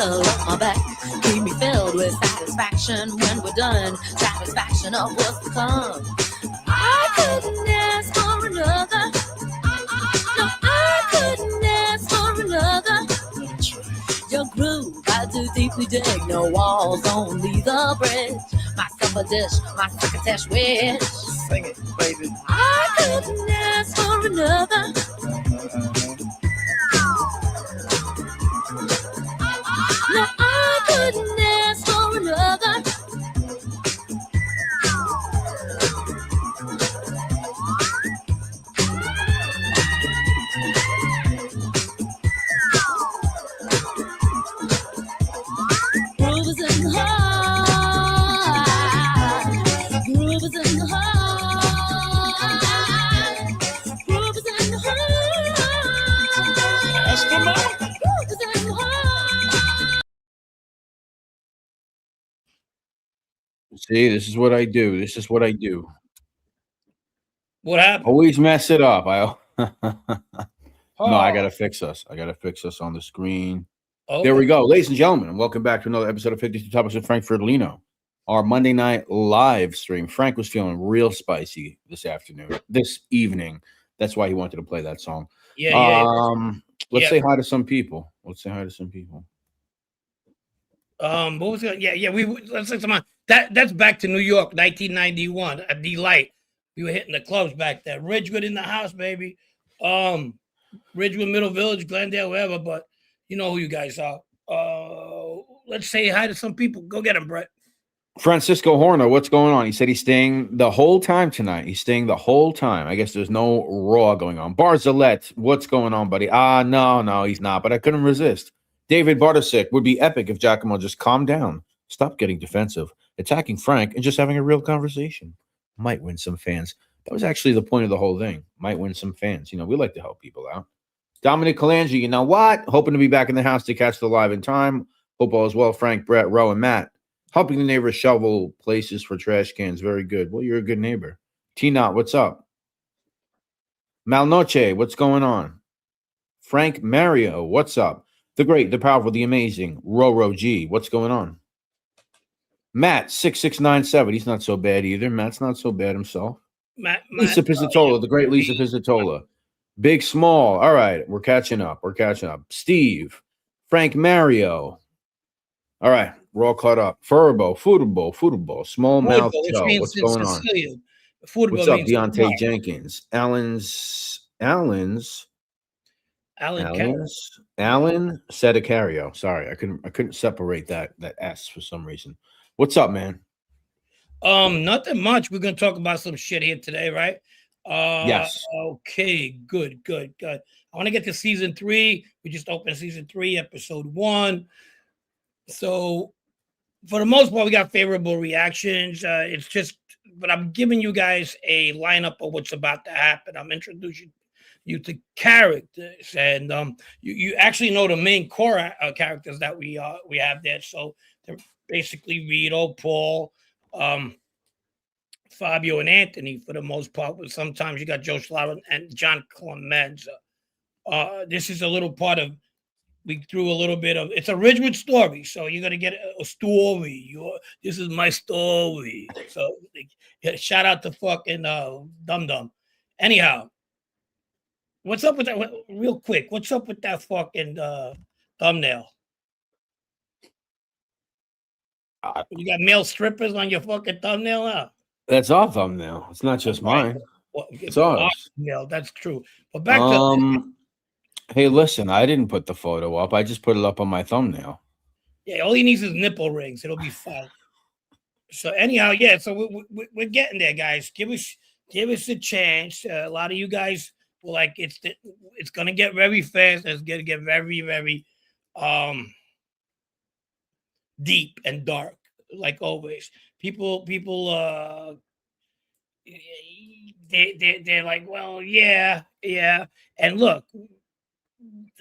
tail up my back. Keep me filled with satisfaction when we're done. Satisfaction of what's to come. I couldn't ask for another. No, I couldn't ask for another. Your groove, I do deeply dig. No walls, only the bridge. My supper dish, my crocketesh wish. Sing it, baby. I couldn't ask for another. No, I couldn't ask for another. Groove is in the heart. Groove is in the heart. Groove is in the heart. That's the man. Groove is in the heart. See, this is what I do. This is what I do. What happened? Always mess it up. No, I Oh, gotta fix us. I gotta fix us on the screen. okay. There we go, ladies and gentlemen, and welcome back to another episode of 52 Topics with Frank Fertolino, our Monday night live stream. Frank was feeling real spicy this evening. That's why he wanted to play that song. Yeah. Let's Yeah. say hi to some people. What was it? Yeah. Let's say some. That's back to New York, 1991 at the Light. We were hitting the clubs back there. Ridgewood in the house, baby. Ridgewood, Middle Village, Glendale, wherever. But you know who you guys are. Let's say hi to some people. Go get them, Brett. Francisco Horner, what's going on? He said he's staying the whole time tonight. He's staying the whole time. I guess there's no Raw going on. Barzalette, what's going on, buddy? No, he's not, but I couldn't resist. David Bartosik, would be epic if Giacomo just calmed down, stop getting defensive, attacking Frank, and just having a real conversation. Might win some fans. That was actually the point of the whole thing. Might win some fans. You know, we like to help people out. Dominic Calangi, you know what? Hoping to be back in the house to catch the live in time. Hope all is well. Frank, Brett, Roe, and Matt. Helping the neighbors shovel places for trash cans. Very good. Well, you're a good neighbor. T-Knot, what's up? Malnoche, what's going on? Frank Mario, what's up? The great, the powerful, the amazing. Roro G, what's going on? Matt, 6697. He's not so bad either. Matt's not so bad himself. Lisa Pizzatola, the great Lisa Pizzatola. Big Small. All right, we're catching up. Steve, Frank Mario. All right, we're all caught up. Furbo, Foodable, Small Mouth Joe. What's going on? What's up, Deontay Jenkins? Alan Sedicario. Sorry, I couldn't separate that S for some reason. What's up, man? Nothing much. We're gonna talk about some shit here today, right? Yes. Okay, good. I want to get to season 3. We just opened season 3, episode 1. So, for the most part, we got favorable reactions. It's just, but I'm giving you guys a lineup of what's about to happen. I'm introducing you to characters, and you actually know the main core characters that we have there. So they're basically Rito, Paul, Fabio, and Anthony for the most part. But sometimes you got Joe Slava and John Clemenza. This is a little part of. We threw a little bit of. It's a Ridgewood story, so you're gonna get a story. This is my story. So shout out to fucking Dum Dum. Anyhow. What's up with that? Real quick, what's up with that fucking thumbnail? You got male strippers on your fucking thumbnail now? That's our thumbnail. It's not just mine. Well, it's ours. No, that's true. But back to hey, listen, I didn't put the photo up. I just put it up on my thumbnail. Yeah, all he needs is nipple rings. It'll be fine. So anyhow, yeah. So we're getting there, guys. Give us a chance. A lot of you guys. Well, like it's gonna get very fast. It's gonna get very, very deep and dark, like always. People they're like, well, yeah. And look,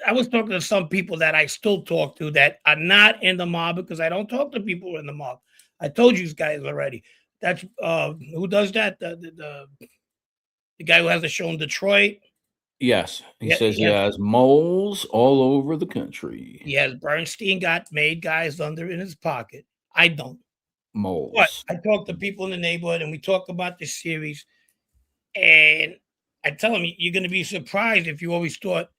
I was talking to some people that I still talk to that are not in the mob because I don't talk to people who are in the mob. I told you guys already. That's who does that? The guy who has a show in Detroit. Yes, he Yeah, says he has moles all over the country. yes, Bernstein got made guys under in his pocket. I don't. But Moles. I talk to people in the neighborhood and we talk about this series, and I tell them you're going to be surprised if you always thought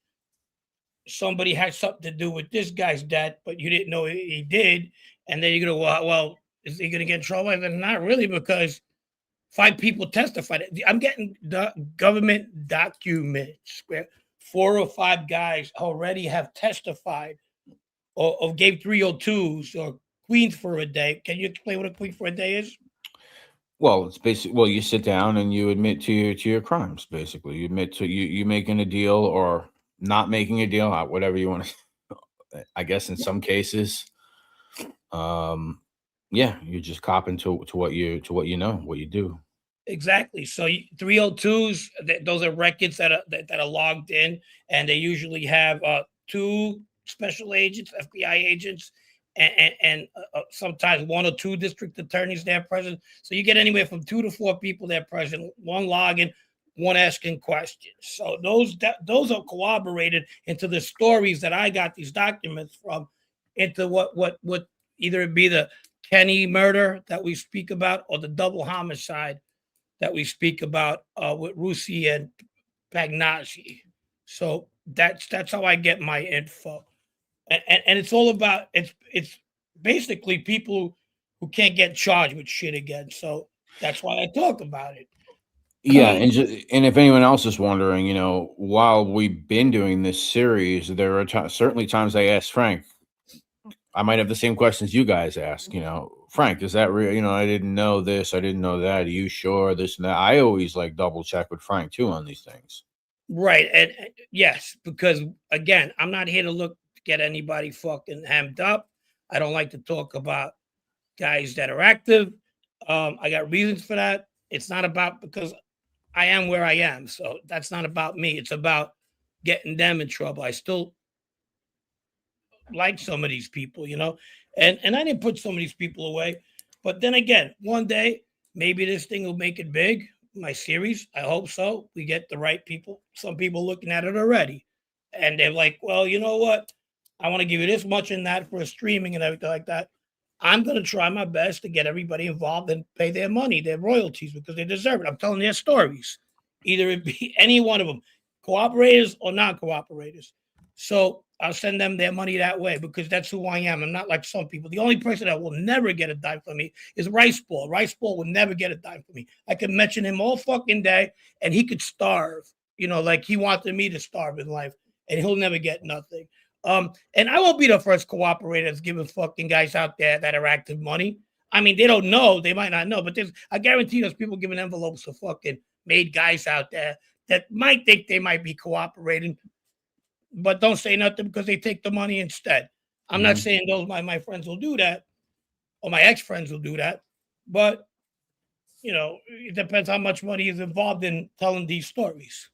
somebody had something to do with this guy's death, but you didn't know he did. And then you're going to, well, is he going to get in trouble? And then not really, because 5 people testified. I'm getting the government documents where 4 or 5 guys already have testified or gave 302s or queens for a day. Can you explain what a queen for a day is? Well, it's basically you sit down and you admit to your crimes. Basically, you admit to you making a deal or not making a deal, whatever you want to. I guess in some cases, yeah, you're just copping to what you know what you do. Exactly. So 302s, those are records that are logged in, and they usually have 2 special agents, FBI agents, and sometimes 1 or 2 district attorneys there present. So you get anywhere from 2 to 4 people there present, 1 logging, 1 asking questions. So those are corroborated into the stories that I got these documents from, into what either it be the Kenny murder that we speak about or the double homicide that we speak about with Rusi and Pagnacci. So that's how I get my info, and it's all about it's basically people who can't get charged with shit again. So that's why I talk about it. Yeah, and if anyone else is wondering, while we've been doing this series, there are certainly times I ask Frank. I might have the same questions you guys ask. Frank, is that real? I didn't know this. I didn't know that. Are you sure? This and that. I always like double check with Frank too on these things. Right, and yes, because again, I'm not here to look to get anybody fucking hammed up. I don't like to talk about guys that are active. I got reasons for that. It's not about because I am where I am. So that's not about me. It's about getting them in trouble. I still like some of these people, and I didn't put some of these people away. But then again, one day maybe this thing will make it big. My series, I hope so. We get the right people. Some people looking at it already, and they're like, "Well, you know what? I want to give you this much in that for streaming and everything like that." I'm going to try my best to get everybody involved and pay their money, their royalties, because they deserve it. I'm telling their stories. Either it be any one of them, cooperators or non-cooperators. So I'll send them their money that way because that's who I am. I'm not like some people. The only person that will never get a dime from me is Rice Ball. Rice Ball will never get a dime from me. I can mention him all fucking day and he could starve, like he wanted me to starve in life and he'll never get nothing. And I won't be the first cooperator that's giving fucking guys out there that are active money. I mean, they don't know, they might not know, but I guarantee there's people giving envelopes to fucking made guys out there that might think they might be cooperating, but don't say nothing because they take the money instead. I'm not saying those my friends will do that or my ex-friends will do that, but it depends how much money is involved in telling these stories.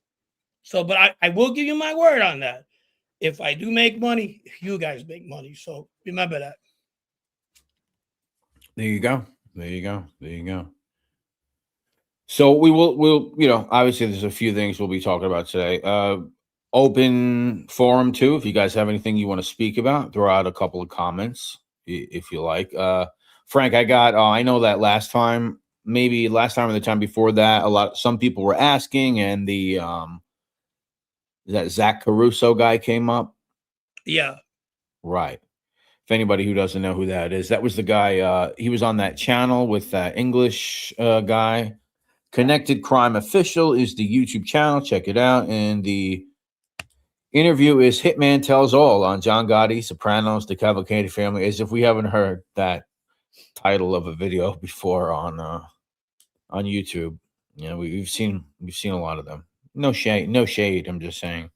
So, but I will give you my word on that. If I do make money, you guys make money. So remember that. There you go. There you go. There you go. So we'll obviously there's a few things we'll be talking about today. Open forum too. If you guys have anything you want to speak about, throw out a couple of comments if you like. Frank, I know that last time or the time before that, some people were asking, and the that Zach Caruso guy came up. Yeah. Right. If anybody who doesn't know who that is, that was the guy. He was on that channel with that English guy. Connected Crime Official is the YouTube channel. Check it out. And the interview is Hitman Tells All on John Gotti, Sopranos, The Cavalcante Family. As if we haven't heard that title of a video before on YouTube. We've seen a lot of them. No shade. I'm just saying.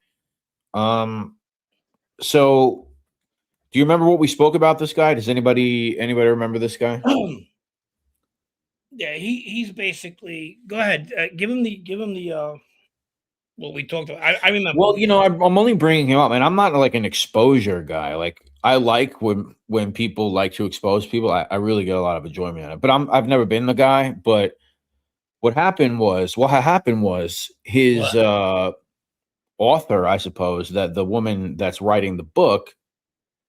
So, do you remember what we spoke about this guy? Does anybody remember this guy? Yeah, he's basically. Go ahead, give him the what we talked about. I remember. Well, I'm only bringing him up, and I'm not like an exposure guy. Like I like when people like to expose people. I really get a lot of enjoyment out of it. But I've never been the guy. But what happened was his author, I suppose, that the woman that's writing the book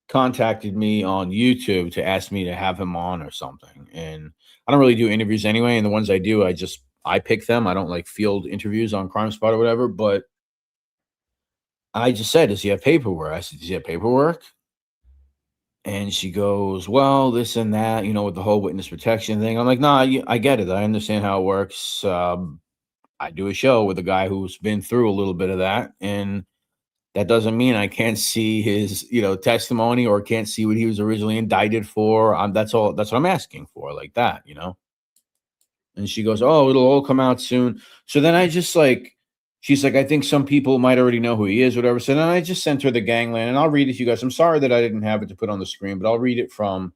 contacted me on YouTube to ask me to have him on or something. And I don't really do interviews anyway. And the ones I do, I pick them. I don't like field interviews on Crime Spot or whatever. But I just said, does he have paperwork? I said, does he have paperwork? And she goes, well, this and that, with the whole witness protection thing. I'm like, nah, I get it. I understand how it works. I do a show with a guy who's been through a little bit of that. And that doesn't mean I can't see his, testimony or can't see what he was originally indicted for. That's all. That's what I'm asking for, like that, And she goes, "Oh, it'll all come out soon." So then I just she's like, "I think some people might already know who he is, whatever." So then I just sent her the gangland, and I'll read it to you guys. I'm sorry that I didn't have it to put on the screen, but I'll read it from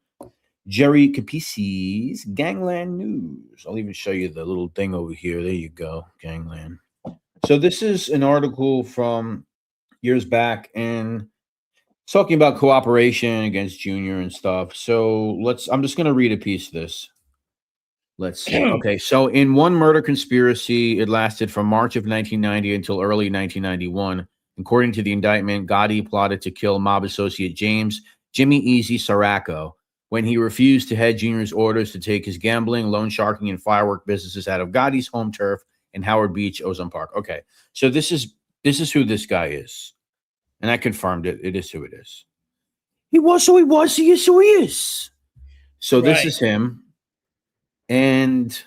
Jerry Capisi's Gangland News. I'll even show you the little thing over here. There you go, Gangland. So this is an article from years back, and it's talking about cooperation against Junior and stuff. So I'm just going to read a piece of this. Let's see. Okay, so in one murder conspiracy, it lasted from March of 1990 until early 1991. According to the indictment, Gotti plotted to kill mob associate Jimmy Easy Saraco when he refused to heed Junior's orders to take his gambling, loan sharking, and firework businesses out of Gotti's home turf in Howard Beach, Ozone Park. Okay, so this is who this guy is. And I confirmed it. It is who it is. He was who he was. He is who he is. So this is him. And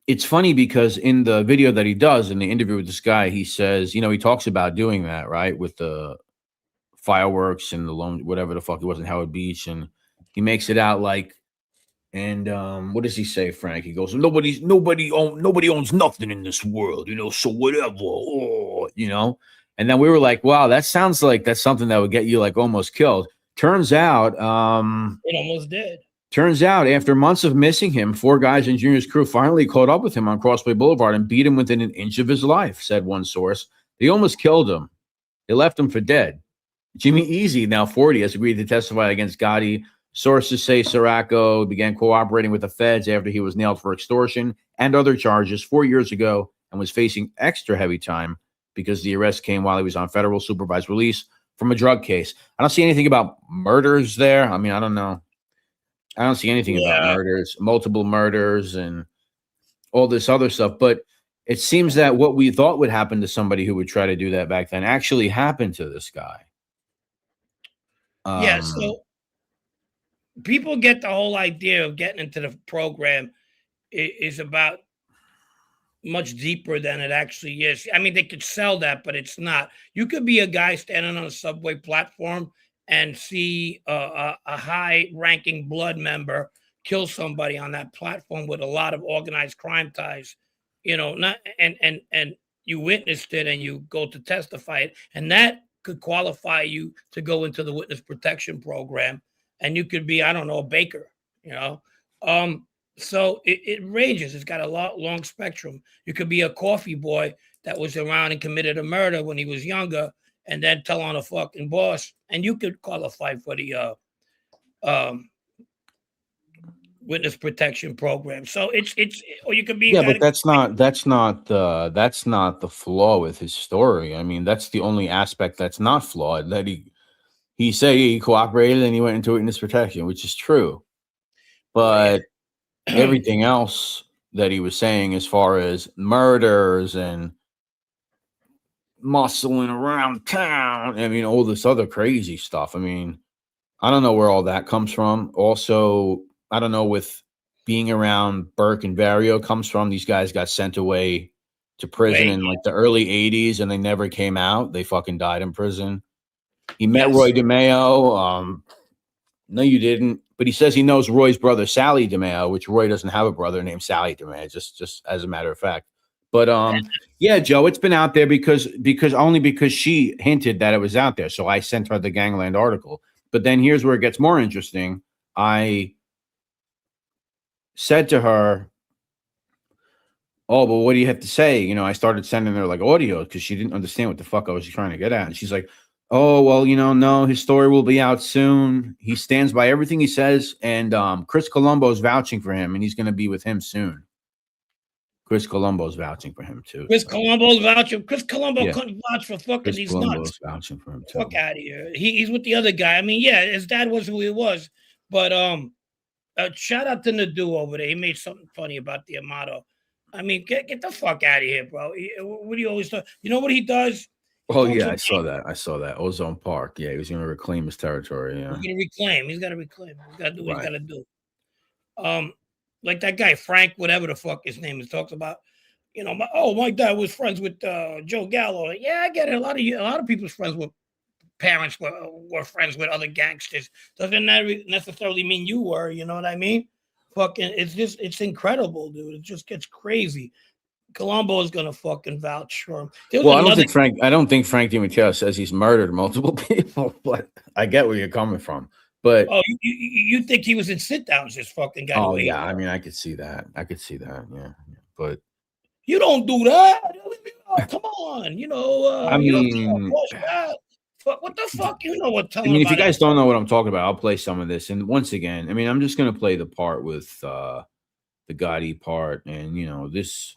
it's funny because in the video that he does, in the interview with this guy, he says, he talks about doing that, right? With the fireworks and the loan, whatever the fuck it was in Howard Beach. And he makes it out like, and what does he say, Frank? He goes, nobody owns nothing in this world, so whatever, And then we were like, wow, that sounds like that's something that would get you like almost killed. Turns out, it almost did. Turns out, after months of missing him, 4 guys in Junior's crew finally caught up with him on Crossway Boulevard and beat him within an inch of his life, said one source. They almost killed him. They left him for dead. Jimmy Easy, now 40, has agreed to testify against Gotti. Sources say Saraco began cooperating with the feds after he was nailed for extortion and other charges 4 years ago and was facing extra heavy time because the arrest came while he was on federal supervised release from a drug case. I don't see anything about murders there. I mean, I don't know. I don't see anything about murders, multiple murders, and all this other stuff. But it seems that what we thought would happen to somebody who would try to do that back then actually happened to this guy. So people get the whole idea of getting into the program is about much deeper than it actually is. I mean, they could sell that, but it's not. You could be a guy standing on a subway platform and see a high-ranking blood member kill somebody on that platform with a lot of organized crime ties, not and you witnessed it and you go to testify it, and that could qualify you to go into the witness protection program, and you could be, I don't know, a baker, So it ranges. It's got a long spectrum. You could be a coffee boy that was around and committed a murder when he was younger, and then tell on a fucking boss, and you could qualify for the witness protection program. So it's or you could be but that's not the flaw with his story. I mean, that's the only aspect that's not flawed. That he said he cooperated and he went into witness protection, which is true, but everything else that he was saying, as far as murders and muscling around town, I mean, all this other crazy stuff. I mean, I don't know where all that comes from. Also, I don't know with being around Burke and Vario comes from. These guys got sent away to prison in like the early 80s and they never came out. They fucking died in prison. He met Roy DeMeo. No, you didn't. But he says he knows Roy's brother, Sally DeMeo, which Roy doesn't have a brother named Sally DeMeo, just as a matter of fact. But yeah, Joe, it's been out there because she hinted that it was out there. So I sent her the Gangland article. But then here's where it gets more interesting. I said to her, "Oh, but what do you have to say?" I started sending her like audio because she didn't understand what the fuck I was trying to get at. And she's like, "Oh, well, no, his story will be out soon. He stands by everything he says. And Chris Colombo is vouching for him, and he's going to be with him soon." Chris Colombo's vouching for him too. Chris So. Colombo's vouching. Chris Colombo Yeah. couldn't vouch for fucking Chris these Colombo's nuts. vouching for him too. Fuck out of here. He's with the other guy. I mean, yeah, his dad was who he was, but shout out to Nadu over there. He made something funny about the Amato. I mean, get the fuck out of here, bro. What do you always do? You know what he does? Oh yeah, I saw that. Ozone Park. Yeah, he was going to reclaim his territory. Yeah, He's going to reclaim. He's got to reclaim. He's got to do what he's got to do. Like that guy Frank, whatever the fuck his name is, talks about. You know, my dad was friends with Joe Gallo. Yeah, I get it. A lot of people's friends with parents were friends with other gangsters. Doesn't that necessarily mean you were? You know what I mean? Fucking, it's incredible, dude. It just gets crazy. Colombo is gonna fucking vouch for him. Well, I don't think Frank DiMatteo says he's murdered multiple people, but I get where you're coming from. But you think he was in sit downs? This fucking guy. Oh yeah, I mean, I could see that. Yeah. But you don't do that. Oh, come on, you know. I mean, you what the fuck? You know what? I mean, if you guys don't know what I'm talking about, I'll play some of this. And once again, I mean, I'm just gonna play the part with the Gotti part, and you know this.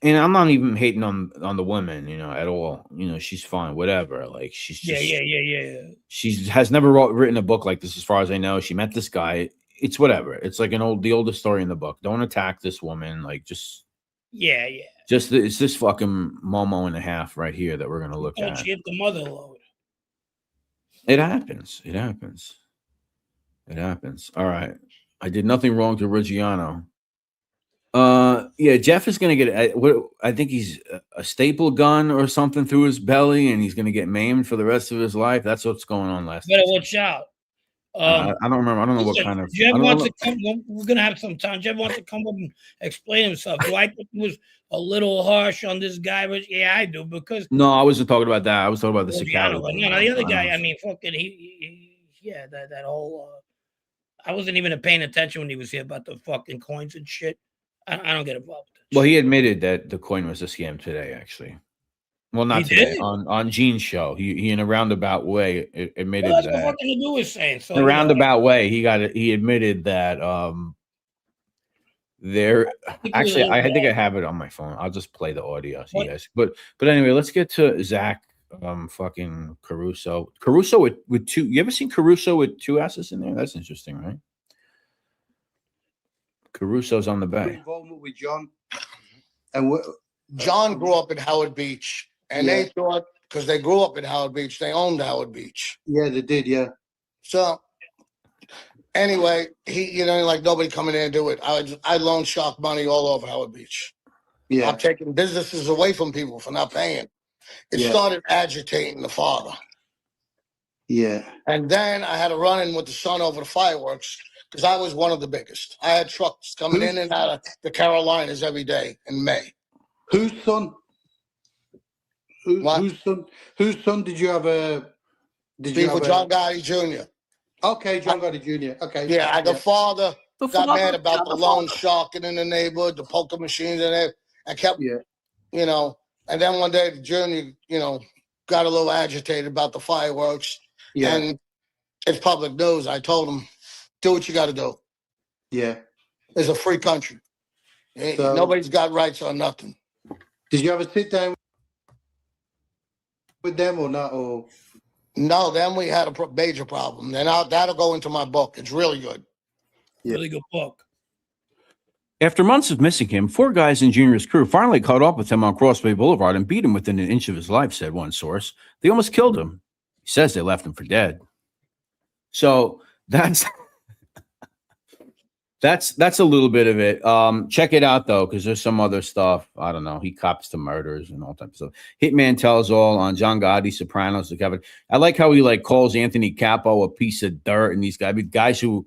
And I'm not even hating on the woman, you know, at all. You know, she's fine, whatever. Like she's just yeah. She has never written a book like this, as far as I know. She met this guy. It's whatever. It's like the oldest story in the book. Don't attack this woman. Like just it's this fucking Momo and a half right here that we're gonna look at. She hit the mother load. It happens. All right. I did nothing wrong to Reggiano. Yeah, Jeff is going to get I think he's a staple gun or something through his belly, and he's going to get maimed for the rest of his life. That's what's going on last Better watch out. I don't remember. I don't know what kind of. Jeff wants to come. We're going to have some time. Jeff wants to come up and explain himself. Do I think he was a little harsh on this guy? But yeah, I do, because no, I wasn't talking about that. I was talking about the Sicaro. No, the other guy. I mean, fucking that whole. I wasn't even paying attention when he was here about the fucking coins and shit. I don't get involved with it. Well, he admitted that the coin was a scam today, actually. Well, not today. On Gene's show. He in a roundabout way admitted that. That's what fucking do is saying. So in a roundabout way, he admitted that there actually I think I have it on my phone. I'll just play the audio. So you guys. But anyway, let's get to Zach fucking Caruso. Caruso with two. You ever seen Caruso with two S's in there? That's interesting, right? Caruso's on the bay. Involvement with John, and John grew up in Howard Beach, and they thought because they grew up in Howard Beach, they owned Howard Beach. Yeah, they did. Yeah. So anyway, he like nobody coming in and do it. I loan shark money all over Howard Beach. Yeah, I'm taking businesses away from people for not paying. It started agitating the father. Yeah, and then I had a run-in with the son over the fireworks. Because I was one of the biggest. I had trucks coming in and out of the Carolinas every day in May. Whose son? Whose son? Whose son did you have? John Gotti Jr. Okay, John Gotti Jr. Okay. Yeah, the father got mad about the loan sharking in the neighborhood, the poker machines, and I kept, and then one day the junior, got a little agitated about the fireworks. Yeah. And it's public news. I told him, do what you got to do. Yeah. It's a free country. So, nobody's got rights on nothing. Did you ever sit down with them or not? Or no, then we had a major problem. Then that'll go into my book. It's really good. Yeah. Really good book. After months of missing him, 4 guys in Junior's crew finally caught up with him on Crossway Boulevard and beat him within an inch of his life, said one source. They almost killed him. He says they left him for dead. So that's a little bit of it. Check it out though, because there's some other stuff. I don't know. He cops to murders and all types of stuff. Hitman Tells All on John Gotti, Sopranos, the Kevin. I like how he calls Anthony Capo a piece of dirt, and these guys who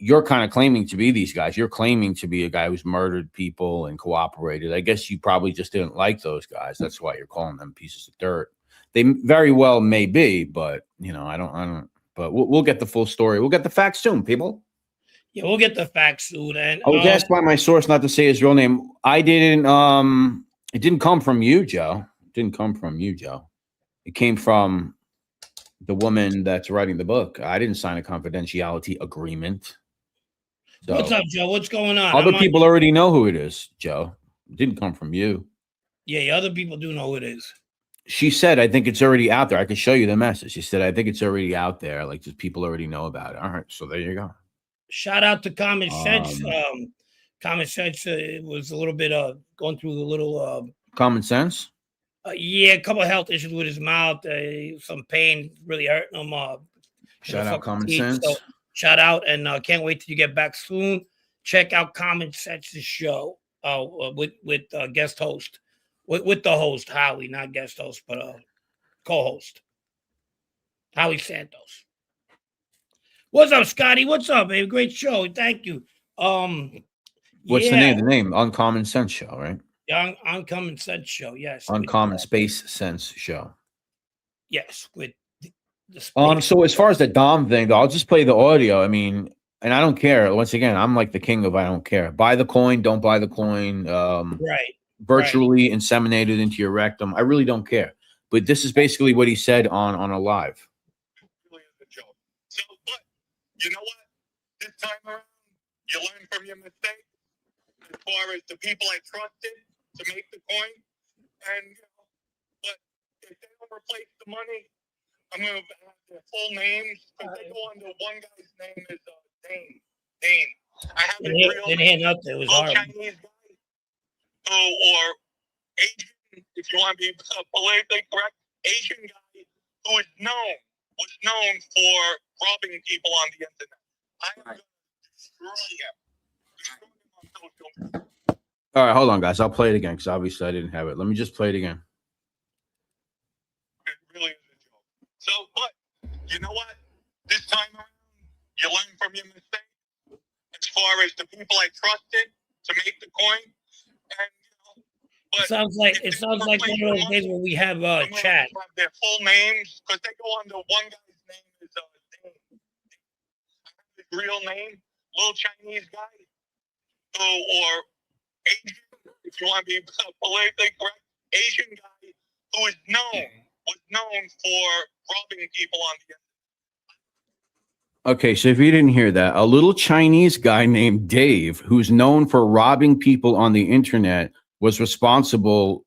you're kind of claiming to be these guys. You're claiming to be a guy who's murdered people and cooperated. I guess you probably just didn't like those guys. That's why you're calling them pieces of dirt. They very well may be, but I don't. But we'll get the full story. We'll get the facts soon, people. Yeah, we'll get the facts soon. And I was asked by my source not to say his real name. I didn't. It didn't come from you, Joe. It came from the woman that's writing the book. I didn't sign a confidentiality agreement. So, what's up, Joe? What's going on? Other people already know who it is, Joe. It didn't come from you. Yeah, other people do know who it is. She said, I think it's already out there. I can show you the message. She said, I think it's already out there. Like, just people already know about it. All right. So there you go. Shout out to Common Sense. Common Sense was a little bit going through the little Common Sense. Yeah, a couple of health issues with his mouth, some pain, really hurting him. Shout out Common Sense. So shout out, and can't wait till you get back soon. Check out Common Sense's show with guest host, with the host Howie, not guest host, but co-host Howie Santos. What's up, Scotty? What's up, baby? Great show. Thank you. What's the name? The name Uncommon Sense Show, right? Uncommon Sense Show. Yes. Uncommon Space Sense Show. Yes, with the so as far as the Dom thing, though, I'll just play the audio. I mean, and I don't care. Once again, I'm like the king of I don't care. Buy the coin, don't buy the coin. Right. Virtually inseminated into your rectum. I really don't care. But this is basically what he said on a live. So, but you know what? This time around, you learn from your mistake. As far as the people I trusted to make the coin, and but if they don't replace the money, I'm gonna have their full names because they go under one guy's name is Dane. I have a real it was hard. Chinese guy or Asian, if you want to be politically correct, Asian guy who was known for robbing people on the internet. I'm gonna destroy him. All right, hold on, guys. I'll play it again because obviously I didn't have it. Let me just play it again. It really is a joke. So, but you know what? This time around, you learn from your mistake. As far as the people I trusted to make the coin, and but it sounds like one of those days where we have chat. Have their full names because they go under one guy's name is his real name, little Chinese guy. Or Asian, if you want to be politically correct, Asian guy who was known for robbing people on the internet. Okay, so if you didn't hear that, a little Chinese guy named Dave, who's known for robbing people on the internet, was responsible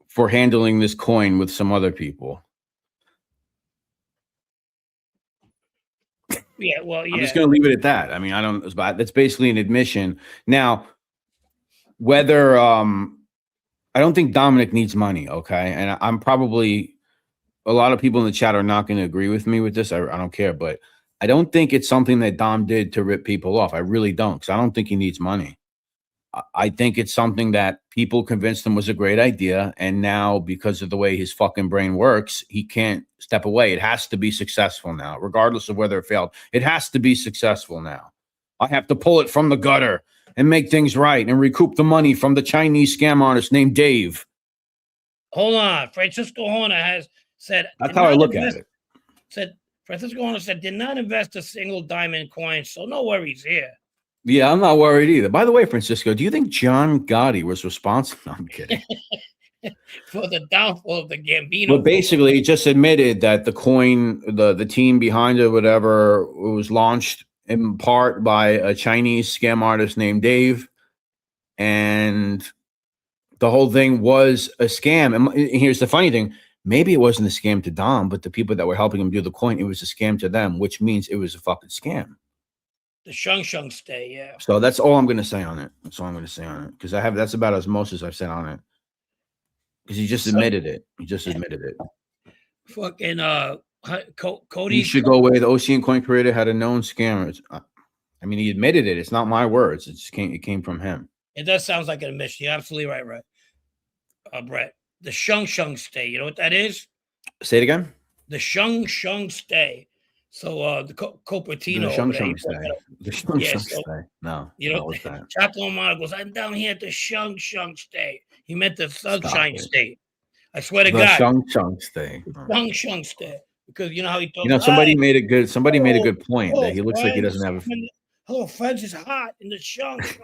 for handling this coin with some other people. Yeah, well, yeah. I'm just going to leave it at that. I mean, that's basically an admission. Now, whether I don't think Dominic needs money, okay? And I'm probably, a lot of people in the chat are not going to agree with me with this. I don't care, but I don't think it's something that Dom did to rip people off. I really don't, because I don't think he needs money. I think it's something that people convinced him was a great idea, and now, because of the way his fucking brain works, he can't step away. It has to be successful now, regardless of whether it failed. It has to be successful now. I have to pull it from the gutter and make things right and recoup the money from the Chinese scam artist named Dave. Hold on. Francisco Horner has said... That's how I look at it. Francisco Horner said, did not invest a single diamond coin, so no worries here. Yeah, I'm not worried either. By the way, Francisco, do you think John Gotti was responsible? No, I'm kidding. For the downfall of the Gambino. Well, basically, he just admitted that the coin, the team behind it, whatever, was launched in part by a Chinese scam artist named Dave. And the whole thing was a scam. And here's the funny thing. Maybe it wasn't a scam to Dom, but the people that were helping him do the coin, it was a scam to them, which means it was a fucking scam. The Shung stay, yeah. So that's all I'm going to say on it. That's all I'm going to say on it. Because that's about as most as I've said on it. Because he just admitted it. He just admitted it. Fucking Cody. He should go away. The Ocean coin creator had a known scammer. I mean, he admitted it. It's not my words. It came from him. It does sound like an admission. You're absolutely right, Brett. The Shung stay. You know what that is? Say it again. The Shung stay. So the Cupertino. The Shung stay. The Shung stay. No. You know, Chaco Amaro goes, I'm down here at the Shung stay. He meant the Sunshine State. I swear to God. Shung stay. Shung stay. Because you know how he talks. You know, somebody made a good point that he looks like he doesn't have. Hello, friends, is hot in the Shung stay.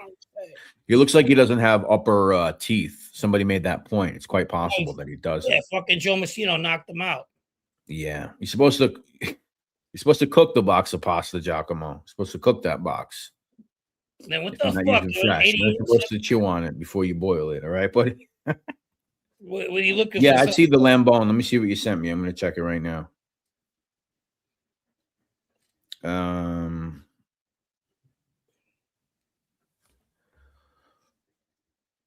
He looks like he doesn't have upper teeth. Somebody made that point. It's quite possible that he does. Yeah, fucking Joe Messino knocked him out. Yeah, you're supposed to cook the box of pasta, Giacomo. You're supposed to cook that box. Then what If the you're not fuck? using You're fresh, 80 you're supposed to chew on it before you boil it. All right, buddy. What are you looking Yeah, for? I see the lamb bone. Let me see what you sent me. I'm gonna check it right now.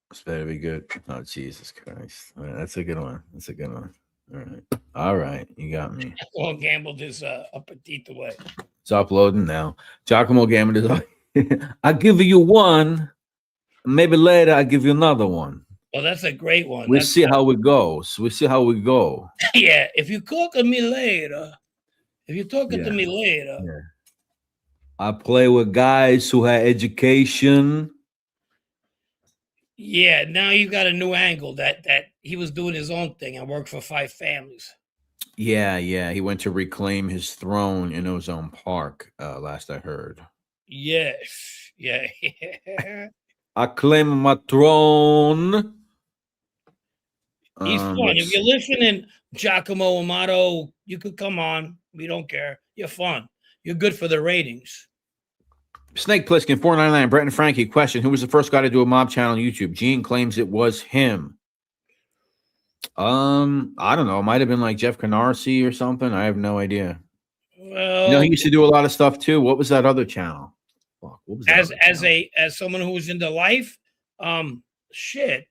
This better be good. Oh, Jesus Christ. All right, that's a good one. That's a good one. All right. All right. You got me. Well, gambled his upper teeth away. It's uploading now. Giacomo Gambit is like, I'll give you one. Maybe later I'll give you another one. Well, that's a great one. We'll That's see how it goes. We'll see how we go. yeah. If you cook to me later, if you're talking to Yeah. me later, Yeah. I play with guys who have education. yeah. Now you got a new angle that he was doing his own thing and worked for 5 families. Yeah, yeah. He went to reclaim his throne in Ozone Park, last I heard. Yes. Yeah. I claim my throne. He's fun. If you're listening, Giacomo Amato, you could come on. We don't care. You're fun. You're good for the ratings. Snake Plissken, 499. Brett and Frankie, question. Who was the first guy to do a mob channel on YouTube? Gene claims it was him. I don't know. It might have been like Jeff Canarsie or something. I have no idea. Well, He used to do a lot of stuff too. What was that other channel? Fuck, what was that as someone who's into life, shit.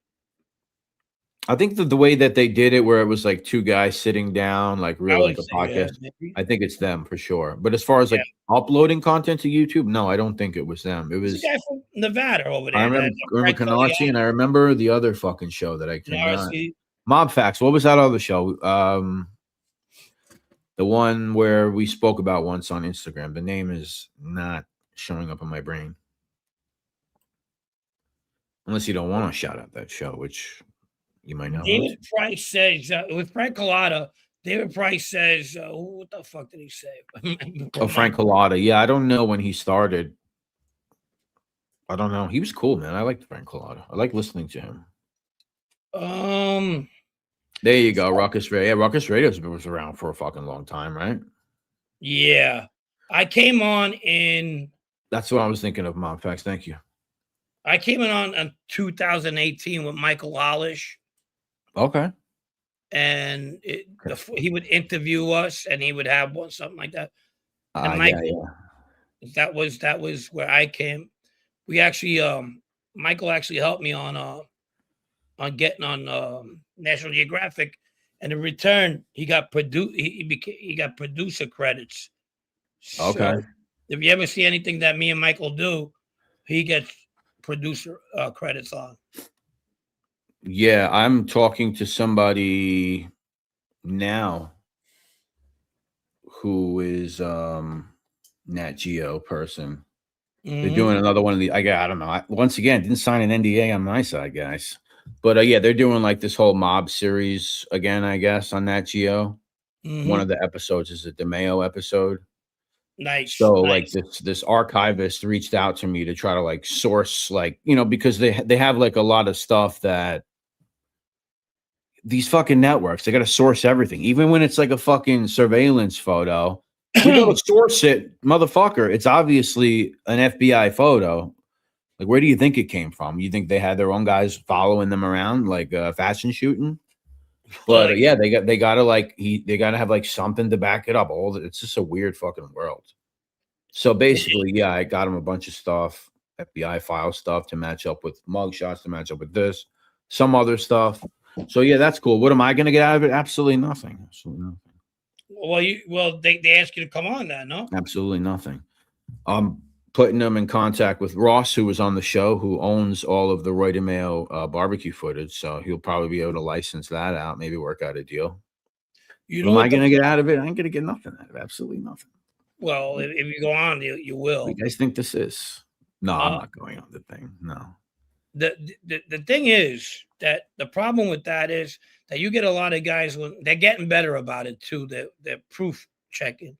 I think the way that they did it, where it was like 2 guys sitting down, like real like a podcast. I think it's them for sure. But as far as like uploading content to YouTube, no, I don't think it was them. It was the guy from Nevada over there. I remember Canarsie, and I remember the other fucking show that I cannot. Mob Facts. What was that other show? The one where we spoke about once on Instagram. The name is not showing up in my brain. Unless you don't want to shout out that show, which you might not. David Price says with Frank Collada. David Price says, "What the fuck did he say?" Frank Collada. Yeah, I don't know when he started. I don't know. He was cool, man. I liked Frank Collada. I like listening to him. There you go, Ruckus Radio. Yeah, Ruckus Radio was around for a fucking long time, right? Yeah, I came on in. That's what I was thinking of. Mob Facts. Thank you. I came in 2018 with Michael Hollish. Okay. And he would interview us, and he would have something like that. And Michael, that was where I came. We actually, Michael actually helped me on getting on National Geographic, and in return, he got he got producer credits. Okay. So if you ever see anything that me and Michael do, he gets producer credits on. Yeah, I'm talking to somebody now who is Nat Geo person. Mm-hmm. They're doing another one of the. I don't know. Once again, didn't sign an NDA on my side, guys. But yeah, they're doing like this whole mob series again, I guess, on Nat Geo. Mm-hmm. One of the episodes is a DeMeo episode. Nice. So like this archivist reached out to me to try to like source, like, because they have like a lot of stuff that these fucking networks, they got to source everything, even when it's like a fucking surveillance photo. We go to source it, motherfucker. It's obviously an FBI photo. Like, where do you think it came from? You think they had their own guys following them around, like fashion shooting? But yeah, they got to have like something to back it up. It's just a weird fucking world. So basically, yeah, I got him a bunch of stuff, FBI file stuff to match up with mugshots, to match up with this, some other stuff. So yeah, that's cool. What am I going to get out of it? Absolutely nothing. Absolutely nothing. Well, they asked you to come on then, no? Absolutely nothing. I'm putting them in contact with Ross, who was on the show, who owns all of the Roy DeMeo barbecue footage. So he'll probably be able to license that out, maybe work out a deal. What am I going to get out of it? I ain't going to get nothing out of it. Absolutely nothing. Well, if you go on, you will. What do you guys think this is? No, I'm not going on the thing. No. The thing is that the problem with that is that you get a lot of guys when they're getting better about it too. They're proof checking.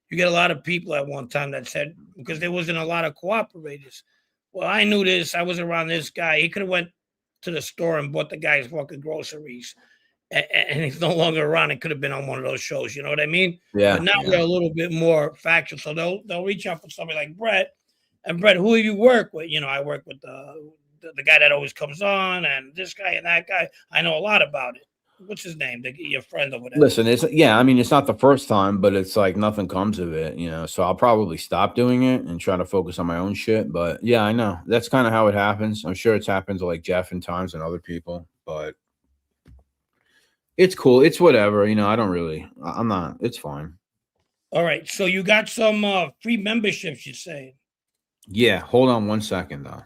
You get a lot of people at one time that said, because there wasn't a lot of cooperators. Well, I knew this. I was around this guy. He could have went to the store and bought the guy's fucking groceries, and he's no longer around. It could have been on one of those shows. You know what I mean? Yeah. But now they're a little bit more factual, so they'll reach out for somebody like Brett, And Brett, who do you work with? I work with the guy that always comes on, and this guy and that guy. I know a lot about it. What's his name? Your friend over there. Listen, I mean, it's not the first time, but it's like nothing comes of it, So I'll probably stop doing it and try to focus on my own shit. But yeah, I know that's kind of how it happens. I'm sure it's happened to like Jeff and times and other people, but it's cool. It's whatever, I don't really. I'm not. It's fine. All right. So you got some free memberships, you say? Yeah. Hold on 1 second though.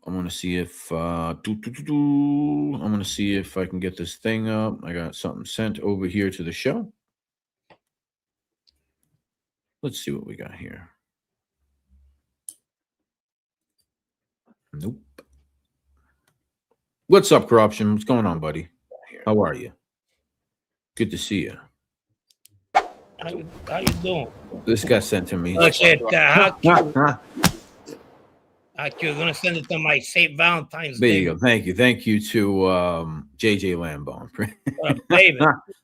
I'm gonna see if I'm gonna see if I can get this thing up. I got something sent over here to the show. Let's see what we got here. Nope. What's up, Corruption? What's going on, buddy? How are you? Good to see you. How you doing? This got sent to me. Look at that. How cute. I'm gonna send it to my St. Valentine's Day. There you go. Thank you. Thank you to JJ Lambo.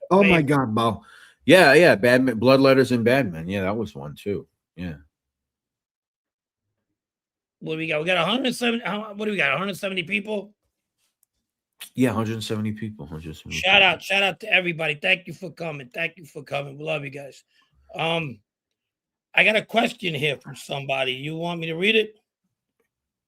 Oh my God, Bo. Yeah. Badman, Bloodletters and Badman. Yeah, that was one too. Yeah. What do we got? We got 170. What do we got? 170 people. Yeah, 170 people. 170 shout out to everybody. Thank you for coming. We love you guys. I got a question here from somebody. You want me to read it?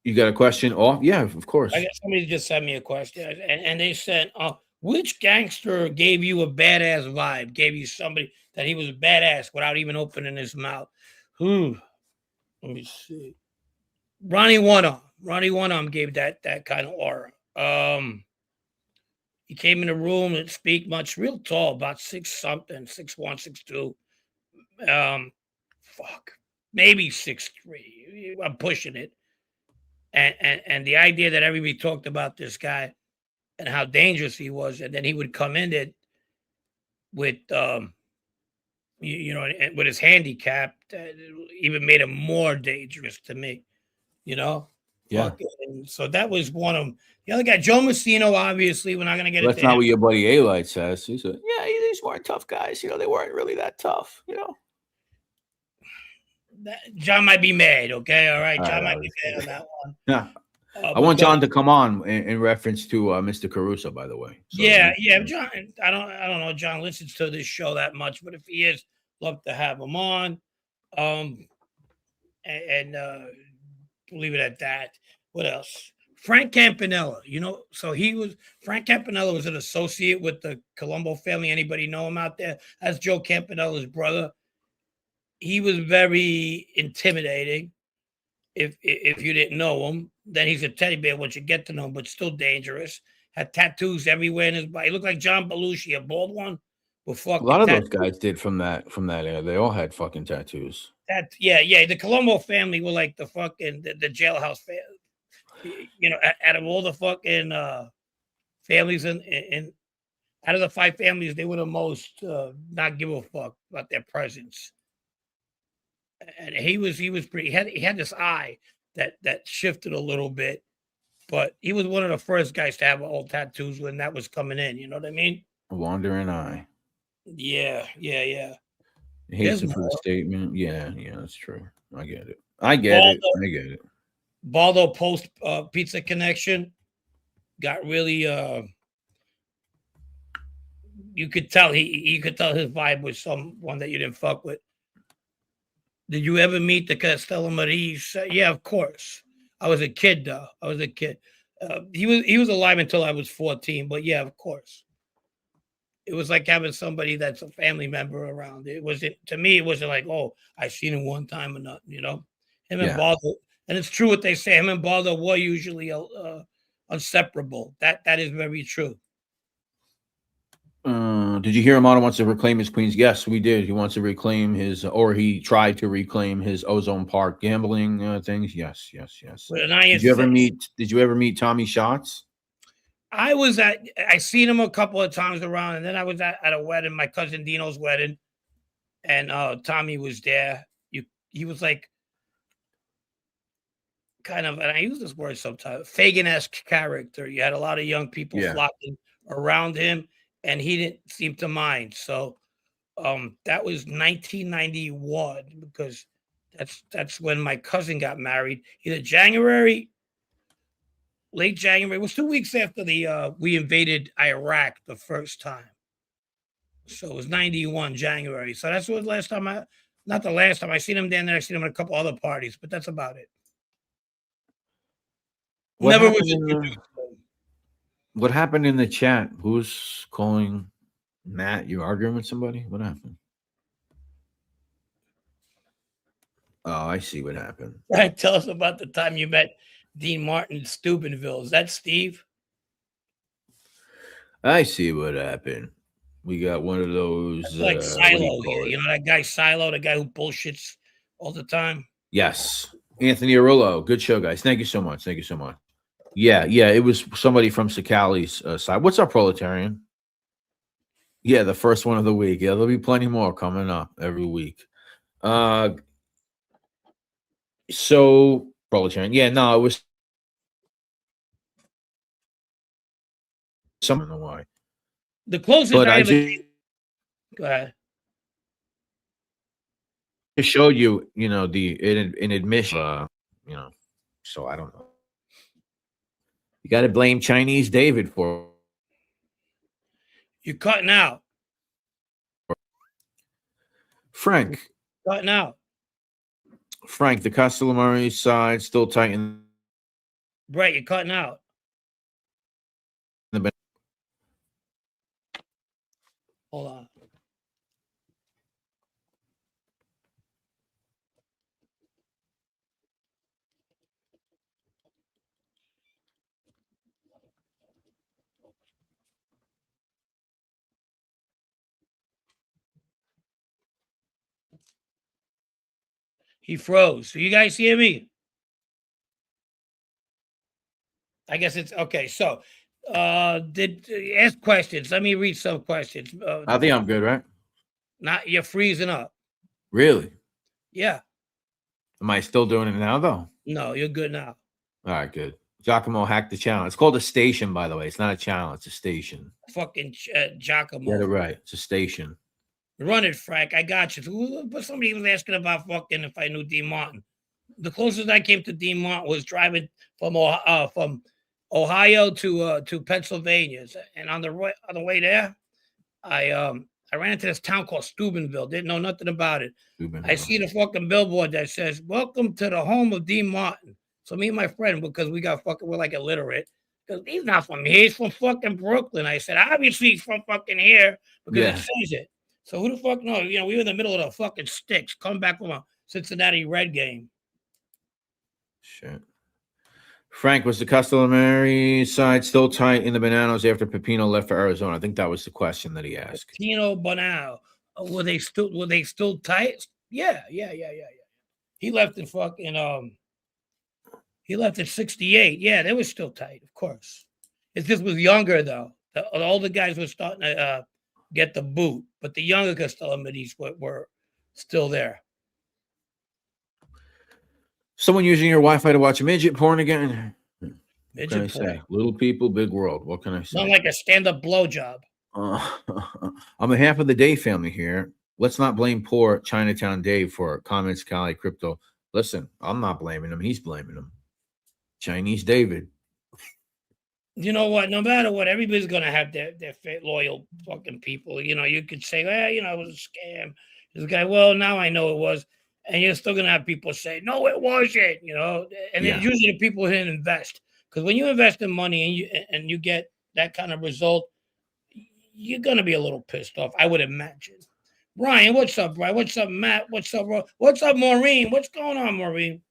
You got a question? Oh, yeah, of course. I got somebody just sent me a question, and they said, which gangster gave you a badass vibe? Gave you somebody that he was a badass without even opening his mouth? Let me see. Ronnie One-Arm gave that kind of aura. He came in the room and speak much, real tall, about 6'something, 6'1", 6'2". Maybe 6'3". I'm pushing it. And the idea that everybody talked about this guy and how dangerous he was, and then he would come in it with with his handicap, even made him more dangerous to me. Yeah. So that was one of them. The other guy, Joe Messino, obviously, we're not going to get into That's not what your buddy A-Light says. He said, yeah, these weren't tough guys. They weren't really that tough, John might be mad, okay? All right, John might be mad on that one. Yeah. I want John to come on in reference to Mr. Caruso, by the way. So, yeah, John. I don't know. John listens to this show that much, but if he is, love to have him on. And leave it at that. What else? Frank Campanella. Frank Campanella was an associate with the Colombo family. Anybody know him out there? That's Joe Campanella's brother. He was very intimidating. If you didn't know him, then he's a teddy bear once you get to know him, but still dangerous. Had tattoos everywhere in his body. He looked like John Belushi, a bald one. With a lot of those guys did from that era. They all had fucking tattoos. The Colombo family were like the fucking the jailhouse family. Out of all the fucking families in out of the 5 families, they were the most not give a fuck about their presence. And he was pretty. He had this eye that shifted a little bit, but he was one of the first guys to have all tattoos when that was coming in. You know what I mean? A wandering eye. Yeah. Hasten for the statement. Yeah, that's true. I get it. Baldo post Pizza Connection got really. You could tell you could tell his vibe was someone that you didn't fuck with. Did you ever meet the Castello Maris? Yeah, of course. I was a kid, though. He was alive until I was 14, but yeah, of course. It was like having somebody that's a family member around. To me, it wasn't like, oh, I seen him one time or nothing, Him and Baldo, and it's true what they say. Him and Baldo were usually inseparable. That is very true. Did you hear Amato wants to reclaim his queens? Yes, we did. He wants to reclaim he tried to reclaim his Ozone Park gambling things. Yes. Did you ever meet Tommy Schatz? I seen him a couple of times around, and then I was at a wedding, my cousin Dino's wedding, and Tommy was there. He was like kind of, and I use this word sometimes, Fagin-esque character. You had a lot of young people flocking around him, and he didn't seem to mind. So That was 1991 because that's when my cousin got married. Either January, late January. It was 2 weeks after the we invaded Iraq the first time. So it was 91 January. So that's what last time not the last time I seen him down there. I seen him at a couple other parties, but that's about it. What Never happened was in introduced. What happened in the chat? Who's calling Matt? You arguing with somebody? What happened? Oh, I see what happened. Right, tell us about the time you met Dean Martin in Steubenville. Is that Steve? I see what happened. We got one of those. Like what do Silo you call here. it? You know that guy Silo, the guy who bullshits all the time? Yes. Anthony Arillo. Good show, guys. Thank you so much. Thank you so much. Yeah. It was somebody from Sakali's side. What's up, Proletarian? Yeah, the first one of the week. Yeah, there'll be plenty more coming up every week. So Proletarian. Yeah, no, it was some. I don't know why. The closest But I I ever just came. Go ahead. showed you, an admission, so I don't know. You got to blame Chinese David for. You're cutting out. Frank, Cutting out. the Castellamare side still tight in Brett, you're cutting out. the. Hold on. He froze. So you guys hear me? I guess it's okay. So ask questions. Let me read some questions. I think I'm good, right? Not you're freezing up. Really? Yeah. Am I still doing it now, though? No, you're good now. All right, good. Giacomo hacked the channel. It's called a station, by the way. It's not a channel. It's a station. Fucking Giacomo. Get it right. It's a station. Run it, Frank. I got you. But somebody was asking about fucking if I knew Dean Martin. The closest I came to Dean Martin was driving from Ohio to Pennsylvania, and on the way there, I ran into this town called Steubenville. Didn't know nothing about it. I see the fucking billboard that says "Welcome to the home of Dean Martin." So me and my friend, because we're like illiterate, because he's not from here. He's from fucking Brooklyn. I said, obviously he's from fucking here because it says it. So who the fuck knows? We were in the middle of the fucking sticks, coming back from a Cincinnati Red game. Shit. Frank, was the Castellamare side still tight in the Bananas after Pepino left for Arizona? I think that was the question that he asked. Pepino Bonao. Were they still tight? Yeah. He left in fucking he left in 68. Yeah, they were still tight, of course. It just was younger though. The older guys were starting to get the boot, but the younger Castellamares were still there. Someone using your Wi-Fi to watch midget porn again? Midget porn. Say? Little people, big world. What can I say? Not like a stand-up blowjob. On behalf of the Dave family here, let's not blame poor Chinatown Dave for comments Cali Crypto. Listen, I'm not blaming him. He's blaming him. Chinese David. You know what? No matter what, everybody's going to have their loyal fucking people. You could say, it was a scam. This guy, well, now I know it was. And you're still going to have people say, no, it wasn't, And it's usually the people who didn't invest. Because when you invest in money and you get that kind of result, you're going to be a little pissed off, I would imagine. Brian, what's up, Brian? What's up, Matt? What's up, what's up, Maureen? What's going on, Maureen?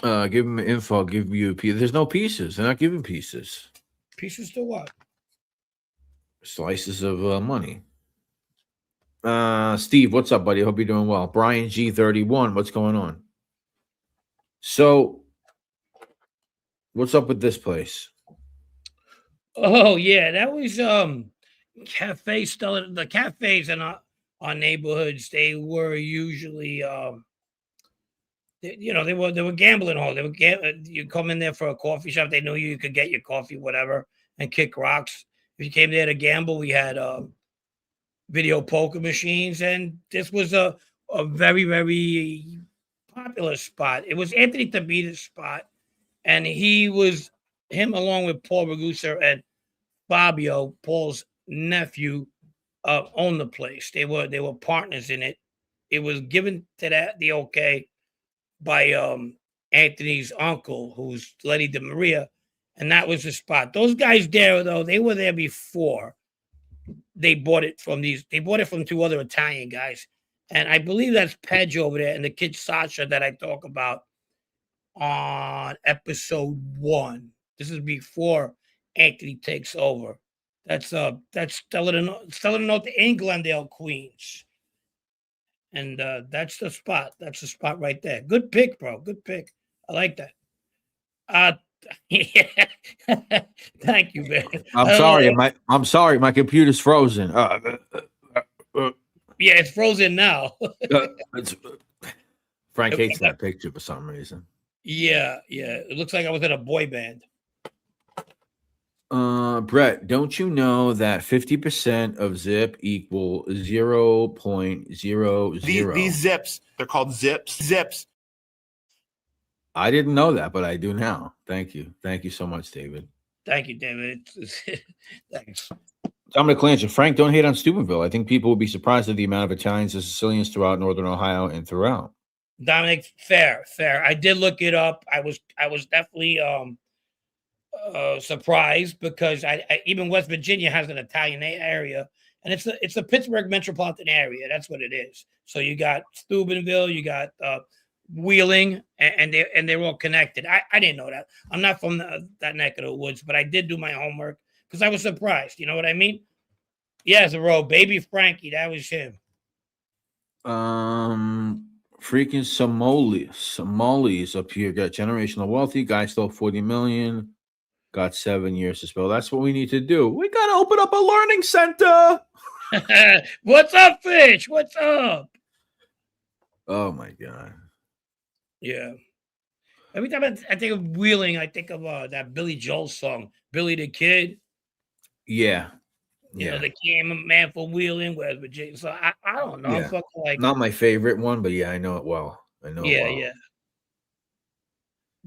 Give them info. Give you a piece. There's no pieces. They're not giving pieces. Pieces to what? Slices of money. Steve, what's up, buddy? Hope you're doing well. Brian G31, what's going on? So, what's up with this place? Oh yeah, that was cafe still. The cafes in our neighborhoods, they were usually they were gambling halls. You come in there for a coffee shop, they knew you could get your coffee, whatever, and kick rocks. If you came there to gamble, we had video poker machines, and this was a very, very popular spot. It was Anthony Tabita's spot, and him along with Paul Ragusa and Fabio, Paul's nephew, owned the place. They were partners in it. It was given to the okay by Anthony's uncle, who's Letty De Maria, and that was the spot. Those guys there, though, they were there before they bought it from They bought it from two other Italian guys, and I believe that's Pedge over there and the kid Sasha that I talk about on episode 1. This is before Anthony takes over. That's Stella to Glendale, Queens. And that's the spot. That's the spot right there. Good pick, bro. Good pick. I like that. Yeah. Thank you, man. I'm sorry. My computer's frozen. Yeah, it's frozen now. Frank hates that picture for some reason. Yeah. It looks like I was in a boy band. Brett, don't you know that 50% of zip equal 0.00? These zips, they're called zips. Zips. I didn't know that, but I do now. Thank you. Thank you so much, David. Thank you, David. Thanks. Dominic Clancy, Frank, don't hate on Steubenville. I think people would be surprised at the amount of Italians and Sicilians throughout Northern Ohio and throughout. Dominic, fair. I did look it up. I was definitely surprised because I even West Virginia has an Italian area, and it's the Pittsburgh metropolitan area. That's what it is. So you got Steubenville, you got Wheeling, and they're all connected. I didn't know that. I'm not from that neck of the woods, but I did do my homework because I was surprised. You know what I mean? Yeah, Zero, baby Frankie, that was him. Freaking Somalis up here got generational wealthy. Guy stole 40 million. Got 7 years to spell. That's what we need to do. We got to open up a learning center. What's up, Fish? What's up? Oh, my God. Yeah. Every time I think of Wheeling, I think of that Billy Joel song, Billy the Kid. Yeah. You know, the King Man for Wheeling, West Virginia. So I don't know. Yeah. I'm fucking like, not my favorite one, but yeah, I know it well. I know it well. Yeah.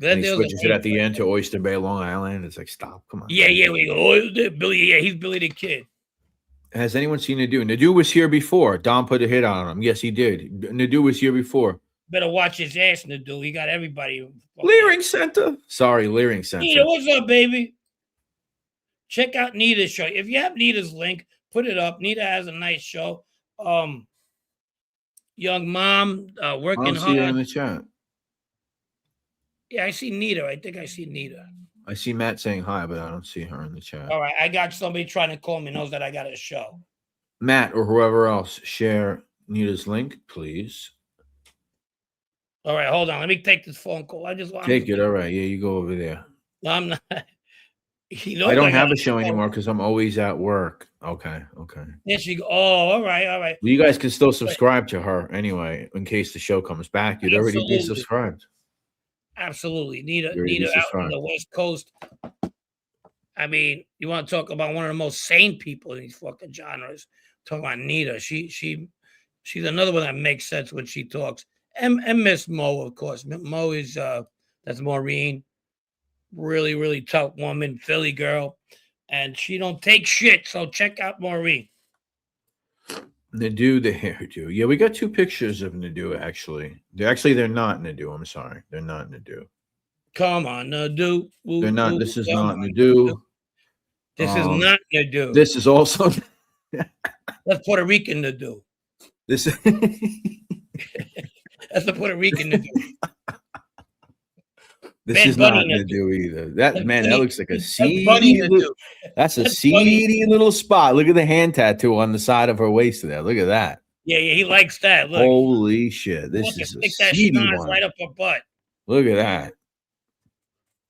And he switches it at the end to Oyster Bay, Long Island. It's like, stop. Come on. Yeah. We go, oh, Billy. Yeah, he's Billy the Kid. Has anyone seen Nadu? Nadu was here before. Don put a hit on him. Yes, he did. Nadu was here before. Better watch his ass, Nadu. He got everybody. Leering Center. Sorry, Leering Center. Nita, what's up, baby? Check out Nita's show. If you have Nita's link, put it up. Nita has a nice show. Young mom, working hard. I see her in the chat. Yeah, I see Nita. I think I see Nita. I see Matt saying hi, but I don't see her in the chat. All right, I got somebody trying to call me, knows that I got a show. Matt or whoever else, share Nita's link, please. All right, hold on. Let me take this phone call. Take it. All right. Yeah, you go over there. No, I'm not. I don't have a show anymore because I'm always at work. Okay. Yes, you go. Oh, all right. Well, you guys can still subscribe to her anyway, in case the show comes back. You'd already be subscribed. Absolutely. Nita out on the West Coast. I mean, you want to talk about one of the most sane people in these fucking genres. Talk about Nita. She's another one that makes sense when she talks. And Miss Mo, of course. Mo is that's Maureen. Really, really tough woman, Philly girl. And she don't take shit. So check out Maureen. Nadu, the hairdo. Yeah, we got 2 pictures of Nadu, actually. They're not Nadu. I'm sorry. They're not Nadu. Come on, Nadu. They're not. This is not Nadu. This is not Nadu. This is also. That's Puerto Rican Nadu. This is. That's the Puerto Rican Nadu. This is not Nadu either. That looks like a seedy. That's a seedy little spot. Look at the hand tattoo on the side of her waist there. Look at that. Yeah, he likes that. Look. Holy shit! This is a seedy one. Right up her butt. Look at that.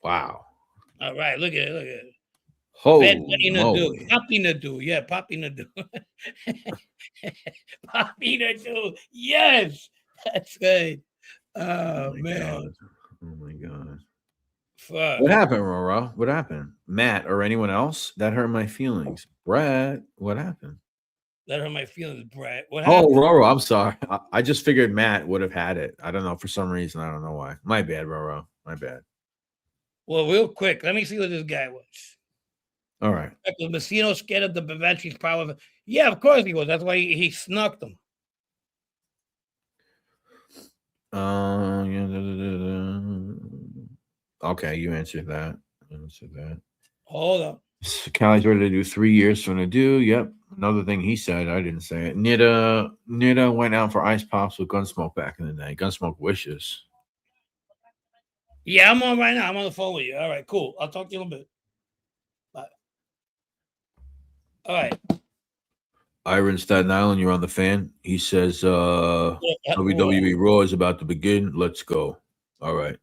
Wow. All right, look at it. Holy moly. Poppy Nadu. Yeah, Poppy Nadu. Poppy Nadu. Yes. That's good. Oh man. God. Oh my God. Fuck. What happened, Roro? What happened? Matt or anyone else? That hurt my feelings. Brett, what happened? Let hurt my feelings, Brett. What Oh, happened? Roro, I'm sorry. I just figured Matt would have had it. I don't know. For some reason, I don't know why. My bad, Roro. My bad. Well, real quick, let me see what this guy was. All right. Was Messino scared of the Bavenchi's power? Yeah, of course he was. That's why he snuck them. Okay, you answered that. Hold up. Callie's ready to do 3 years from Nadu. Yep. Another thing he said, I didn't say it. Nita went out for ice pops with Gunsmoke back in the day. Gunsmoke wishes. Yeah, I'm on right now. I'm on the phone with you. All right, cool. I'll talk to you in a little bit. Bye. All right. Iron Staten Island, you're on the fan. He says WWE Raw is about to begin. Let's go. All right.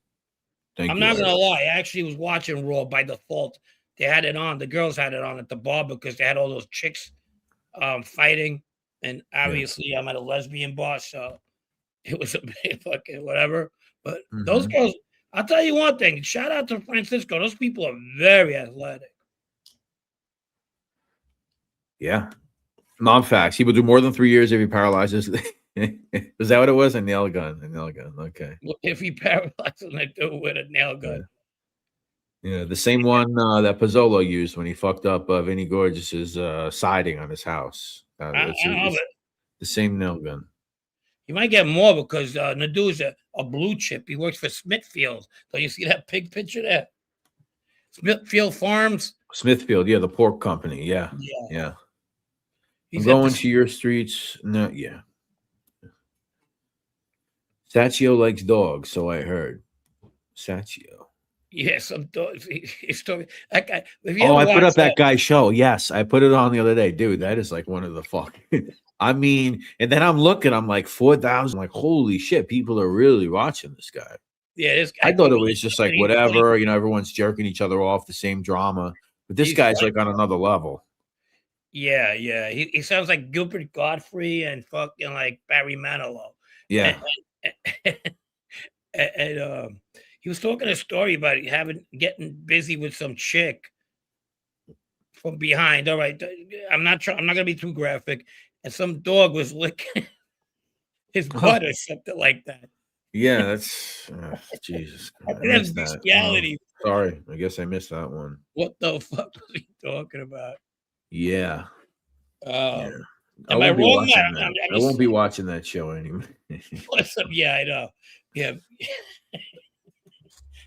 Thank I'm you. not going to lie. I actually was watching Raw by default. They had it on. The girls had it on at the bar because they had all those chicks fighting. And obviously, I'm at a lesbian bar, so it was a bit fucking whatever. But those girls, I'll tell you one thing. Shout out to Francisco. Those people are very athletic. Yeah. Non-facts. He will do more than 3 years if he paralyzes. Is that what it was? A nail gun. Okay. If he paralyzes, they do it with a nail gun. Yeah, the same one that Pozzolo used when he fucked up Vinny Gorgeous's siding on his house. It's the same nail gun. You might get more because Nadu is a blue chip. He works for Smithfield. Don't you see that big picture there? Smithfield Farms. Smithfield, yeah, the pork company. Yeah. I'm going to your streets. No, yeah. Saccio likes dogs, so I heard. Saccio. Yeah, some dogs. That guy. I put up that guy's show. Yes, I put it on the other day, dude. That is like one of the fucking. I mean, and then I'm looking. I'm like 4,000. Like, holy shit, people are really watching this guy. Yeah, this guy. I thought it was just like whatever. Everyone's jerking each other off, the same drama. But this guy's like on another level. Yeah. He sounds like Gilbert Godfrey and fucking like Barry Manilow. Yeah. And he was talking a story about getting busy with some chick from behind. All right, I'm not gonna be too graphic. And some dog was licking his butt or something like that. Yeah, that's Jesus. That's bestiality. Sorry, I guess I missed that one. What the fuck was he talking about? Yeah. Am I wrong? I won't be watching that show anymore. Yeah, I know. Yeah.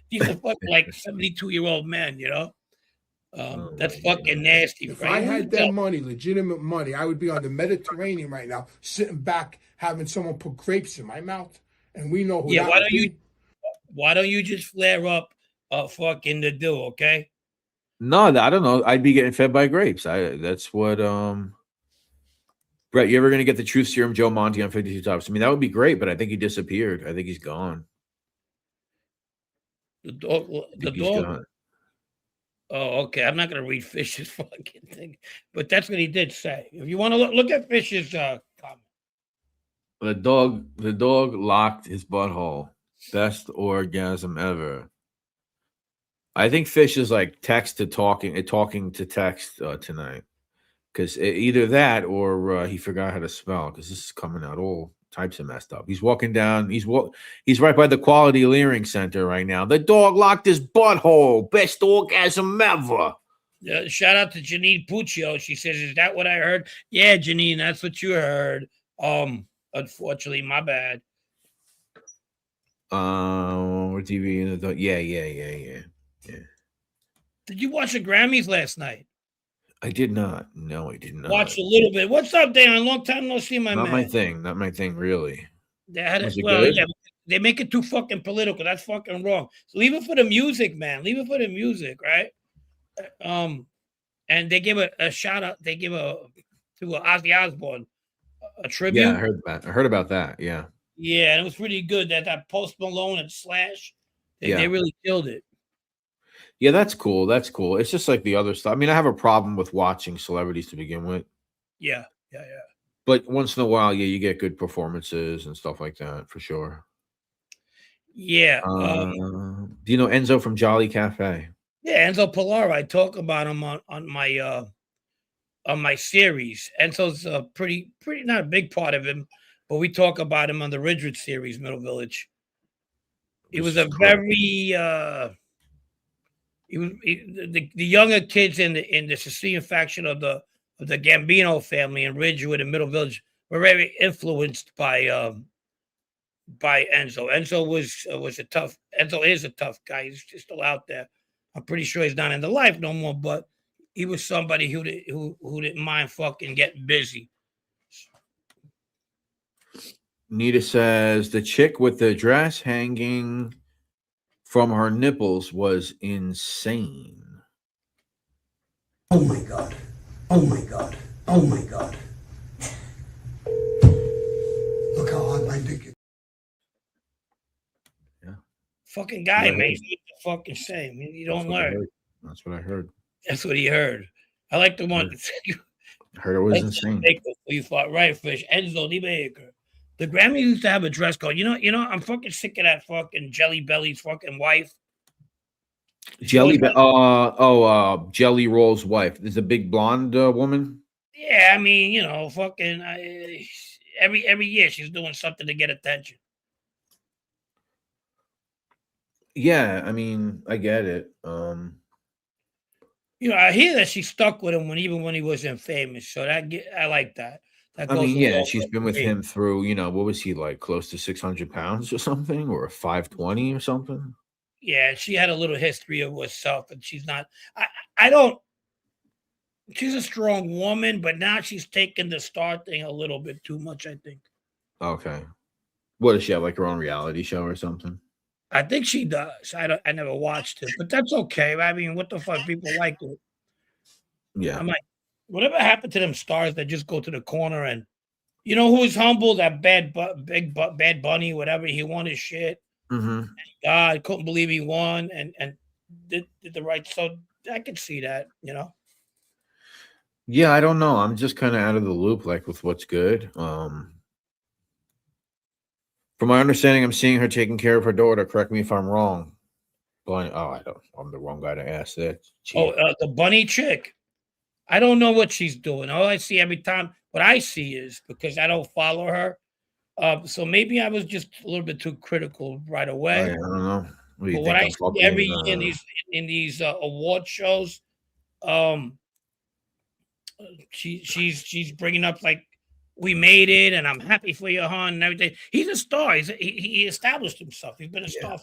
He's a fucking like 72-year-old man, you know? That's fucking nasty. If I had that money, legitimate money, I would be on the Mediterranean right now, sitting back, having someone put grapes in my mouth, and we know who that would be. Why don't you just flare up fucking the do, okay? No, I don't know. I'd be getting fed by grapes. That's what Brett, you ever gonna get the Truth Serum Joe Monty on 52 Tops? I mean, that would be great, but I think he disappeared. I think he's gone. The dog. Gone. Oh, okay. I'm not gonna read Fish's fucking thing, but that's what he did say. If you want to look at Fish's comment. The dog locked his butthole. Best orgasm ever. I think Fish is like text to talking to text tonight, because either that or he forgot how to spell, because this is coming out all types of messed up. He's walking down. He's right by the Quality Leering Center right now. The dog locked his butthole. Best orgasm ever. Shout out to Janine Puccio. She says, "Is that what I heard?" Yeah, Janine, that's what you heard. Unfortunately, my bad. TV. Yeah. Did you watch the Grammys last night? I did not. No, I did not. Watch a little bit. What's up, Dan? Long time no see, my man. Not my thing, really. They had it. Well, yeah, they make it too fucking political. That's fucking wrong. So leave it for the music, man. Leave it for the music, right? And they give a shout out. They give to Ozzy Osbourne a tribute. Yeah, I heard about that. Yeah. Yeah, and it was pretty good. That Post Malone and Slash, they really killed it. Yeah, that's cool. That's cool. It's just like the other stuff. I mean, I have a problem with watching celebrities to begin with. Yeah. But once in a while, you get good performances and stuff like that, for sure. Yeah. Do you know Enzo from Jolly Cafe? Yeah, Enzo Pilar. I talk about him on my on my series. Enzo's a pretty not a big part of him, but we talk about him on the Ridgewood series, Middle Village. He was a very the younger kids in the Sicilian faction of the Gambino family in Ridgewood and Middle Village were very influenced by Enzo. Enzo is a tough guy. He's just still out there. I'm pretty sure he's not in the life no more, but he was somebody who didn't mind fucking getting busy. Nita says the chick with the dress hanging from her nipples was insane. Oh my God. Oh my God. Oh my God. Look how hard my dick is. Yeah. Fucking guy, man. He's what the fucking say. I mean, you don't learn. That's what I heard. That's what he heard. I like the one. I heard it was insane. You fought right, Fish. Enzo Di Baker. The Grammy used to have a dress code. You know, I'm fucking sick of that fucking Jelly Belly's fucking wife. Jelly Roll's wife. There's a big blonde woman. Yeah, I mean, you know, fucking every year she's doing something to get attention. Yeah, I mean, I get it. You know, I hear that she stuck with him even when he wasn't famous. So I like that. I mean, yeah, she's been with him through, you know, what was he like, close to 600 pounds or something, or 520 or something? Yeah, she had a little history of herself, and she's not. She's a strong woman, but now she's taking the star thing a little bit too much, I think. Okay. What does she have, like her own reality show or something? I think she does. I never watched it, but that's okay. I mean, what the fuck? People like it. Yeah. I'm like, whatever happened to them stars that just go to the corner and, you know, who's humble? That Bad Bunny, whatever. He won his shit. Mm-hmm. God, couldn't believe he won and did the right. So I could see that, you know. Yeah, I don't know. I'm just kind of out of the loop, like with what's good. From my understanding, I'm seeing her taking care of her daughter. Correct me if I'm wrong. I'm the wrong guy to ask that. The Bunny chick. I don't know what she's doing. All I see every time, what I see is, because I don't follow her. So maybe I was just a little bit too critical right away. I don't know. What I see every year in these award shows, she's bringing up like, we made it, and I'm happy for you, hon, and everything. He's a star. He established himself. He's been a star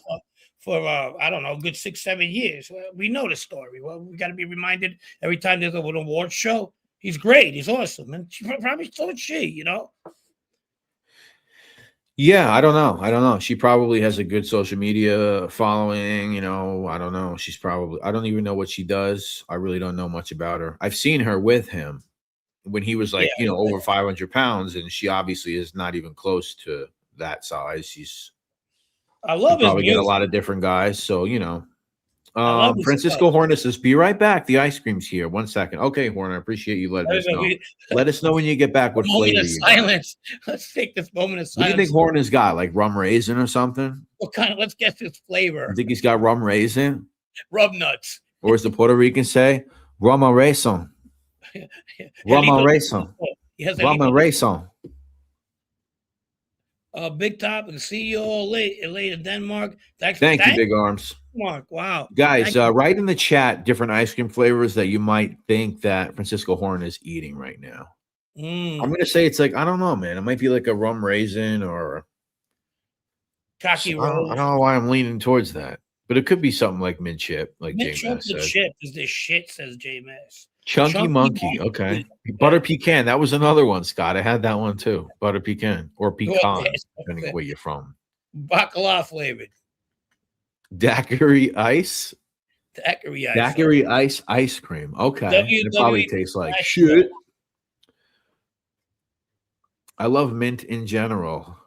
for I don't know, a good 6-7 years. We know the story. Well, we got to be reminded every time there's an award show. He's great. He's awesome, and probably so is she. You know. Yeah, I don't know. She probably has a good social media following. You know, I don't know. I don't even know what she does. I really don't know much about her. I've seen her with him when he was like, over 500 pounds, and she obviously is not even close to that size. I love his probably music. Get a lot of different guys. So, you know, Francisco Horner says, be right back. The ice cream's here. 1 second. Okay, Horner, I appreciate you letting us know. Let us know when you get back what flavor you got. Let's take this moment of silence. What do you think Horner's got? Like rum raisin or something? What kind of, let's guess his flavor. I think he's got rum raisin. Rum nuts. Or as the Puerto Ricans say, rum raisin. Rum raisin. Rum raisin. Big Top and CEO late in Denmark. Thank you, Big Arms. Mark, wow. Guys, write in the chat different ice cream flavors that you might think that Francisco Horn is eating right now. I'm going to say it's like, I don't know, man. It might be like a rum raisin or cocky I don't know why I'm leaning towards that. But it could be something like mid-chip, like J-Mass said. Chip is the shit, says J-Mass. Chunky Monkey, okay. Butter pecan, that was another one, Scott. I had that one too. Butter pecan or pecan, depending on where you're from. Bacala flavored. Daiquiri ice. Daiquiri ice. Ice cream. Okay. It probably tastes like shit. I love mint in general.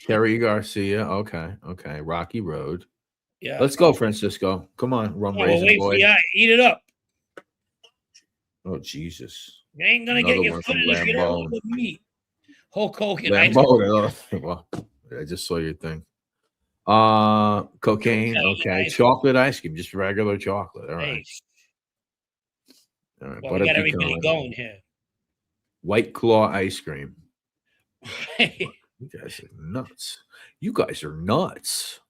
Terry Garcia. Okay. Rocky Road. Yeah. Let's go, Francisco. Come on, rum raisin boy. Yeah, eat it up. Oh, Jesus. You ain't gonna get your foot in if you don't with meat. Hulk Hogan. Well, I just saw your thing. Cocaine. Okay. Chocolate ice cream. Just regular chocolate. All right. All right, Well, we got butter everybody pecan, going here. White Claw ice cream. You guys are nuts. You guys are nuts.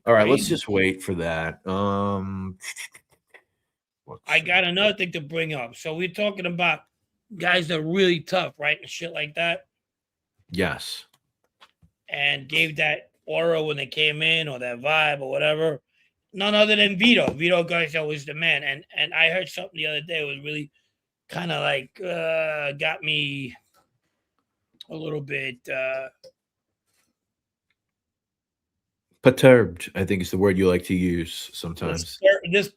All right, let's just wait for that. I got another thing to bring up. So we're talking about guys that are really tough, right? And shit like that. Yes. And gave that aura when they came in, or that vibe, or whatever. None other than Vito. Vito Garcia was the man. And I heard something the other day. It was really kind of like got me a little bit perturbed, I think is the word you like to use sometimes.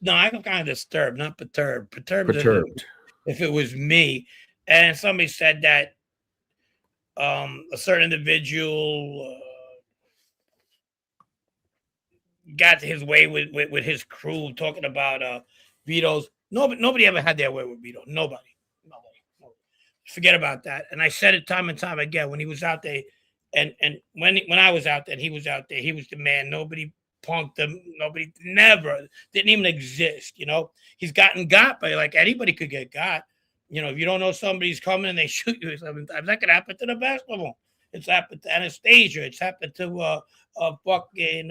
I'm kind of disturbed, not perturbed. Perturbed. If it was me. And somebody said that a certain individual got his way with his crew, talking about Vito's. Nobody ever had their way with Vito. Nobody. Forget about that. And I said it time and time again when he was out there, and when I was out there, and he was out there, he was the man. Nobody punked him. Nobody didn't even exist. You know, he's gotten got, but like anybody could get got. You know, if you don't know somebody's coming and they shoot you sometimes, that could happen to the basketball. It's happened to Anastasia. It's happened to fucking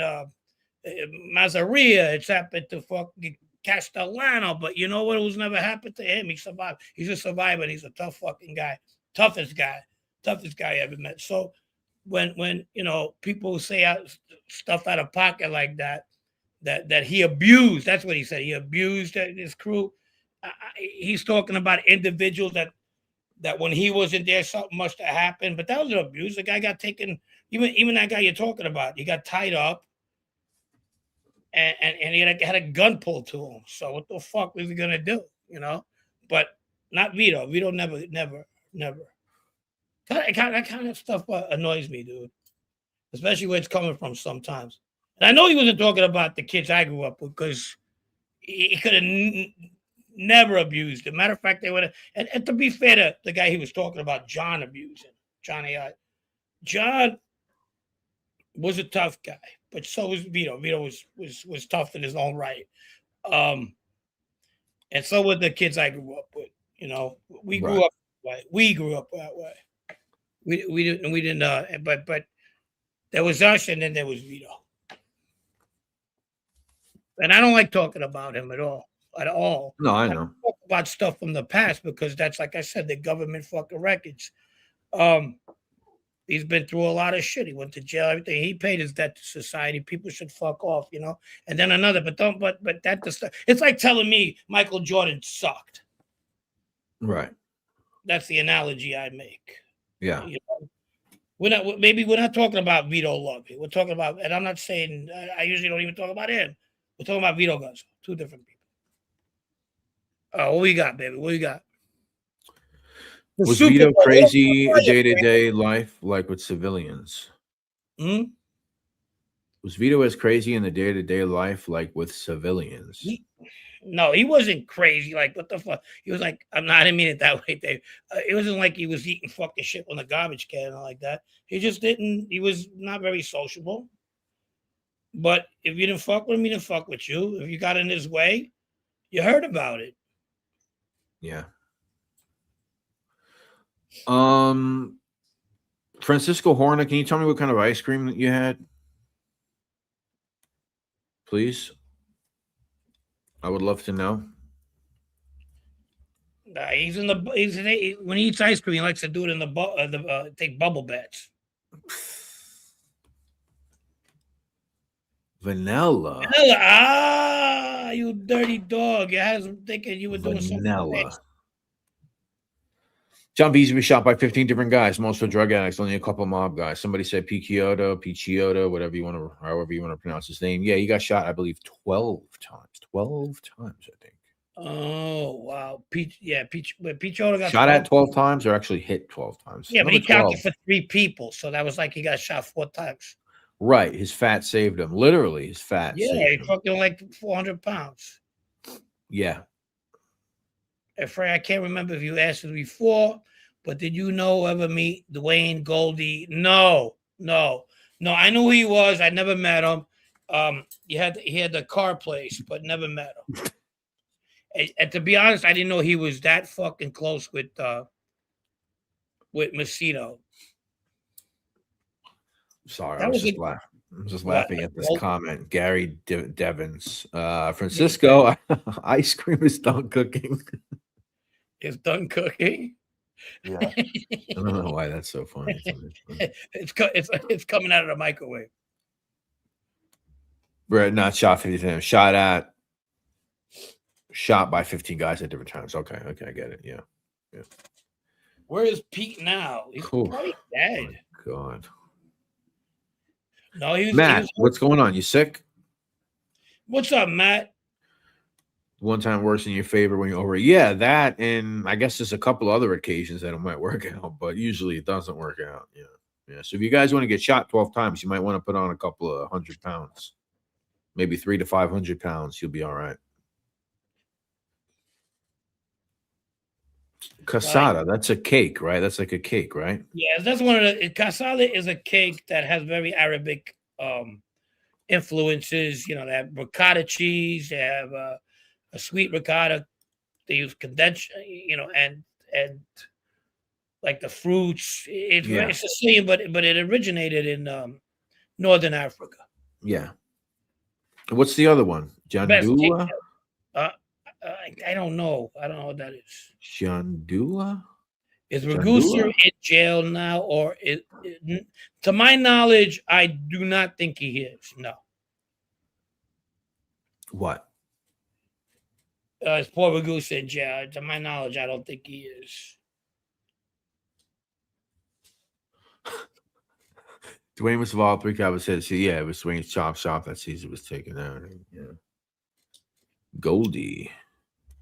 Mazaria. It's happened to fucking Castellano. But you know what? It was never happened to him. He survived. He's a survivor. And he's a tough fucking guy. Toughest guy I ever met. So when you know people say stuff out of pocket like that he abused. That's what he said. He abused his crew. He's talking about individuals that when he wasn't there, something must have happened. But that was an abuse. The guy got taken. Even that guy you're talking about, he got tied up, and he had a gun pulled to him. So what the fuck was he gonna do? You know, but not Vito. Vito never. That kind of stuff annoys me, dude. Especially where it's coming from sometimes. And I know he wasn't talking about the kids I grew up with, because he could have never abused. As a matter of fact, they would have. And to be fair to the guy he was talking about, John abusing Johnny. John was a tough guy, but so was Vito. Vito was tough in his own right. And so were the kids I grew up with. You know, we grew up that way. We grew up that way. We didn't. But there was us, and then there was Vito. And I don't like talking about him at all. No, I know. I talk about stuff from the past because that's, like I said, the government fucking records. He's been through a lot of shit. He went to jail, everything. He paid his debt to society. People should fuck off, you know. And then another, but that the stuff. It's like telling me Michael Jordan sucked. Right. That's the analogy I make. Yeah. You know? We're not talking about Vito Love. We're talking about, and I'm not saying I usually don't even talk about him. We're talking about Vito Garza, two different people. What we got, baby? What you got? Was Vito crazy day-to-day life like with civilians? Was Vito as crazy in the day-to-day life like with civilians? No, he wasn't crazy. Like, what the fuck? He was like, I didn't mean it that way, Dave. It wasn't like he was eating fucking shit on the garbage can or like that. He just didn't. He was not very sociable. But if you didn't fuck with him, he didn't fuck with you. If you got in his way, you heard about it. Yeah. Francisco Horna, can you tell me what kind of ice cream that you had? Please. I would love to know. When he eats ice cream, he likes to do it in take bubble baths. Vanilla. Ah, you dirty dog. I was thinking you were doing something. John Beasley was shot by 15 different guys, most were drug addicts, only a couple mob guys. Somebody said Picciotto, however you want to pronounce his name. Yeah, he got shot, I believe, 12 times. 12 times, I think. Oh, wow. Picciotto got shot at 12 times or actually hit 12 times? Yeah, but he counted for 3 people, so that was like he got shot 4 times. Right. His fat saved him. Literally, his fat saved him. Yeah, he fucking like 400 pounds. Yeah. And Frank, I can't remember if you asked me before, but did you ever meet Dwayne Goldie? No. I knew who he was. I never met him. He had the car place, but never met him. And to be honest, I didn't know he was that fucking close with Macedo. Sorry, That was I'm just what? laughing at this comment. Gary Devins, Francisco, ice cream is done cooking. It's done cooking. Yeah, I don't know why that's so funny. It's coming out of the microwave. Brett, not shot 50 times. Shot by 15 guys at different times. Okay, I get it. Yeah. Where is Pete now? He's probably dead. Oh God. No, he was Matt. What's going on? You sick? What's up, Matt? One time worse in your favor when you're over. Yeah, that, and I guess there's a couple other occasions that it might work out, but usually it doesn't work out. Yeah. So if you guys want to get shot 12 times, you might want to put on a couple of 100 pounds, maybe 300 to 500 pounds. You'll be all right. Casada, that's a cake, right? That's like a cake, right? Yeah, that's one of the. Casada is a cake that has very Arabic influences. They have ricotta cheese. They have a sweet ricotta. They use condensed, and like the fruits. It's the same, but it originated in Northern Africa. Yeah. What's the other one? Jandula? I don't know. I don't know what that is. Jandula? Is Ragusa in jail now, or to my knowledge, I do not think he is. No. What? Is poor Ragusa in jail? To my knowledge, I don't think he is. Dwayne was involved. 3 Cowboys said, yeah, it was Dwayne's chop shop that Caesar was taken out. Yeah. Goldie.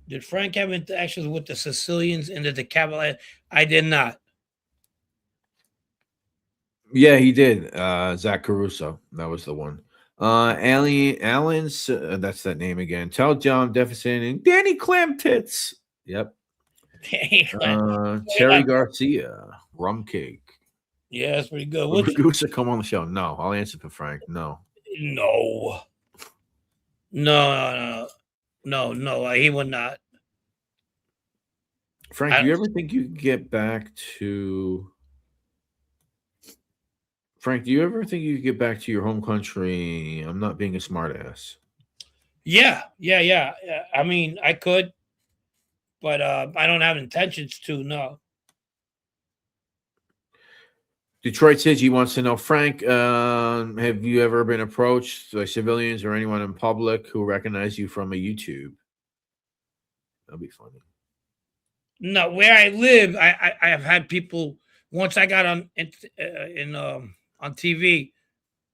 Did Frank have interactions with the Sicilians in the Cavalier? I did not. Yeah, he did. Zach Caruso. That was the one. Allen's, that's that name again. Tell John Jefferson and Danny Clam Tits. Yep. Terry Garcia. Rum cake. Yeah, that's pretty good. Would Ragusa come on the show? No. I'll answer for Frank. No. No, he would not. Frank, do you ever think you could get back to your home country? I'm not being a smartass. Yeah. I mean, I could, but I don't have intentions to. No. Detroit City wants to know, Frank, have you ever been approached by civilians or anyone in public who recognize you from a YouTube? That'd be funny. No, where I live, I have had people. Once I got on TV,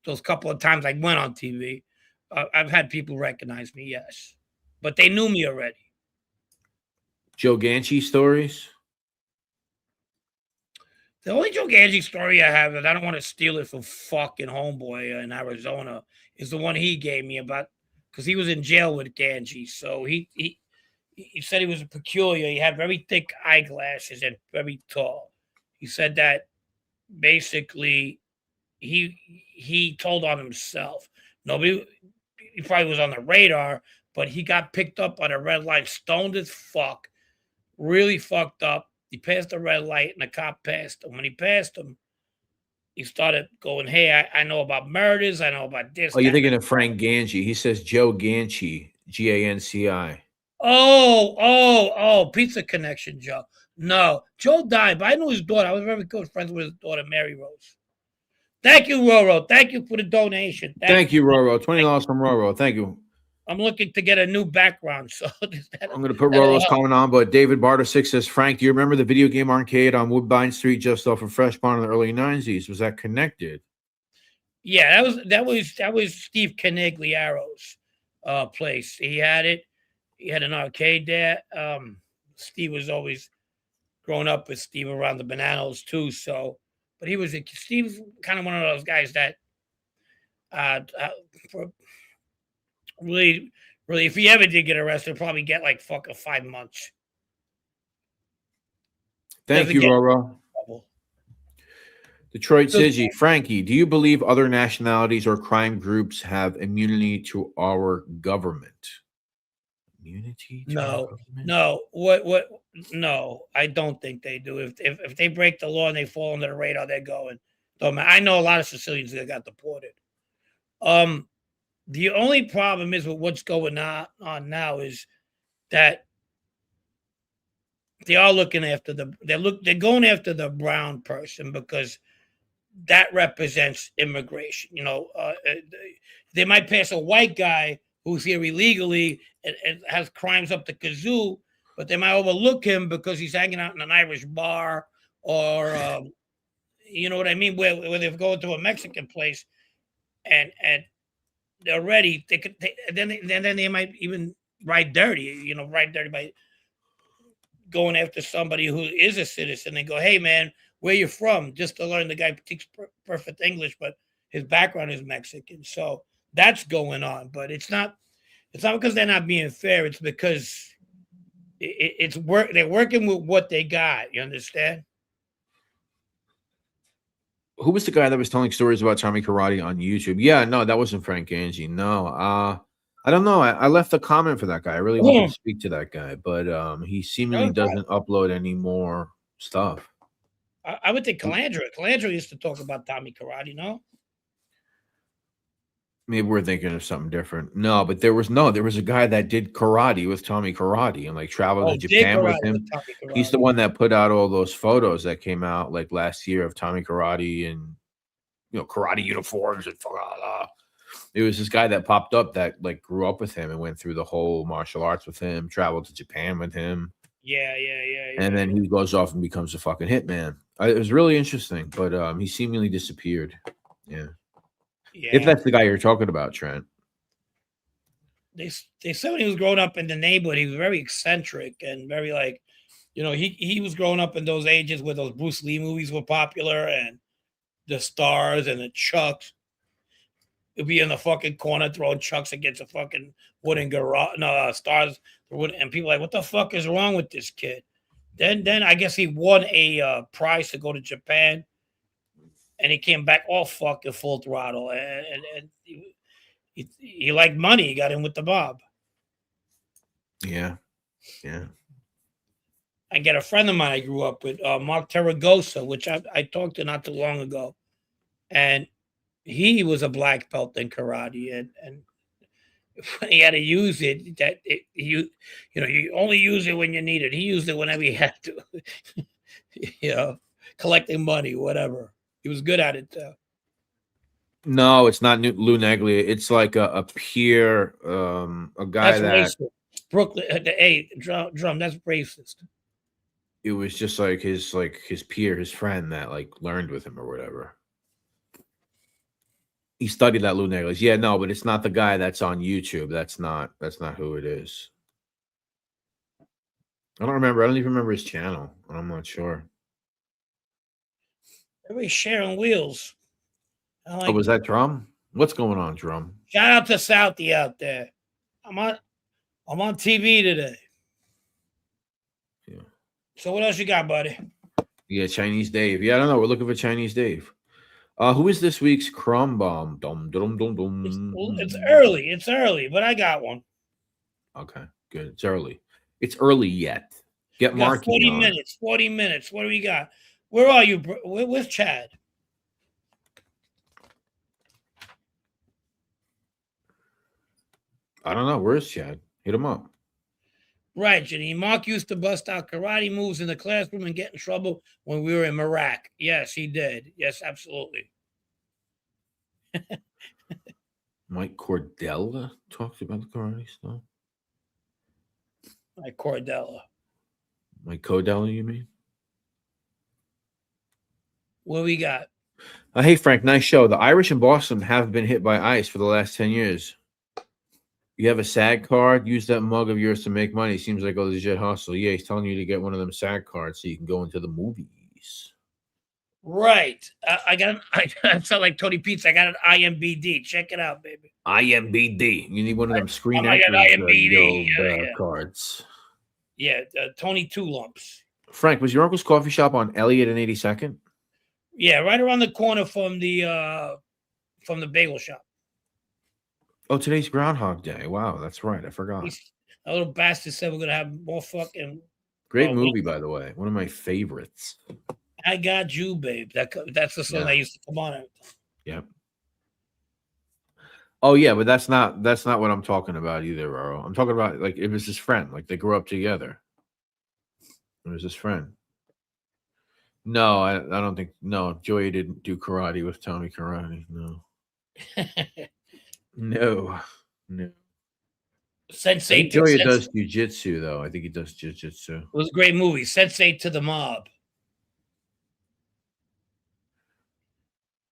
those couple of times I went on TV, I've had people recognize me. Yes, but they knew me already. Joe Ganchi stories. The only Joe Ganchi story I have, and I don't want to steal it from fucking homeboy in Arizona, is the one he gave me about, because he was in jail with Ganchi. So he said he was a peculiar. He had very thick eyeglasses and very tall. He said that basically he told on himself. Nobody, he probably was on the radar, but he got picked up on a red light, stoned as fuck, really fucked up. He passed the red light, and the cop passed him. When he passed him, he started going, hey, I know about murders. I know about this. Oh, you're thinking of Frank Ganchi. He says Joe Ganchi, Ganci. Oh, Pizza Connection, Joe. No, Joe died, but I knew his daughter. I was very good friends with his daughter, Mary Rose. Thank you, Roro. Thank you for the donation. Thank you, Roro. $20 from Roro. Thank you. I'm looking to get a new background, so I'm going to put Roro's comment on, but David Barter 6 says, Frank, do you remember the video game arcade on Woodbine Street just off of Fresh Pond in the early 90s? Was that connected? Yeah, that was Steve Canigliaro's place. He had it. He had an arcade there. Steve was always growing up with Steve around the Bananas too. So, but Steve's kind of one of those guys that really, if he ever did get arrested, probably get like 5 months. Thank you, Roro. Detroit City, Frankie, do you believe other nationalities or crime groups have immunity to our government? immunity? To No, government? no. What? No, I don't think they do. If they break the law and they fall under the radar, they're going. Don't matter. I know a lot of Sicilians that got deported. The only problem is with what's going on now is that they are looking after they're going after the brown person because that represents immigration. They might pass a white guy who's here illegally and has crimes up the kazoo, but they might overlook him because he's hanging out in an Irish bar or, you know what I mean, where they're going to a Mexican place and they're ready. Then they might even ride dirty, ride dirty by going after somebody who is a citizen and go, hey, man, where you from? Just to learn the guy speaks perfect English, but his background is Mexican. So that's going on. But it's not because they're not being fair. It's because they're working with what they got. You understand? Who was the guy that was telling stories about Tommy Karate on YouTube? Yeah, no, that wasn't Frank Angie. No, I don't know. I left a comment for that guy. I really wanted to speak to that guy, but he seemingly doesn't upload any more stuff. I would think Calandra used to talk about Tommy Karate, no? Maybe we're thinking of something different. No, but there was a guy that did karate with Tommy Karate and like traveled to Japan with him. He's the one that put out all those photos that came out like last year of Tommy Karate and karate uniforms and it was this guy that popped up that like grew up with him and went through the whole martial arts with him, traveled to Japan with him. Yeah. And then he goes off and becomes a fucking hitman. It was really interesting, but he seemingly disappeared. Yeah. If that's the guy you're talking about, Trent. They said when he was growing up in the neighborhood, he was very eccentric and very like, he was growing up in those ages where those Bruce Lee movies were popular and the Stars and the Chucks. He'd be in the fucking corner throwing Chucks against a fucking wooden garage. No, Stars. And people are like, what the fuck is wrong with this kid? Then I guess he won a prize to go to Japan. And he came back all fucking full throttle. And he liked money. He got in with the mob. Yeah. I get a friend of mine I grew up with, Mark Terragosa, which I talked to not too long ago. And he was a black belt in karate. And when he had to use it, you only use it when you need it. He used it whenever he had to. Collecting money, whatever. He was good at it, though. No, it's not Lou Neglia. It's like a peer, a guy that's racist. Brooklyn. Hey, drum. That's racist. It was just like his peer, his friend that like learned with him or whatever. He studied at Lou Neglia's. Yeah, no, but it's not the guy that's on YouTube. That's not who it is. I don't remember. I don't even remember his channel. I'm not sure. Everybody's sharing wheels. Was that Drum? What's going on, Drum? Shout out to Southie out there. I'm on TV today. Yeah. So what else you got, buddy? Yeah, Chinese Dave. Yeah, I don't know. We're looking for Chinese Dave. Who is this week's Crumb Bomb? It's early, but I got one. Okay, good. It's early. It's early yet. Get Marky 40 minutes. What do we got? Where are you? Where's Chad? I don't know. Where's Chad? Hit him up. Right, Jenny. Mark used to bust out karate moves in the classroom and get in trouble when we were in Iraq. Yes, he did. Yes, absolutely. Mike Cordella talks about the karate stuff. Mike Cordella. Mike Cordella, you mean? What we got? Hey, Frank, nice show. The Irish in Boston have been hit by ice for the last 10 years. You have a SAG card? Use that mug of yours to make money. Seems like a legit hustle. Yeah, he's telling you to get one of them SAG cards so you can go into the movies. Right. I sound like Tony Pizza. I got an IMBD. Check it out, baby. IMBD. You need one of them Screen Actors IMBD cards. Yeah, Tony Two Lumps. Frank, was your uncle's coffee shop on Elliott and 82nd? Yeah, right around the corner from the bagel shop. Oh, today's Groundhog Day. Wow, that's right. I forgot. That little bastard said we're gonna have more fucking. Great movie, by the way. One of my favorites. I Got You, Babe. That's the song that used to come on. Yep. Oh yeah, but that's not what I'm talking about either, Roro. I'm talking about like it was his friend, like they grew up together. It was his friend. No, I don't think. No, Joey didn't do karate with Tommy Karate. No, no. Sensei. Joey does jujitsu though. I think he does jujitsu. It was a great movie. Sensei to the Mob.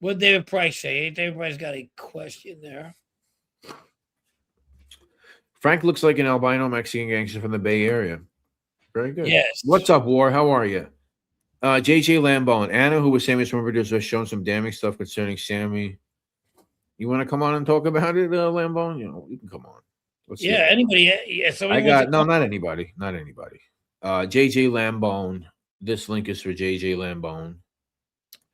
What David Price say? Ain't David Price got a question there? Frank looks like an albino Mexican gangster from the Bay Area. Very good. Yes. What's up, War? How are you? JJ Lambo and Anna, who was Sammy's former producer, has shown some damning stuff concerning Sammy. You want to come on and talk about it, Lambo? You know, you can come on. Anybody? Yeah, not anybody. Not anybody. JJ Lambone. This link is for JJ Lambone.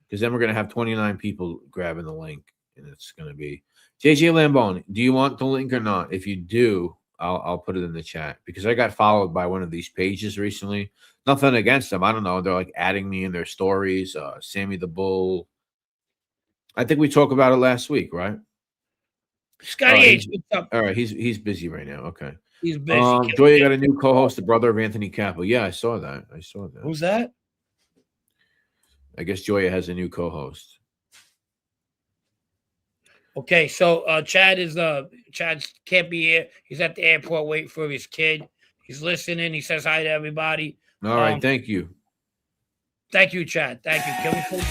Because then we're going to have 29 people grabbing the link. And it's going to be JJ Lambone. Do you want the link or not? If you do, I'll put it in the chat. Because I got followed by one of these pages recently. Nothing against them. I don't know. They're like adding me in their stories. Sammy the Bull. I think we talked about it last week, right? Scotty H. All right, he's busy right now. Okay, he's busy. Joy got a new co-host, the brother of Anthony Capo. Yeah, I saw that. Who's that? I guess Joya has a new co-host. Okay, so Chad can't be here. He's at the airport waiting for his kid. He's listening. He says hi to everybody. All right, thank you. Thank you, Chad. Thank you. Can we please?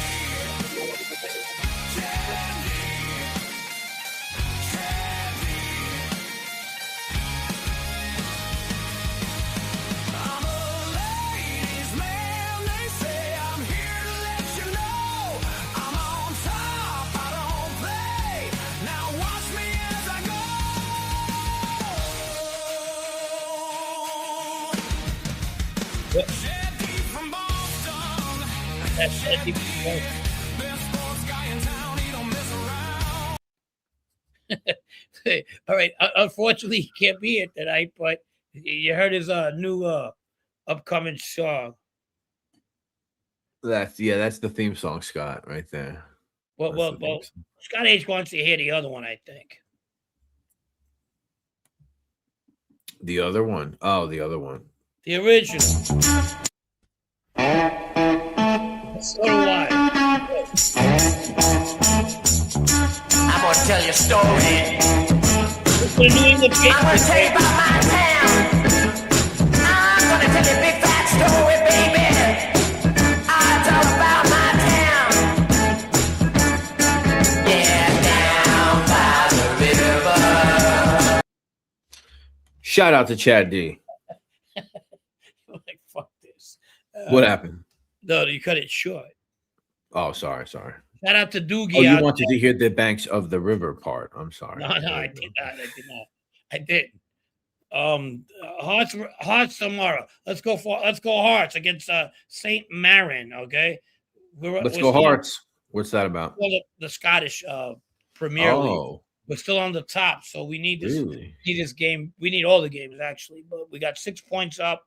All right. Unfortunately, he can't be here tonight, but you heard his new upcoming song. That's the theme song, Scott, right there. Well, Scott H wants to hear the other one, I think. The other one? Oh, the other one. The original. So do I. I'm gonna tell you a story. I'm gonna tell you about my town. I'm gonna tell you a big fat story, baby. I'll talk about my town. Yeah, down by the river. Shout out to Chad D. Like, fuck this. What happened? No, you cut it short. Oh, sorry. Shout out to Doogie. Oh, you wanted to hear the banks of the river part. I'm sorry. No, I did not. I didn't. Hearts tomorrow. Let's go Hearts against St. Marin. Okay. Let's go Hearts. What's that about? Well, the Scottish Premier League. We're still on the top, so we need this. Really? Need this game. We need all the games actually, but we got 6 points up,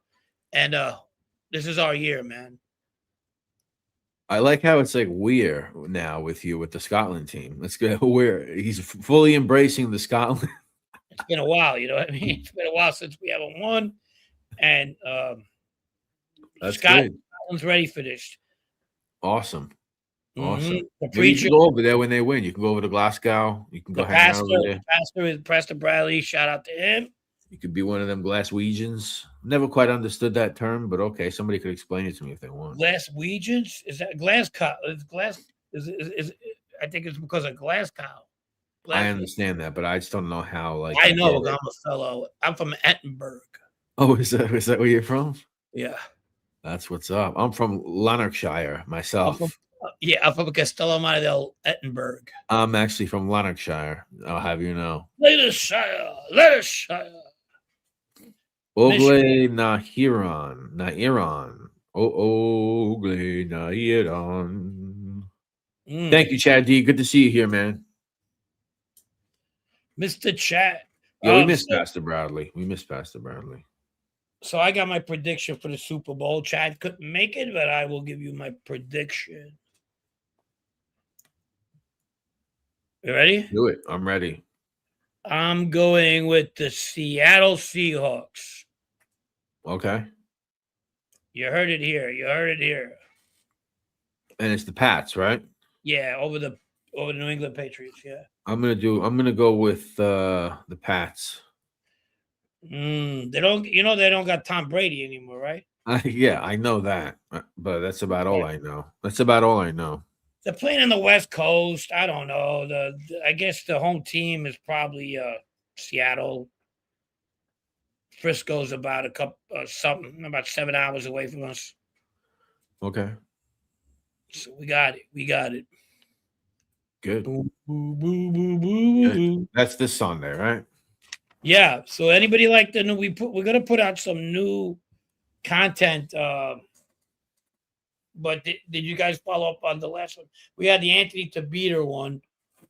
and this is our year, man. I like how it's like we're now with you with the Scotland team. Let's go. He's fully embracing the Scotland. It's been a while, you know what I mean? It's been a while since we haven't won, and Scotland's ready for this. Awesome. Mm-hmm. Maybe you can go over there when they win. You can go over to Glasgow. You can go hang out over there. The pastor is Preston Bradley. Shout out to him. You could be one of them Glaswegians. Never quite understood that term, but okay, somebody could explain it to me if they want. Glaswegians? Is that Glasgow? Is I think it's because of Glasgow. I understand that, but I just don't know how. Like I know, I'm a fellow. I'm from Ettenberg. Oh, is that where you're from? Yeah, that's what's up. I'm from Lanarkshire myself. I'm from Castellamare del Ettenberg. I'm actually from Lanarkshire. I'll have you know. Leicestershire. Ogle na Iran. Ogle na Iran. Thank you, Chad D. Good to see you here, man. Mr. Chat. Yeah, we missed Pastor Bradley. So I got my prediction for the Super Bowl. Chad couldn't make it, but I will give you my prediction. You ready? Do it. I'm ready. I'm going with the Seattle Seahawks. Okay. You heard it here. And it's the Pats, right? Yeah, over the New England Patriots. Yeah. I'm gonna go with the Pats. They don't got Tom Brady anymore, right? Yeah, I know that, but that's about all I know. They're playing in the West Coast. I don't know. I guess the home team is probably Seattle. Frisco's about about 7 hours away from us. Okay. So we got it. Good. Boo, boo, boo, boo, boo, boo. That's this Sunday, right? Yeah. So anybody like the new? We're gonna put out some new content. But did you guys follow up on the last one? We had the Anthony Tabiter one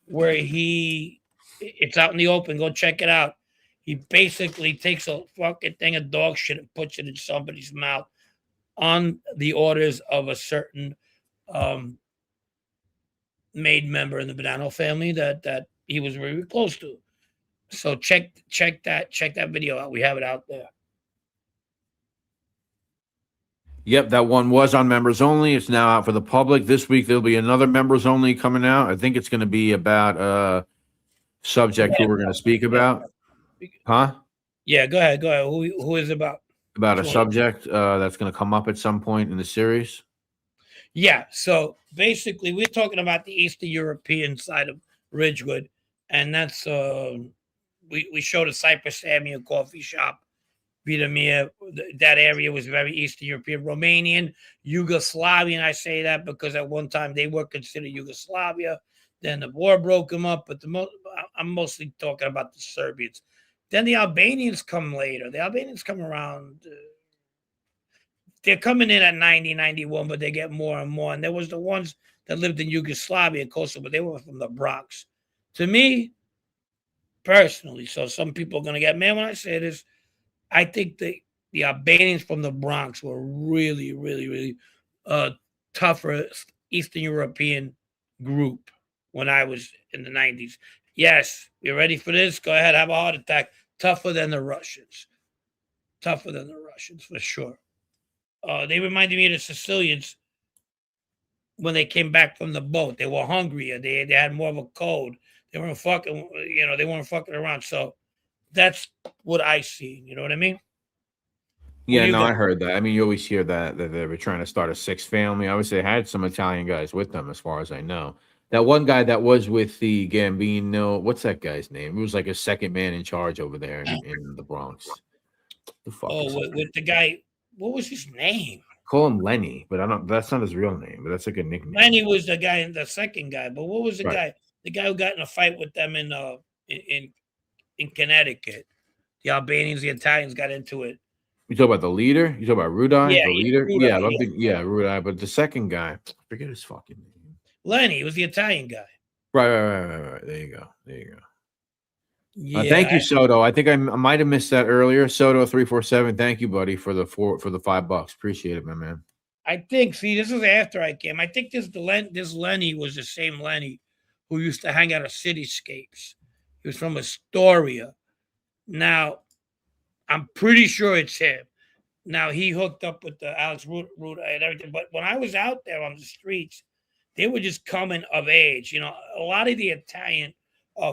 where it's out in the open. Go check it out. He basically takes a fucking thing of dog shit and puts it in somebody's mouth on the orders of a certain maid member in the Bonanno family that he was very close to. So check that video out. We have it out there. Yep, that one was on members only. It's now out for the public. This week there'll be another members only coming out. I think it's going to be about a subject who we're going to speak about. Huh? Yeah, go ahead. Who is it about? About a subject that's going to come up at some point in the series. Yeah, so basically we're talking about the Eastern European side of Ridgewood, and that's we showed a Cypress Avenue coffee shop. Vitamir, that area was very Eastern European, Romanian, Yugoslavian. I say that because at one time they were considered Yugoslavia. Then the war broke them up, but I'm mostly talking about the Serbians. Then the Albanians come later. The Albanians come around. They're coming in at 90, 91, but they get more and more. And there was the ones that lived in Yugoslavia, Kosovo, but they were from the Bronx. To me, personally, so some people are going to get mad when I say this, I think the Albanians from the Bronx were really, really, really tougher Eastern European group when I was in the 90s. Yes, you ready for this? Go ahead, have a heart attack. Tougher than the Russians. Tougher than the Russians, for sure. They reminded me of the Sicilians when they came back from the boat. They were hungrier. They had more of a code. They weren't fucking, they weren't fucking around. So that's what I see. You know what I mean? Yeah, no, I heard that. I mean, you always hear that they were trying to start a sixth family. Obviously, they had some Italian guys with them, as far as I know. That one guy that was with the Gambino, what's that guy's name? He was like a second man in charge over there in the Bronx. The fuck with the guy, what was his name? Call him Lenny, but I don't. That's not his real name, but that's like a nickname. Lenny was the guy, the second guy. But what was the guy? The guy who got in a fight with them in Connecticut. The Albanians, the Italians got into it. You talk about the leader? You talk about Rudai? Yeah, the leader? Rudai, Yeah, Rudai. But the second guy, I forget his fucking name. Lenny was the Italian guy. Right. There you go. Yeah, thank you, Soto. I think I might have missed that earlier. Soto 347. Thank you, buddy, for the $5. Appreciate it, my man. I think. See, this is after I came. I think this Lenny was the same Lenny who used to hang out at Cityscapes. He was from Astoria. Now, I'm pretty sure it's him. Now, he hooked up with the Alex Ruda and everything. But when I was out there on the streets, they were just coming of age. You know, a lot of the Italian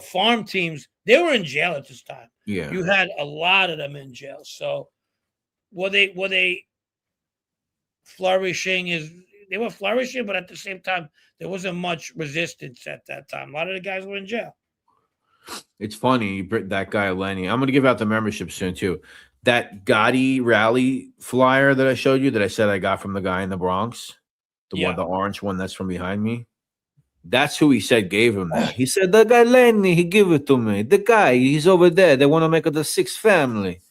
farm teams, they were in jail at this time. Yeah. You had a lot of them in jail. So were they flourishing? They were flourishing, but at the same time, there wasn't much resistance at that time. A lot of the guys were in jail. It's funny, that guy Lenny. I'm going to give out the membership soon too. That Gotti rally flyer that I showed you, that I said I got from the guy in the Bronx, the orange one that's from behind me. That's who he said gave him that. He said, the guy Lenny, he gave it to me. The guy, he's over there. They want to make it the sixth family.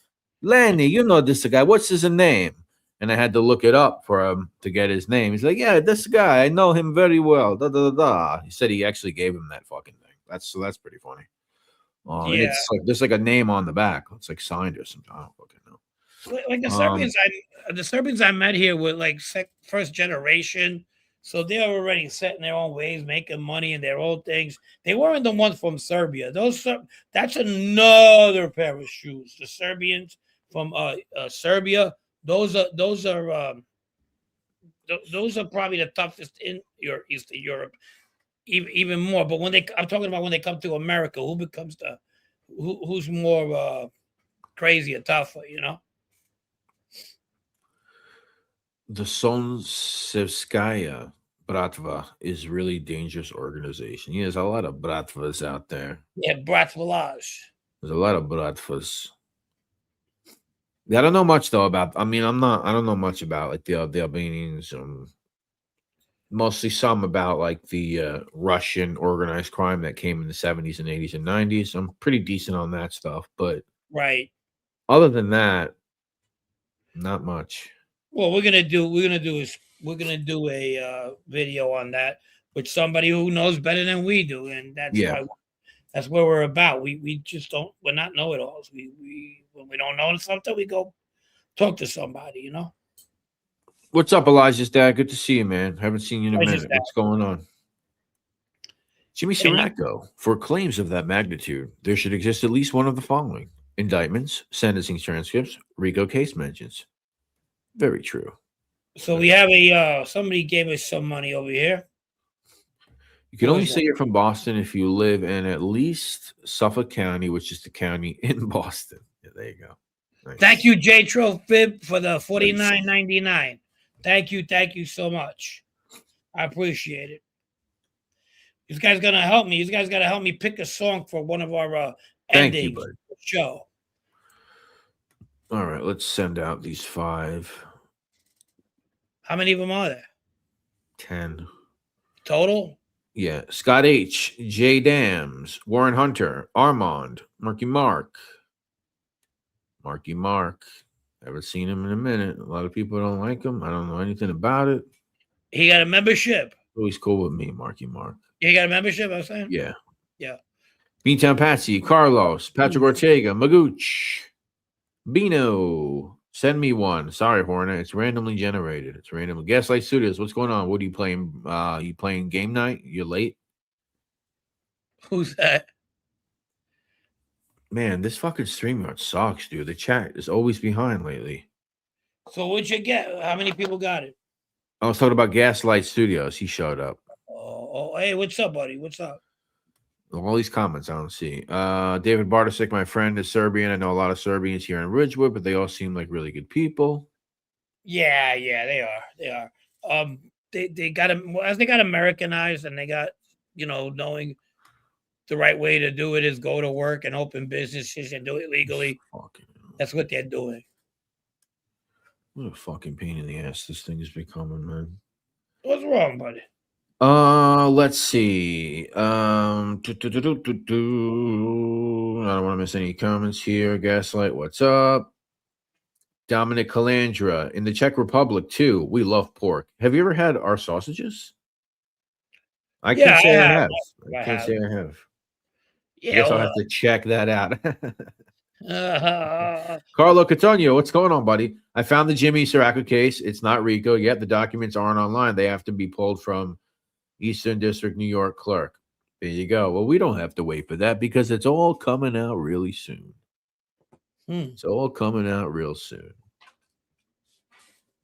Lenny, you know this guy. What's his name? And I had to look it up for him to get his name. He's like, yeah, this guy, I know him very well. Da, da, da, da. He said he actually gave him that fucking thing. That's pretty funny. And it's like there's like a name on the back. It's like signed or something. I don't fucking know. Like the Serbians I met here were like first generation, so they're already set in their own ways, making money in their own things. They weren't the ones from Serbia. That's another pair of shoes. The Serbians from Serbia, those are probably the toughest in Eastern Europe, even more. But I'm talking about when they come to America, who becomes who's more crazy or tougher, you know? The Solnsevskaya Bratva is really dangerous organization. Yeah, there's a lot of Bratvas out there. Yeah, Bratvalaj. There's a lot of Bratvas. Yeah, I don't know much though about. I mean, I don't know much about like the Albanians. Mostly some about like the Russian organized crime that came in the 70s and 80s and 90s. I'm pretty decent on that stuff, but right. Other than that, not much. Well, we're gonna do a video on that with somebody who knows better than we do, and that's where we're about. We're not know-it-alls. We when we don't know something, we go talk to somebody, you know. What's up, Elijah's dad? Good to see you, man. Haven't seen you in a minute. What's going on? Jimmy Siracco, for claims of that magnitude, there should exist at least one of the following: indictments, sentencing transcripts, RICO case mentions. Very true. So we have somebody gave us some money over here. You can only say you're from Boston if you live in at least Suffolk County, which is the county in Boston. Yeah, there you go. Nice. Thank you, J Fib, for the $49.99. Thank you so much. I appreciate it. You guys gonna help me. You guys gotta help me pick a song for one of our endings of the show. All right, let's send out these 5. How many of them are there? 10. Total? Yeah. Scott H, J Dams, Warren Hunter, Armand, Marky Mark. Haven't seen him in a minute. A lot of people don't like him. I don't know anything about it. He got a membership. Oh, he's cool with me, Marky Mark. He got a membership, I was saying? Yeah. Yeah. Beantown Patsy, Carlos, Patrick Ortega, Magooch, Bino. Send me one. Sorry, Hornet. It's randomly generated. It's random. Gaslight Studios, what's going on? What are you playing? You playing game night? You're late? Who's that? Man, this fucking StreamYard sucks, dude. The chat is always behind lately. So what'd you get? How many people got it? I was talking about Gaslight Studios. He showed up. Oh, hey, what's up, buddy? What's up? All these comments I don't see. David Bartosik, my friend, is Serbian. I know a lot of Serbians here in Ridgewood, but they all seem like really good people. Yeah, they are. They got as they got Americanized, and they got, knowing the right way to do it is go to work and open businesses and do it legally. That's what they're doing. What a fucking pain in the ass this thing is becoming, man. What's wrong, buddy? Let's see. I don't want to miss any comments here. Gaslight, what's up? Dominic Calandra in the Czech Republic too. We love pork. Have you ever had our sausages? I can't say I have. I can't say I have. Yeah, I guess I'll have to check that out. Carlo Catania, what's going on, buddy? I found the Jimmy Siracco case. It's not RICO yet. The documents aren't online. They have to be pulled from Eastern District, New York clerk. There you go. Well, we don't have to wait for that because it's all coming out really soon. It's all coming out real soon.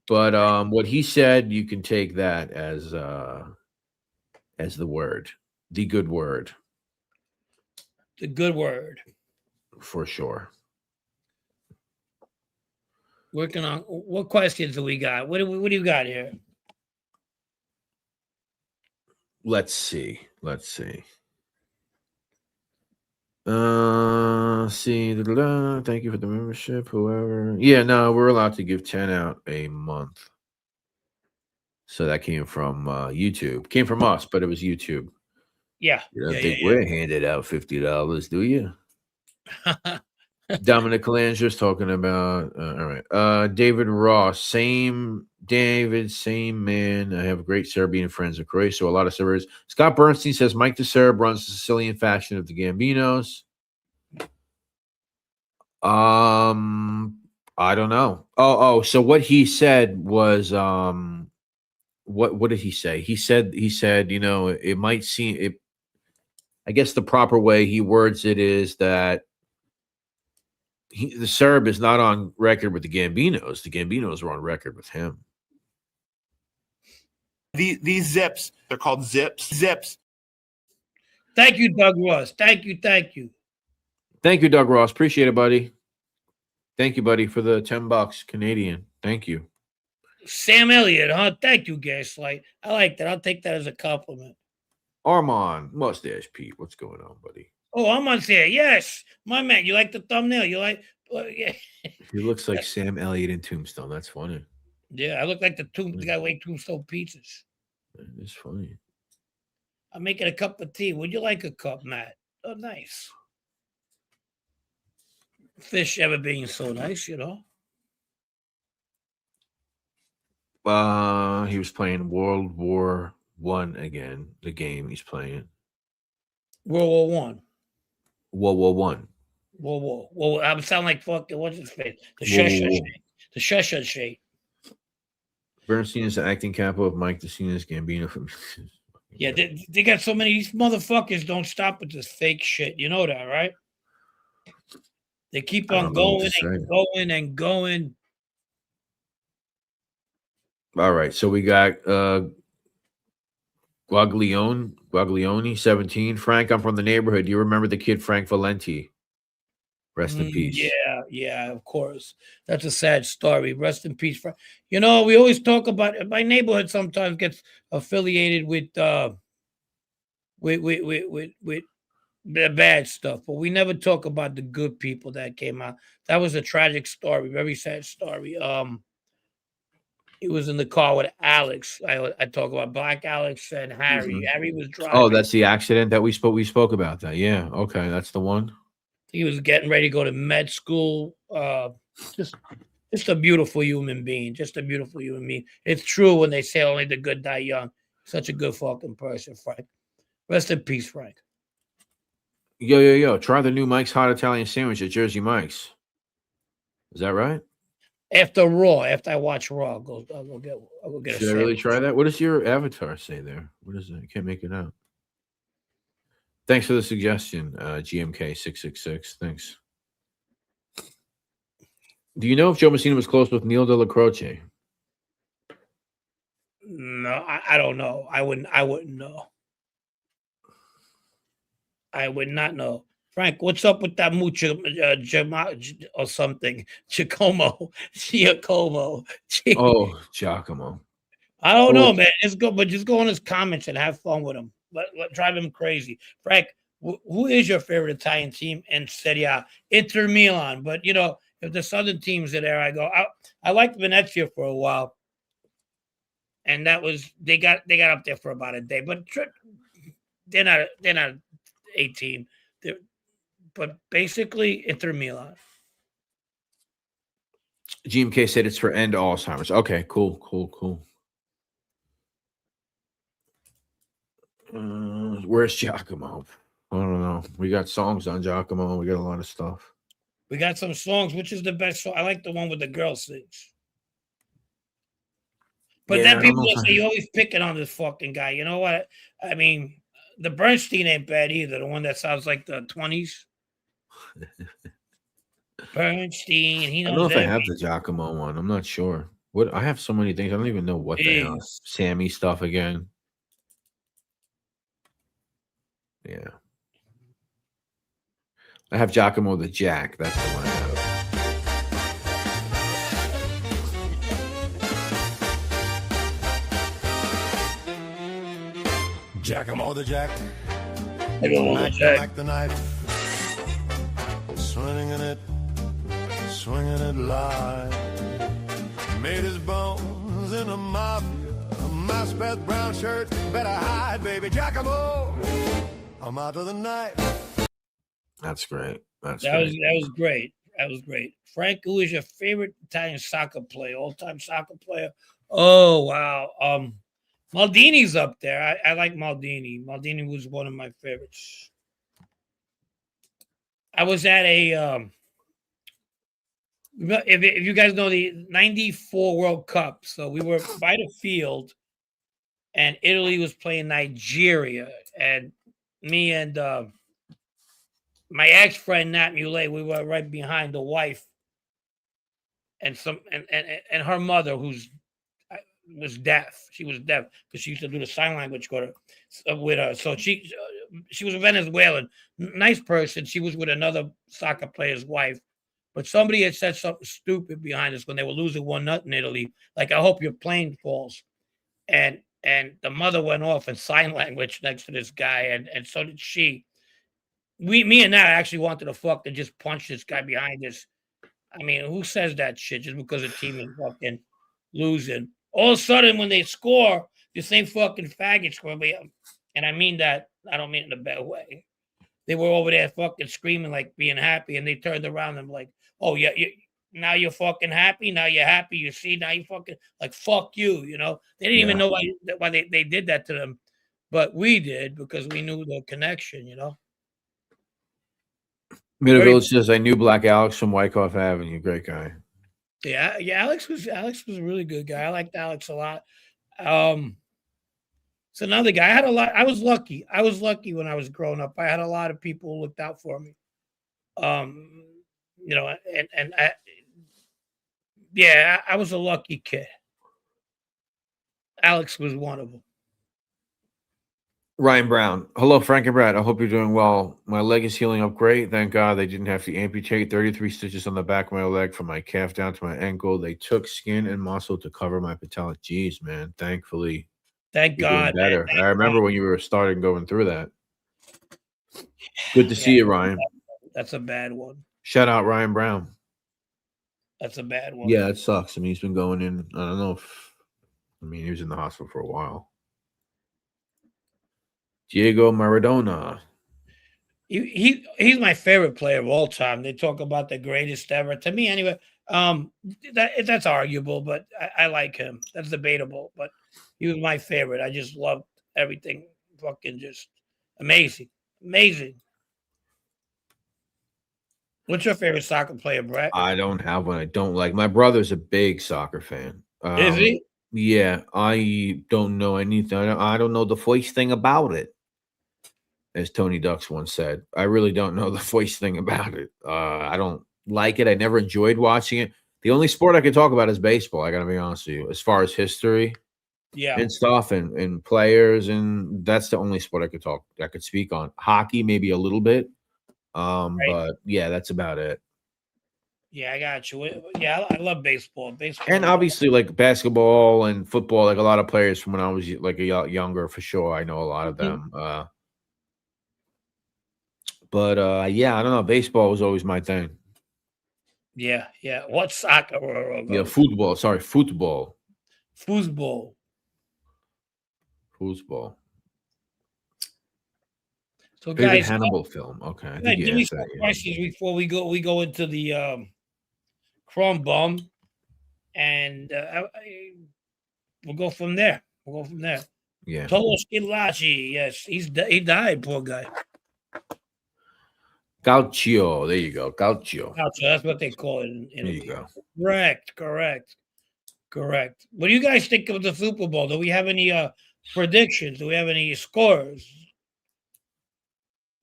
But what he said, you can take that as the word, the good word. The good word. For sure. Working on what questions do we got? What do you got here? Let's see. See. Thank you for the membership. Whoever. Yeah, no, we're allowed to give 10 out a month. So that came from YouTube. Came from us, but it was YouTube. Yeah. You don't think we're handed out $50, do you? Dominic Calandra's talking about all right. David Ross, same man. I have great Serbian friends, of course, so a lot of Serbians. Scott Bernstein says Mike the Serb runs the Sicilian faction of the Gambinos. I don't know. Oh, so what he said was what did he say? He said, you know, it might seem it. I guess the proper way he words it is that the Serb is not on record with the Gambinos. The Gambinos are on record with him. These zips, they're called zips. Zips. Thank you, Doug Ross. Thank you. Thank you, Doug Ross. Appreciate it, buddy. Thank you, buddy, for the $10 Canadian. Thank you. Sam Elliott, huh? Thank you, Gaslight. I like that. I'll take that as a compliment. Armand, Mustache Pete, what's going on, buddy? Oh, I'm on there. Yes, my man. You like the thumbnail? You like? Yeah. He looks like Sam Elliott in Tombstone. That's funny. Yeah, I look like the guy who ate Tombstone pizzas. It's funny. I'm making a cup of tea. Would you like a cup, Matt? Oh, nice. Fish ever being so nice, you know. He was playing World War I again. The game he's playing. World War One. World War One. Whoa. I sound like fucking what's his face? The Shusha shade. Bernstein is the acting capo of Mike DeCina's Gambino from. Yeah, they got so many. These motherfuckers don't stop with this fake shit. You know that, right? They keep on going and going. All right, so we got Guaglione, 17. Frank, I'm from the neighborhood. Do you remember the kid Frank Valenti? Rest in peace. Yeah, of course. That's a sad story. Rest in peace. You know, we always talk about my neighborhood. Sometimes gets affiliated with the bad stuff, but we never talk about the good people that came out. That was a tragic story, very sad story. He was in the car with Alex. I talk about Black Alex and Harry. Mm-hmm. Harry was driving. Oh, that's the accident that we spoke about that. Yeah, okay, that's the one. He was getting ready to go to med school. Just a beautiful human being. Just a beautiful human being. It's true when they say only the good die young. Such a good fucking person, Frank. Rest in peace, Frank. Yo. Try the new Mike's Hot Italian Sandwich at Jersey Mike's. Is that right? After I watch Raw, I'll go get a Should I really try that? What does your avatar say there? What is it? I can't make it out. Thanks for the suggestion, GMK666. Thanks. Do you know if Joe Messina was close with Neil Della Croce? No, I don't know. I wouldn't know. I would not know. Frank, what's up with that mucho or something? Giacomo. Oh, Giacomo. I don't know, man. Just go in his comments and have fun with him. Let drive him crazy. Frank, who is your favorite Italian team in Serie A? Inter Milan. But you know, if the southern teams are there, I go. I liked Venezia for a while, and that was they got up there for about a day. But they're not a team. But basically, Inter Milan. GMK said it's for end Alzheimer's. Okay, cool. Where's Giacomo? I don't know. We got songs on Giacomo. We got a lot of stuff. We got some songs. Which is the best song? I like the one with the girl sings. But then people will say, you're always picking on this fucking guy. You know what? I mean, the Bernstein ain't bad either. The one that sounds like the 20s. Bernstein. He knows. I don't know if I have the Giacomo one. I'm not sure. What I have so many things. I don't even know what they are. Sammy stuff again. Yeah. I have Giacomo the Jack. That's the one I have. Giacomo the Jack. Like the knife. Swinging it live. Made his bones in a mafia. My spent brown shirt. Better hide, baby. Giacomo. I'm out of the night. That's great. That was great. That was great. Frank, who is your favorite Italian soccer player, all-time soccer player? Oh, wow. Maldini's up there. I like Maldini. Maldini was one of my favorites. I was at a If you guys know the '94 World Cup, so we were by the field, and Italy was playing Nigeria, and me and my ex friend Nat Muley, we were right behind the wife and and her mother, who's was deaf. She was deaf because she used to do the sign language with her. So she was a Venezuelan, nice person. She was with another soccer player's wife, but somebody had said something stupid behind us when they were losing 1-0 in Italy. Like, I hope your plane falls. And the mother went off in sign language next to this guy, and so did she. Me and Nat actually wanted to fucking just punch this guy behind us. I mean, who says that shit just because the team is fucking losing? All of a sudden, when they score, the same fucking faggots score. And I mean that, I don't mean it in a bad way. They were over there fucking screaming, like being happy, and they turned around and like, oh, yeah, now you're fucking happy. Now you're happy. You see, now you fucking, like, fuck you, you know? They didn't even know why they did that to them. But we did because we knew the connection, you know? Middle Village says, I knew Black Alex from Wyckoff Avenue. Great guy. Yeah, Alex was a really good guy. I liked Alex a lot. It's another guy. I was lucky. I was lucky when I was growing up. I had a lot of people who looked out for me. You know, and I was a lucky kid. Alex was one of them. Ryan Brown. Hello, Frank and Brad. I hope you're doing well. My leg is healing up great. Thank God they didn't have to amputate 33 stitches on the back of my leg from my calf down to my ankle. They took skin and muscle to cover my patella. Jeez, man. Thankfully. Thank God. Better. Man, I remember when you were starting going through that. Good to see you, Ryan. That's a bad one. Shout out Ryan Brown. That's a bad one. Yeah, it sucks. I mean, he's been going in. I don't know if. I mean, he was in the hospital for a while. Diego Maradona. He's my favorite player of all time. They talk about the greatest ever. To me, anyway, that's arguable, but I like him. That's debatable, but he was my favorite. I just loved everything. Fucking just amazing. Amazing. What's your favorite soccer player, Brett? I don't have one I don't like. My brother's a big soccer fan. Is he? Yeah, I don't know anything. I don't know the first thing about it. As Tony Ducks once said, I really don't know the first thing about it. I don't like it. I never enjoyed watching it. The only sport I can talk about is baseball. I got to be honest with you. As far as history, and stuff, and players, and that's the only sport I could speak on. Hockey, maybe a little bit, but yeah, that's about it. Yeah, I got you. Yeah, I love baseball. And obviously, like basketball and football, like a lot of players from when I was like younger, for sure. I know a lot of them. But yeah, I don't know. Baseball was always my thing. Yeah. What soccer? Yeah, football. Sorry, football. Foosball. So, favorite guys, Hannibal film. Okay, I think give me some questions before we go into the Chrome Bum, and we'll go from there. Yeah. Tolo Schillaci, yes, he died, poor guy. Calcio. There you go. Calcio. That's what they call it. There you go. Correct. What do you guys think of the Super Bowl? Do we have any predictions? Do we have any scores?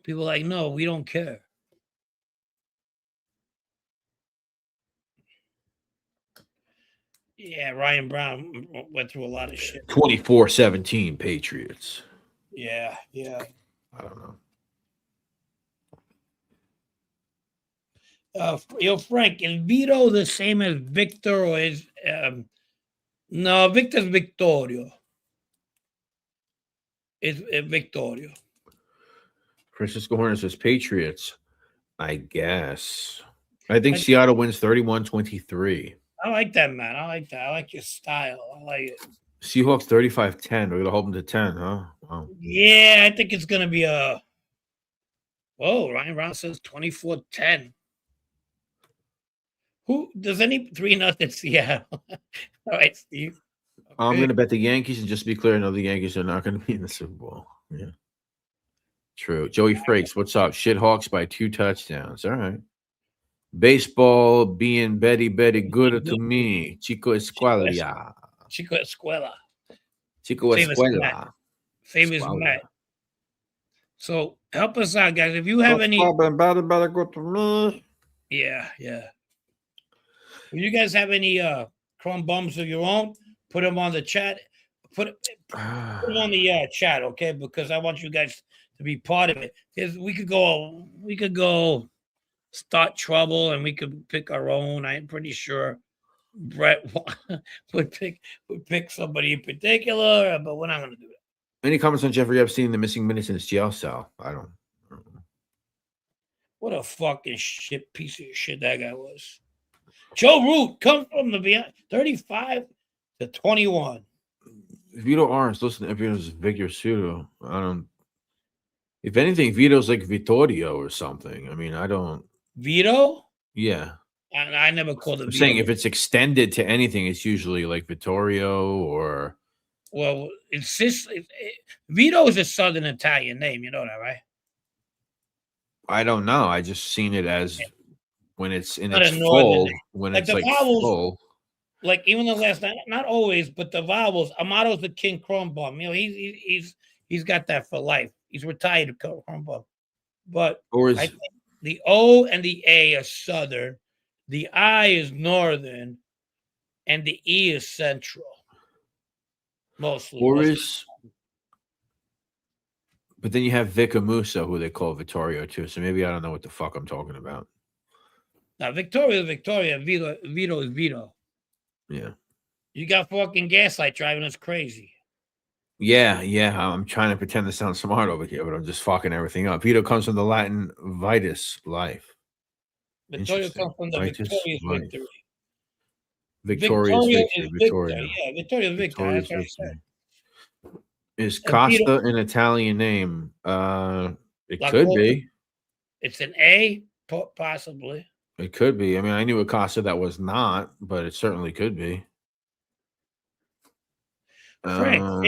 People are like, no, we don't care. Yeah, Ryan Brown went through a lot of shit. 24-17 Patriots. Yeah. I don't know. Frank, is Vito the same as Victor, or is no, Victor's Victorio. It's Victorio. Francisco Horner says Patriots, I guess. I think Seattle wins 31-23. I like that, man. I like that. I like your style. I like it. Seahawks 35-10. We're going to hold them to 10, huh? Wow. Yeah, I think it's going to be a... Whoa, Ryan Brown says 24-10. Who does any 3-0 Seattle? All right, Steve. Okay. I'm going to bet the Yankees, and just to be clear, no, the Yankees are not going to be in the Super Bowl. Yeah. True. Joey Frakes, what's up? Shithawks by 2 touchdowns. All right. Baseball being very, very good to me. Chico Escuela. Chico Escuela. Chico Famous Matt. Escuela. Famous Escuela. Matt. So help us out, guys. If you have any, better go to me. yeah. If you guys have any Chrome bums of your own, put them on the chat. Put them on the chat, okay? Because I want you guys to be part of it. Because we could go start trouble, and we could pick our own. I'm pretty sure Brett would pick somebody in particular, but we're not going to do that. Any comments on Jeffrey Epstein, the missing minutes in his jail cell? I don't know. What a fucking shit piece of shit that guy was. Joe Root comes from the beyond 35 to 21. Vito Arns, listen to everyone's Victor Sudo. I don't. If anything, Vito's like Vittorio or something. I mean, I don't. Vito? Yeah. I never called him I'm Vito. saying if it's extended to anything, it's usually like Vittorio or. Well, it's just Vito is a Southern Italian name. You know that, right? I don't know. I just seen it as when it's in Not its a northern full. name. When Like it's the like vowels- full. Like even the last night, not always, but the vowels. Amato's the King Chrome Bum. You know, he's got that for life. He's retired Chrome Bum. But Or is I think the O and the A are Southern, the I is Northern, and the E is Central. Mostly. But then you have Vic Musa, who they call Vittorio too. So maybe I don't know what the fuck I'm talking about. Now Victoria is Victoria, Vito is Vito. Yeah. You got fucking Gaslight driving us crazy. Yeah. I'm trying to pretend to sound smart over here, but I'm just fucking everything up. Vito comes from the Latin vitus, life. Victoria comes from the Vitus, victorious life. victory. Victorious Victoria victory. is Victoria. Victor. Yeah, Victoria is Victor. Victorious That's what I victory. said. Is And Costa Vito- an Italian name? It La could Costa. be. It's an A, possibly. It could be. I mean, I knew a Costa that was not, but it certainly could be. Frank,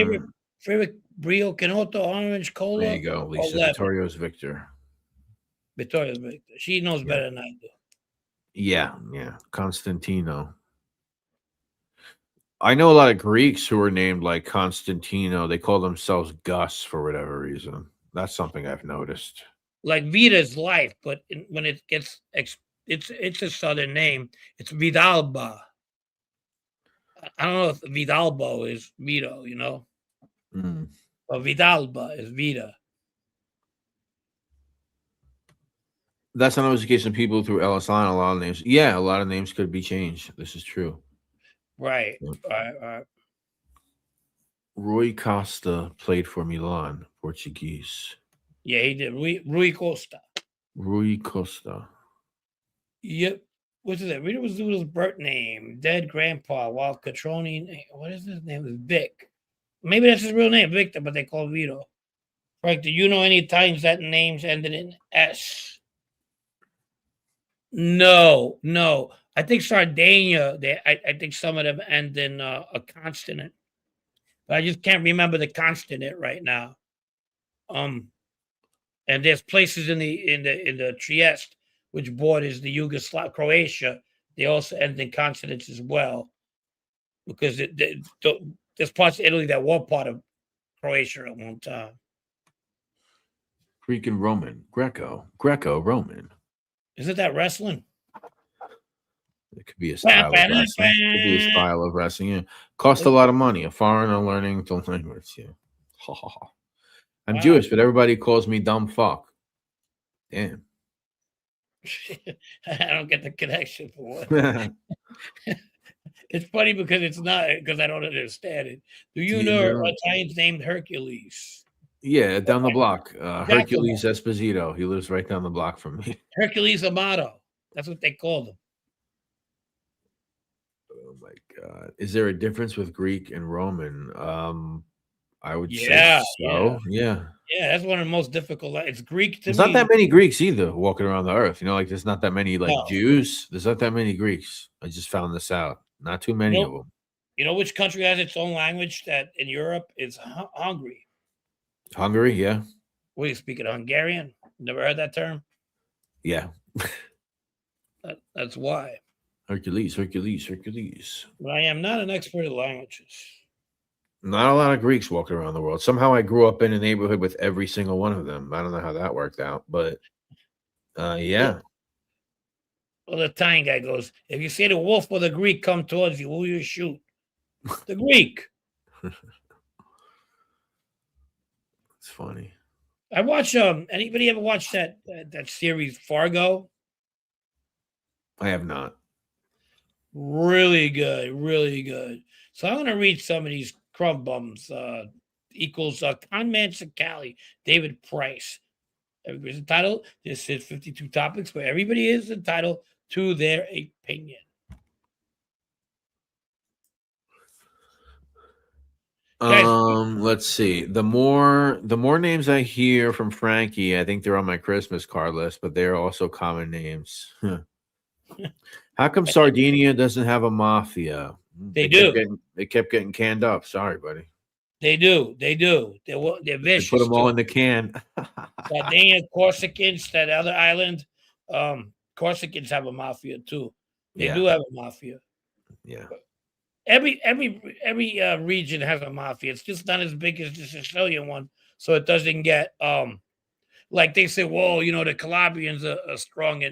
favorite Brio Canotto Orange Cola? There you go, or Lisa. lemon? Vittorio's Victor. Victoria's Victor. She knows better than I do. Yeah. Constantino. I know a lot of Greeks who are named like Constantino. They call themselves Gus for whatever reason. That's something I've noticed. Like Vita's life, but when it gets it's a Southern name. It's Vidalba. I don't know if Vidalbo is Vito, you know, but Vidalba is Vita. That's not always the case. When people through LSI, a lot of names. Yeah, a lot of names could be changed. This is true. Right. Yeah. Right. Rui Costa played for Milan, Portuguese. Yeah, he did. Rui Costa. Rui Costa. Yep. What's his name? Rita was Zoodle's birth name. Dead grandpa. While Catroni. What is his name? Is Vic. Maybe that's his real name, Victor, but they call him Vito. Frank, do you know any Italians that names ended in S? No. I think Sardinia. I think some of them end in a consonant, but I just can't remember the consonant right now. And there's places in the Trieste which borders the Yugoslav Croatia. They also end in consonants as well, because there's parts of Italy that were part of Croatia at one time. Greek and Roman, Greco-Roman. Isn't that wrestling? It could be a style of wrestling. It could be a style of wrestling. Yeah. Cost a lot of money. A foreigner learning the language. Yeah. I'm Jewish, but everybody calls me dumb fuck. Damn. I don't get the connection for what. It's funny because it's not, because I don't understand it. Do you know Italians named Hercules? Yeah, down the block. Hercules Esposito. He lives right down the block from me. Hercules Amato. That's what they called him. Oh my God. Is there a difference with Greek and Roman? I would say so. Yeah. Yeah, that's one of the most difficult. It's Greek to me. There's not that many Greeks either walking around the earth. You know, like there's not that many Jews. There's not that many Greeks. I just found this out. Not too many of them. You know which country has its own language that in Europe is Hungary? Hungary, yeah. What do you speak of Hungarian? Never heard that term? Yeah. That's why. Hercules. But I am not an expert in languages. Not a lot of Greeks walking around the world. Somehow I grew up in a neighborhood with every single one of them. I don't know how that worked out, but yeah. Well, the Italian guy goes, if you see the wolf or the Greek come towards you, who you shoot? The Greek. It's funny. I watch anybody ever watch that series Fargo? I have not. Really good, really good. So I'm gonna read some of these crumb bums. Equals Conman Cicali, David Price. Everybody's entitled. This is 52 topics where everybody is entitled to their opinion. Let's see. The more names I hear from Frankie, I think they're on my Christmas card list, but they're also common names. How come Sardinia doesn't have a mafia? They do. They kept getting canned up. Sorry, buddy. They do. They're vicious. They put them all in the can. Sardinia, Corsicans, that other island. Corsicans have a mafia too. They do have a mafia. Yeah. Every region has a mafia. It's just not as big as the Sicilian one, so it doesn't get like they say. Whoa, the Calabrians are strong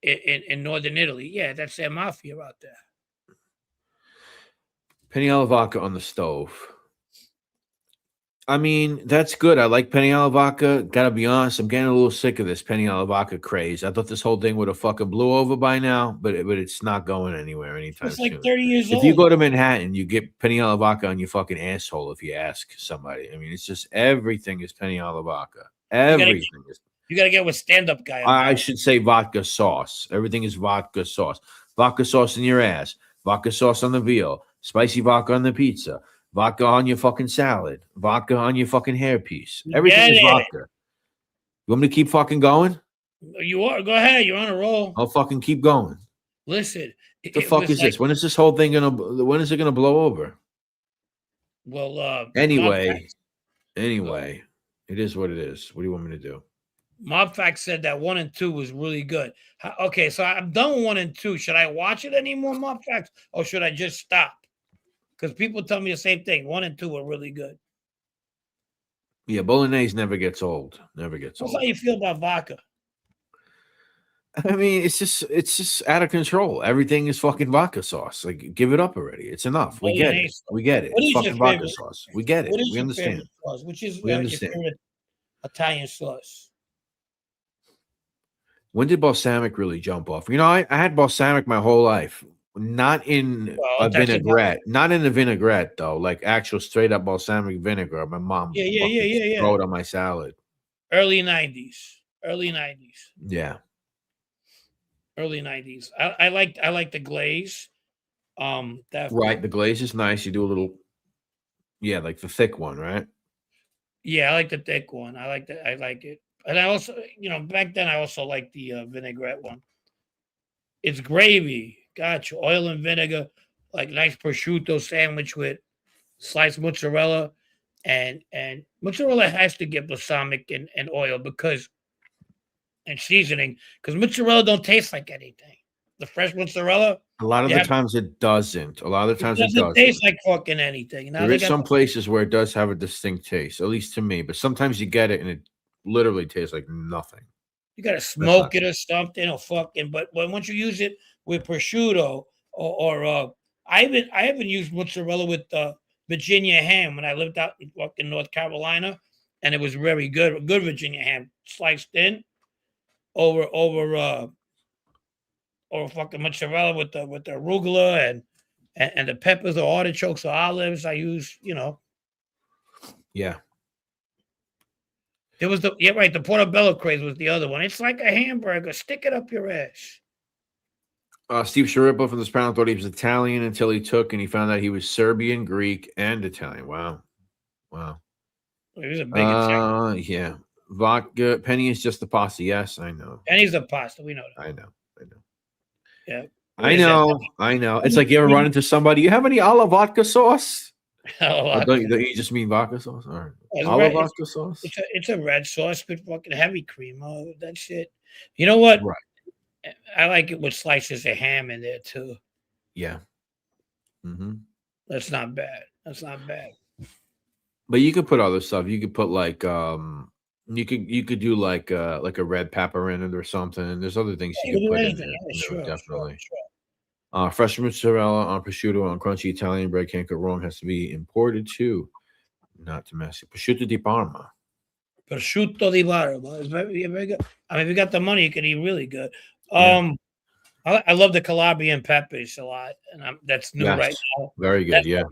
in northern Italy. Yeah, that's their mafia out there. Penny alla vodka on the stove. I mean, that's good. I like penny alla vodka. Gotta be honest, I'm getting a little sick of this penny alla vodka craze. I thought this whole thing would have fucking blew over by now, but it's not going anywhere anytime soon. It's like 30 years old. If you go to Manhattan, you get penny alla vodka on your fucking asshole if you ask somebody. I mean, it's just everything is penny alla vodka. Everything is. You gotta get with stand-up guy. I should say vodka sauce. Everything is vodka sauce. Vodka sauce in your ass. Vodka sauce on the veal. Spicy vodka on the pizza. Vodka on your fucking salad. Vodka on your fucking hairpiece. Everything is vodka. You want me to keep fucking going? You are. Go ahead. You're on a roll. I'll fucking keep going. Listen. What the fuck is this? When is this whole thing when is it gonna blow over? Well, anyway, it is what it is. What do you want me to do? Mob Fact said that 1 and 2 was really good. Okay, so I'm done with 1 and 2. Should I watch it anymore, Mob Facts, or should I just stop? Because people tell me the same thing. 1 and 2 are really good. Yeah, bolognese never gets old. Never gets old. How you feel about vodka? I mean, it's just out of control. Everything is fucking vodka sauce. Like, give it up already. It's enough. We get it. We get it. It's fucking vodka sauce. We get it. We understand. Which is we understand. Your favorite Italian sauce? When did balsamic really jump off? I had balsamic my whole life. Not in a vinaigrette. Not in a vinaigrette, though. Like actual straight up balsamic vinegar. My mom throw it on my salad. Early 90s. Yeah. Early 90s. I like the glaze. Right. The glaze is nice. You do a little, like the thick one, right? Yeah, I like the thick one. I like it. And I also, back then I also liked the vinaigrette one. It's gravy. Gotcha. Oil and vinegar, like nice prosciutto sandwich with sliced mozzarella. And mozzarella has to get balsamic and oil and seasoning, because mozzarella don't taste like anything. The fresh mozzarella. A lot of the times it doesn't. A lot of the times it doesn't taste like fucking anything. There is some places where it does have a distinct taste, at least to me. But sometimes you get it and it literally tastes like nothing. You gotta smoke it or something, or fucking. But once you use it with prosciutto or I haven't used mozzarella with Virginia ham when I lived out in fucking North Carolina, and it was very good. Good Virginia ham, sliced in over fucking mozzarella with the arugula and the peppers or artichokes or olives. I use, Yeah. There was the portobello craze was the other one. It's like a hamburger. Stick it up your ass. Steve Sharippa from this panel thought he was Italian until he took and he found out he was Serbian, Greek, and Italian. Wow. He was a big Italian. Yeah. Vodka. Penny is just the pasta. Yes, I know. Penny's the pasta. We know that. I know. Yeah. I know. It's like you ever run into somebody. You have any olive vodka sauce? Don't you just mean vodka sauce? All right. Olive vodka sauce? It's a red sauce with fucking heavy cream. Oh, that shit. You know what? Right. I like it with slices of ham in there too. Yeah. Mm-hmm. That's not bad. That's not bad. But you could put other stuff. You could put like you could do like a red pepper in it or something. There's other things Yeah, you you could can do put in anything. there. Yeah, You know, sure, definitely. sure. Fresh mozzarella on prosciutto on crunchy Italian bread can't go wrong. Has to be imported too, not domestic. Prosciutto di Parma. Prosciutto di Parma. It's very good. I mean, if you got the money, you can eat really good. Yeah. I love the Calabrian peppers a lot, and that's new right Yes. now. Very good. Yeah.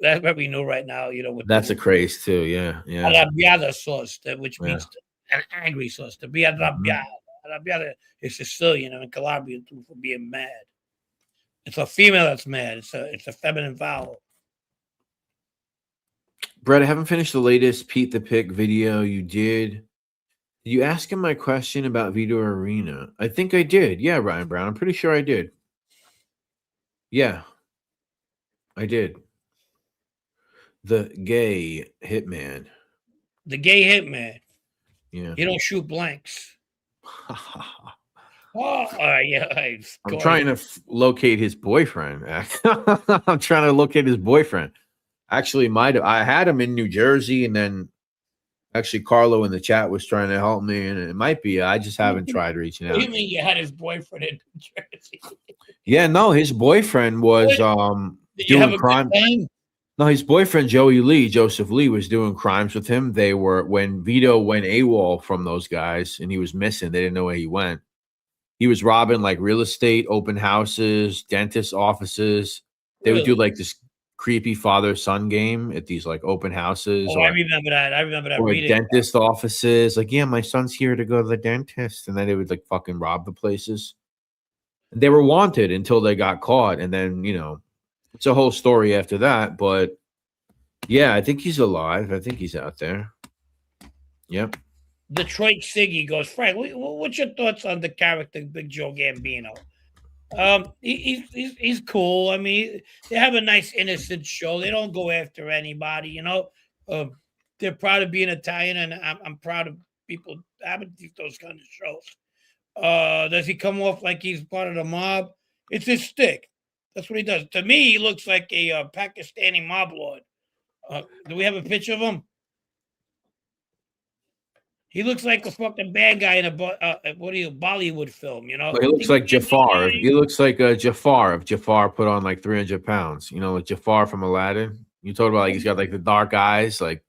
That's very new right now. You know, with That's the a craze too. Yeah. Yeah. arrabbiata sauce, which Yeah. means an angry sauce. To be arrabbiata. Arrabbiata is Sicilian and Calabrian too for being mad. It's a female that's mad. It's a feminine vowel. Brett, I haven't finished the latest Pete the Pick video you did. Did you ask him my question about Vito Arena? I think I did. Yeah, Ryan Brown. I'm pretty sure I did. Yeah, I did. The gay hitman. The gay hitman. Yeah. You don't shoot blanks. Oh, yeah. I'm trying to locate his boyfriend. I'm trying to locate his boyfriend. Actually, I had him in New Jersey, and then actually Carlo in the chat was trying to help me, and it might be. I just haven't tried reaching out. What do you mean you had his boyfriend in New Jersey? Yeah, no, his boyfriend was doing crime. No, his boyfriend Joseph Lee was doing crimes with him. They were when Vito went AWOL from those guys, and he was missing. They didn't know where he went. He was robbing like real estate, open houses, dentist offices. They would do like this creepy father-son game at these like open houses. I remember that. Or dentist offices. Like, yeah, my son's here to go to the dentist. And then they would like fucking rob the places. They were wanted until they got caught. And then, you know, it's a whole story after that. But yeah, I think he's alive. I think he's out there. Yep. Detroit Siggy goes, Frank, what's your thoughts on the character Big Joe Gambino? He's cool. I mean, they have a nice innocent show. They don't go after anybody, you know. They're proud of being Italian, and I'm proud of people having those kind of shows. Does he come off like he's part of the mob? It's his stick. That's what he does. To me, he looks like a Pakistani mob lord. Do we have a picture of him? He looks like a fucking bad guy in a Bollywood film, you know. He looks like Jafar. He looks like Jafar. If Jafar put on like 300 pounds, you know, like Jafar from Aladdin. You talk about like he's got like the dark eyes, like.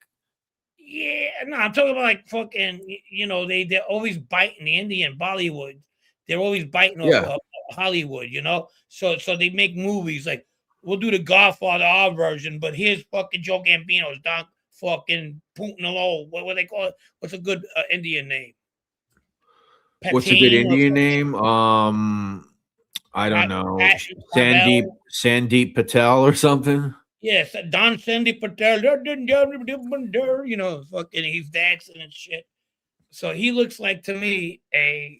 Yeah, no, I'm talking about like fucking. You know, they're always biting the Indian Bollywood. They're always biting off Hollywood, you know. So they make movies like we'll do the Godfather our version, but here's fucking Joe Gambino's Don fucking Puntanalo. What they call it? What's a good Indian name? What's a good Indian name? I don't know. Sandeep Patel or something. Yes, Don Sandeep Patel. You know, fucking he's dancing and shit. So he looks like to me He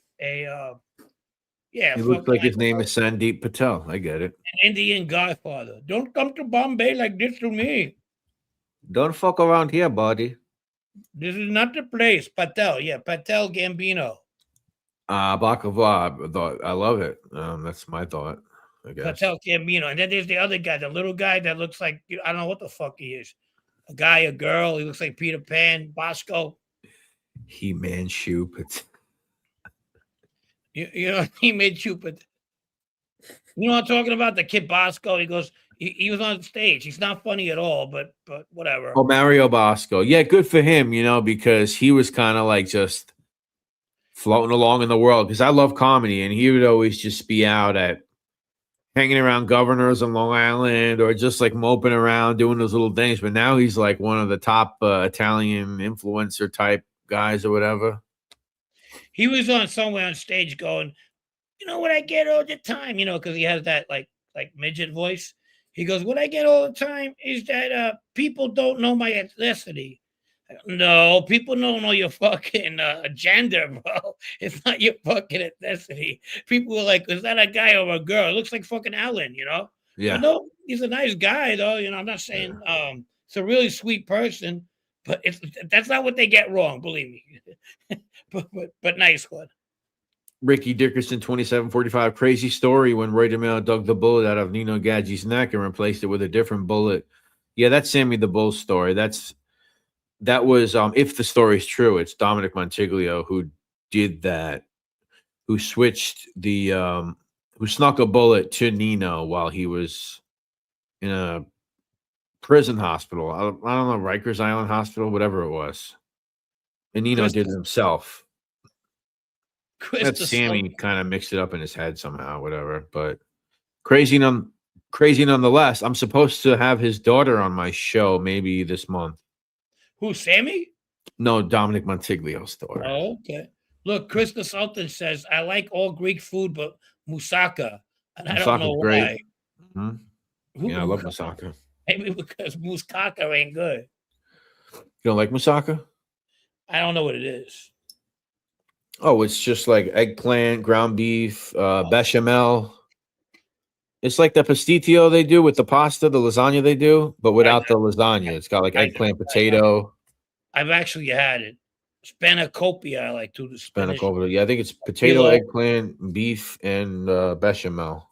looks like his name is Sandeep Patel. I get it. An Indian Godfather. Don't come to Bombay like this to me. Don't fuck around here, buddy. This is not the place. Patel, yeah, Patel Gambino. Baklava. I love it. That's my thought, I guess. Patel Gambino. And then there's the other guy, the little guy that looks like, I don't know what the fuck he is. A guy, a girl. He looks like Peter Pan, Bosco. He-Man shoe. You know, he made Cupid. You know what I'm talking about? The kid Bosco. He goes, he was on stage. He's not funny at all, but whatever. Oh, Mario Bosco. Yeah, good for him, you know, because he was kind of like just floating along in the world. Because I love comedy, and he would always just be out at hanging around governors on Long Island or just like moping around doing those little things. But now he's like one of the top Italian influencer type guys or whatever. He was on somewhere on stage going, you know what I get all the time, you know, because he has that like midget voice. He goes, what I get all the time is that people don't know my ethnicity. No, people don't know your fucking gender, bro. It's not your fucking ethnicity. People are like, is that a guy or a girl? It looks like fucking Ellen, you know? Yeah. But no, he's a nice guy, though. You know, I'm not saying it's a really sweet person, but that's not what they get wrong, believe me. but nice one. Ricky Dickerson, 2745. Crazy story when Roy DeMille dug the bullet out of Nino Gadji's neck and replaced it with a different bullet. Yeah, that's Sammy the Bull story. That was if the story's true, it's Dominic Montiglio who did that, who switched the who snuck a bullet to Nino while he was in a prison hospital. I don't know, Rikers Island Hospital, whatever it was. And Nino did it himself. That's Sammy kind of mixed it up in his head somehow, whatever. But crazy nonetheless. I'm supposed to have his daughter on my show maybe this month. Who, Sammy? No, Dominic Montiglio's daughter. Oh, okay. Look, Chris the Sultan says, I like all Greek food, but moussaka. And I don't know why. Mm-hmm. Yeah, I love moussaka. Maybe because moussaka ain't good. You don't like moussaka? I don't know what it is. Oh, it's just like eggplant, ground beef, bechamel. It's like the pasticcio they do with the pasta, the lasagna they do, but without the lasagna. It's got like eggplant, potato. I've actually had it. Spanakopia, I like too. Spanakopia. Yeah, I think it's potato, eggplant, beef, and bechamel.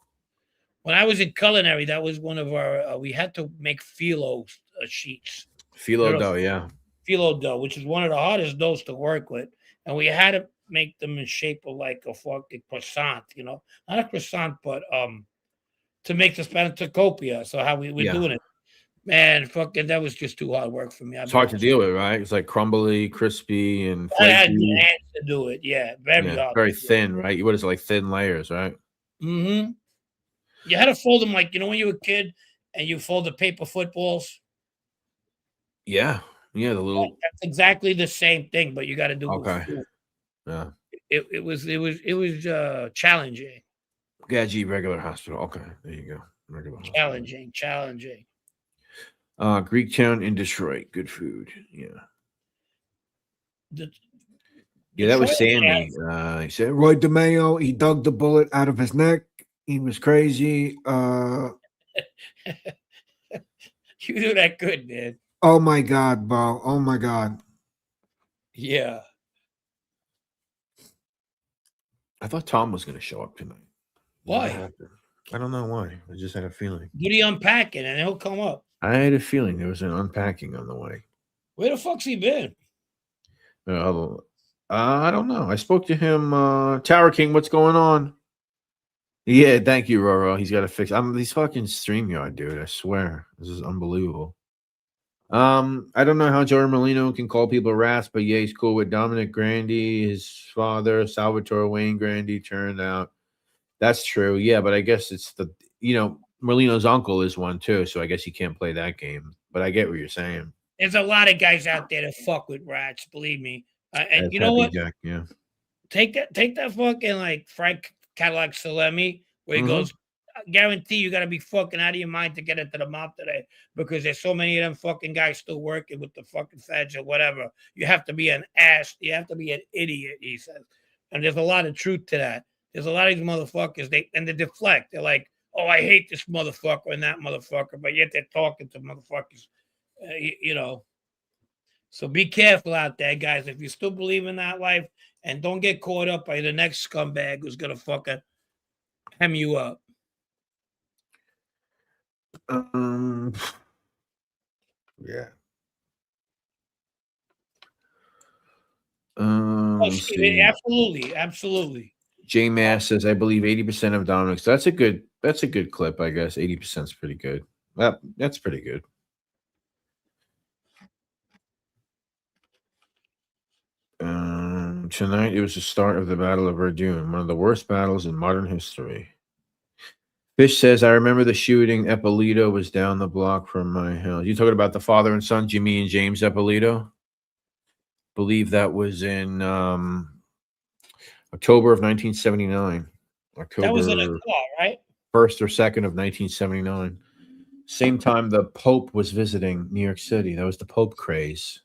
When I was in culinary, that was one of our. We had to make phyllo sheets. Phyllo dough, yeah. Phyllo dough, which is one of the hardest doughs to work with, and we had to make them in shape of like a fucking croissant. You know, not a croissant, but to make the spanakopia. So how we were doing it. Man, fucking, that was just too hard work for me. It's hard to deal with, right? It's like crumbly, crispy, and flaky. I had hands to do it. Yeah, very hard. Very thin, right? What is it, like thin layers, right? Mm-hmm. You had to fold them like, you know, when you were a kid and you fold the paper footballs? Yeah. Yeah, the little. That's exactly the same thing, but you got to do it. Yeah. It was challenging. Gadji regular hospital. Okay, there you go. Regular challenging. Greek town in Detroit. Good food. Yeah. That was Sammy. He said Roy DeMeo, he dug the bullet out of his neck. He was crazy. You do that good, man. Oh my God, bro. Oh my God. Yeah. I thought Tom was going to show up tonight. Why? I don't know why. I just had a feeling. Get he unpacking and he'll come up. I had a feeling there was an unpacking on the way. Where the fuck's he been? I don't know. I spoke to him. Tower King, what's going on? Yeah, thank you, Roro. He's got to fix. These fucking StreamYard, dude. I swear, this is unbelievable. I don't know how Joey Molino can call people rats, but yeah, he's cool with Dominic Grandi. His father, Salvatore Wayne Grandi, turned out. That's true. Yeah, but I guess it's Molino's uncle is one too, so I guess he can't play that game. But I get what you're saying. There's a lot of guys out there that fuck with rats, believe me. And you know what? Jack, yeah. Take that fucking like Frank Cadillac Salemi where he goes, I guarantee you got to be fucking out of your mind to get into the mob today because there's so many of them fucking guys still working with the fucking feds or whatever. You have to be an ass. You have to be an idiot, he says. And there's a lot of truth to that. There's a lot of these motherfuckers, they deflect. They're like, oh, I hate this motherfucker and that motherfucker, but yet they're talking to motherfuckers, you know. So be careful out there, guys. If you still believe in that life, and don't get caught up by the next scumbag who's going to fucking hem you up. Yeah. Absolutely. J Mass says, I believe 80% of Dominic's. That's a good clip, I guess. 80% is pretty good. That's pretty good. Tonight it was the start of the Battle of Verdun, one of the worst battles in modern history. Fish says, I remember the shooting. Eppolito was down the block from my house. You talking about the father and son, Jimmy and James Eppolito? Believe that was in October of 1979. That was in a car, right? 1st or 2nd of 1979. Same time the Pope was visiting New York City. That was the Pope craze.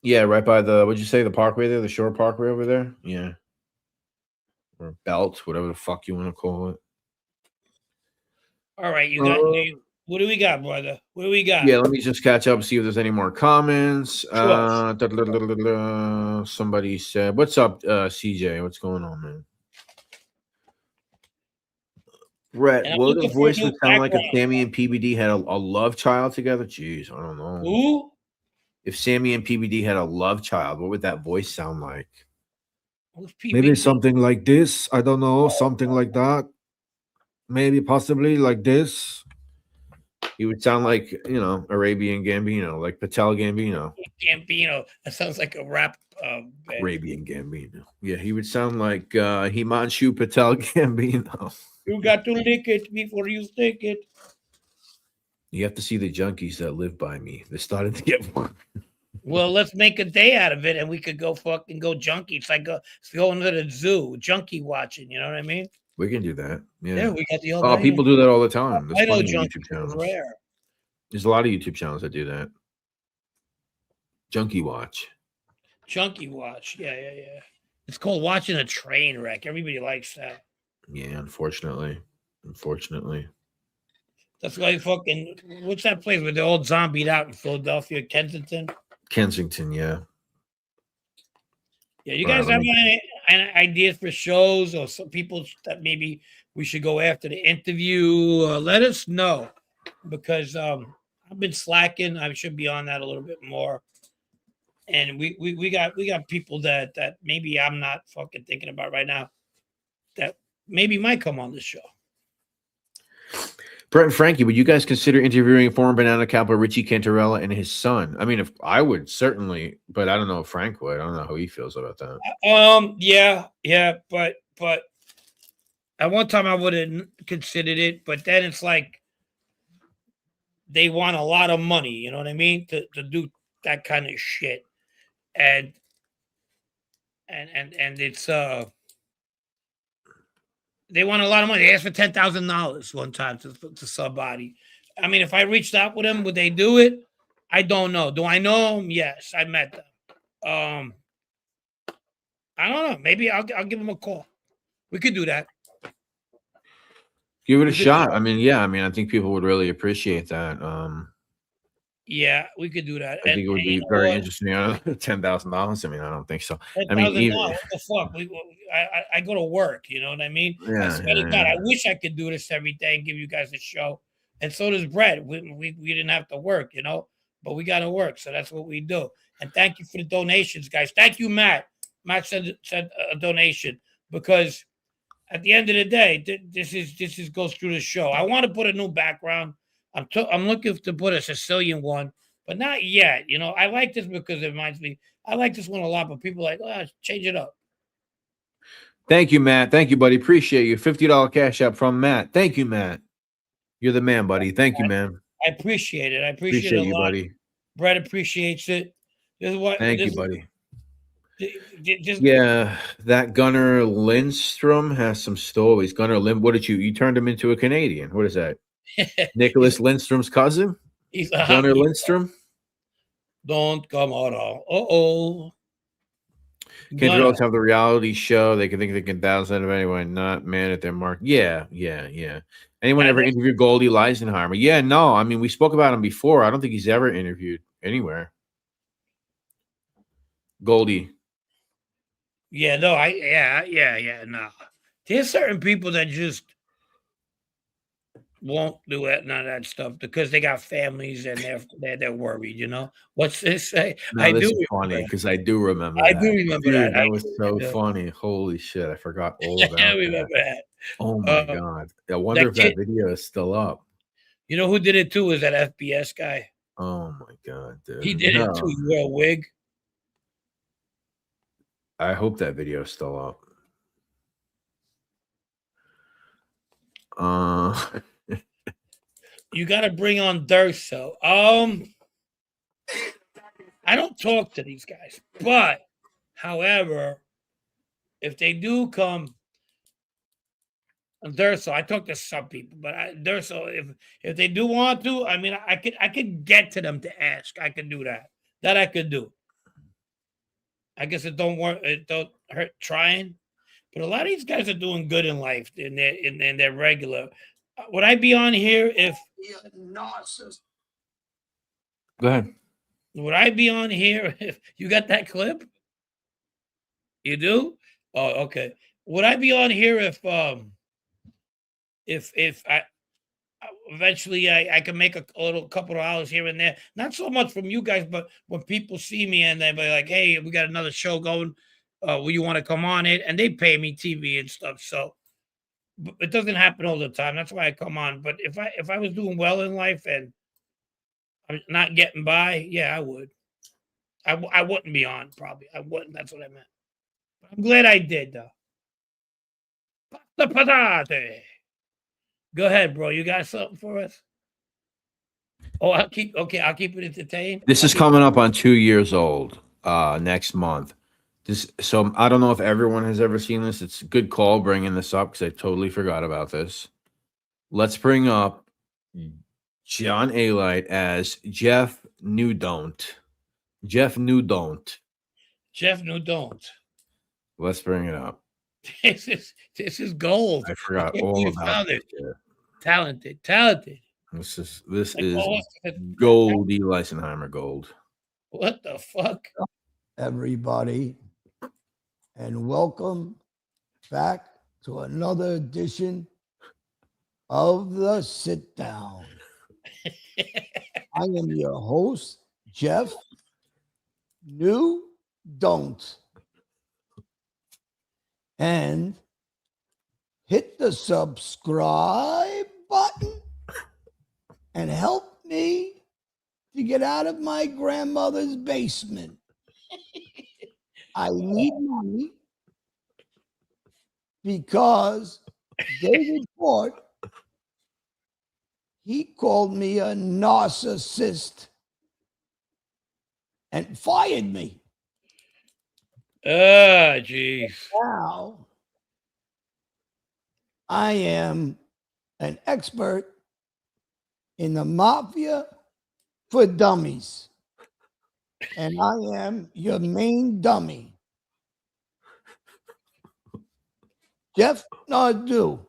Yeah, right by what'd you say, the parkway there, the shore parkway over there? Yeah. Or Belt, whatever the fuck you want to call it. All right, What do we got, brother? What do we got? Yeah, let me just catch up and see if there's any more comments. Sure. Somebody said, "What's up, CJ? What's going on, man?" Brett, And I'm what looking the for a voice new would sound like if background. Sammy and PBD had a love child together? Jeez, I don't know. Who? If Sammy and PBD had a love child, what would that voice sound like? Who's PBD? Maybe something like this. I don't know. Something like that. Maybe possibly like this. He would sound like, Arabian Gambino, like Patel Gambino. Gambino. That sounds like a rap band. Arabian Gambino. Yeah, he would sound like Himanshu Patel Gambino. You got to lick it before you stick it. You have to see the junkies that live by me. They're starting to get one. Well, let's make a day out of it, and we could go fucking go junkie. It's like going to the zoo, junkie watching. You know what I mean? We can do that. Yeah, Yeah, we got the Oh, people do that all the time. There's plenty of junkie YouTube channels. rare. There's a lot of YouTube channels that do that. Junkie watch. Junkie watch. Yeah. It's called watching a train wreck. Everybody likes that. Yeah, unfortunately. That's why fucking what's that place where they're all zombied out in Philadelphia, Kensington? Kensington, yeah. Yeah, you guys have any ideas for shows or some people that maybe we should go after the interview? Let us know because I've been slacking. I should be on that a little bit more. And we got people that maybe I'm not fucking thinking about right now that maybe might come on the show. Brett and Frankie, would you guys consider interviewing former Banana Capital Richie Cantarella and his son? I mean, if I would certainly, but I don't know if Frank would. I don't know how he feels about that. Yeah, but at one time I would have considered it, but then it's like they want a lot of money, you know what I mean, to do that kind of shit, and it's they want a lot of money. They asked for $10,000 one time to somebody. I mean, if I reached out with them, would they do it? I don't know. Do I know them? Yes, I met them. I don't know. Maybe I'll give them a call. We could do that. Give it a shot. I mean, yeah. I mean, I think people would really appreciate that. Yeah, we could do that. I think it would be very interesting. $10,000. I mean, I don't think so. I mean, even, what the fuck? I go to work. You know what I mean? Yeah, I swear to God, I wish I could do this every day and give you guys a show. And so does Brett. We didn't have to work, but we got to work. So that's what we do. And thank you for the donations, guys. Thank you, Matt. Matt said a donation because at the end of the day, this goes through the show. I want to put a new background. I'm looking to put a Sicilian one, but not yet. I like this because it reminds me. I like this one a lot, but people are like, change it up. Thank you, Matt. Thank you, buddy. Appreciate you. $50 cash app from Matt. Thank you, Matt. You're the man, buddy. Thank you, man. I appreciate it. I appreciate it a you, lot. buddy. Brett appreciates it. Thank you, buddy. Yeah, that Gunnar Lindstrom has some stories. Gunnar what did you turned him into a Canadian? What is that? Nicholas Lindstrom's cousin? He's Gunnar Lindstrom? Don't come out. Uh-oh. Cantarella's have the reality show. They can think they can thousand of anyone not mad at their mark. Yeah. Anyone ever interviewed Goldie Leisenheimer? Yeah, no. I mean, we spoke about him before. I don't think he's ever interviewed anywhere. Goldie. Yeah, no, no. There's certain people that just won't do it, none of that stuff because they got families and they're worried. What's this say? No, this is funny because I do remember. I do remember that. That was so funny. Holy shit! I forgot all about I remember that. Oh my god! I wonder if that video is still up. You know who did it too? Is that FBS guy? Oh my god, dude! He did it too. He wore a wig. I hope that video is still up. You got to bring on Durso. I don't talk to these guys, but however, if they do come, Durso, I talk to some people, but Durso, if they do want to, I mean, I could get to them to ask. I could do that. That I could do. I guess it don't work. It don't hurt trying, but a lot of these guys are doing good in life in their regular. Would I be on here be a narcissist. Go ahead. Would I be on here if you got that clip? You do? Oh, okay. Would I be on here if I eventually I can make a little couple of hours here and there? Not so much from you guys, but when people see me and they be like, "Hey, we got another show going. Will you want to come on it?" And they pay me TV and stuff. So but it doesn't happen all the time. That's why I come on. But if I was doing well in life and I'm not getting by, yeah, I would. I wouldn't be on probably. I wouldn't. That's what I meant. But I'm glad I did though. Pasta patate. Go ahead, bro. You got something for us? Oh, I'll keep it entertained. This is coming up on 2 years old next month. So I don't know if everyone has ever seen this. It's a good call bringing this up because I totally forgot about this. Let's bring up John Alite as Jeff Newdont. Jeff Newdont. Jeff Newdont. Let's bring it up. This is gold. I forgot all about it. Talented. This is gold, E. Leisenheimer gold. What the fuck? Everybody, and welcome back to another edition of the Sit Down. I am your host, Jeff Newdont. And hit the subscribe button and help me to get out of my grandmother's basement. I need money because David Ford, he called me a narcissist and fired me. Jeez. Now, I am an expert in the mafia for dummies. And I am your main dummy. Jeff Nadu.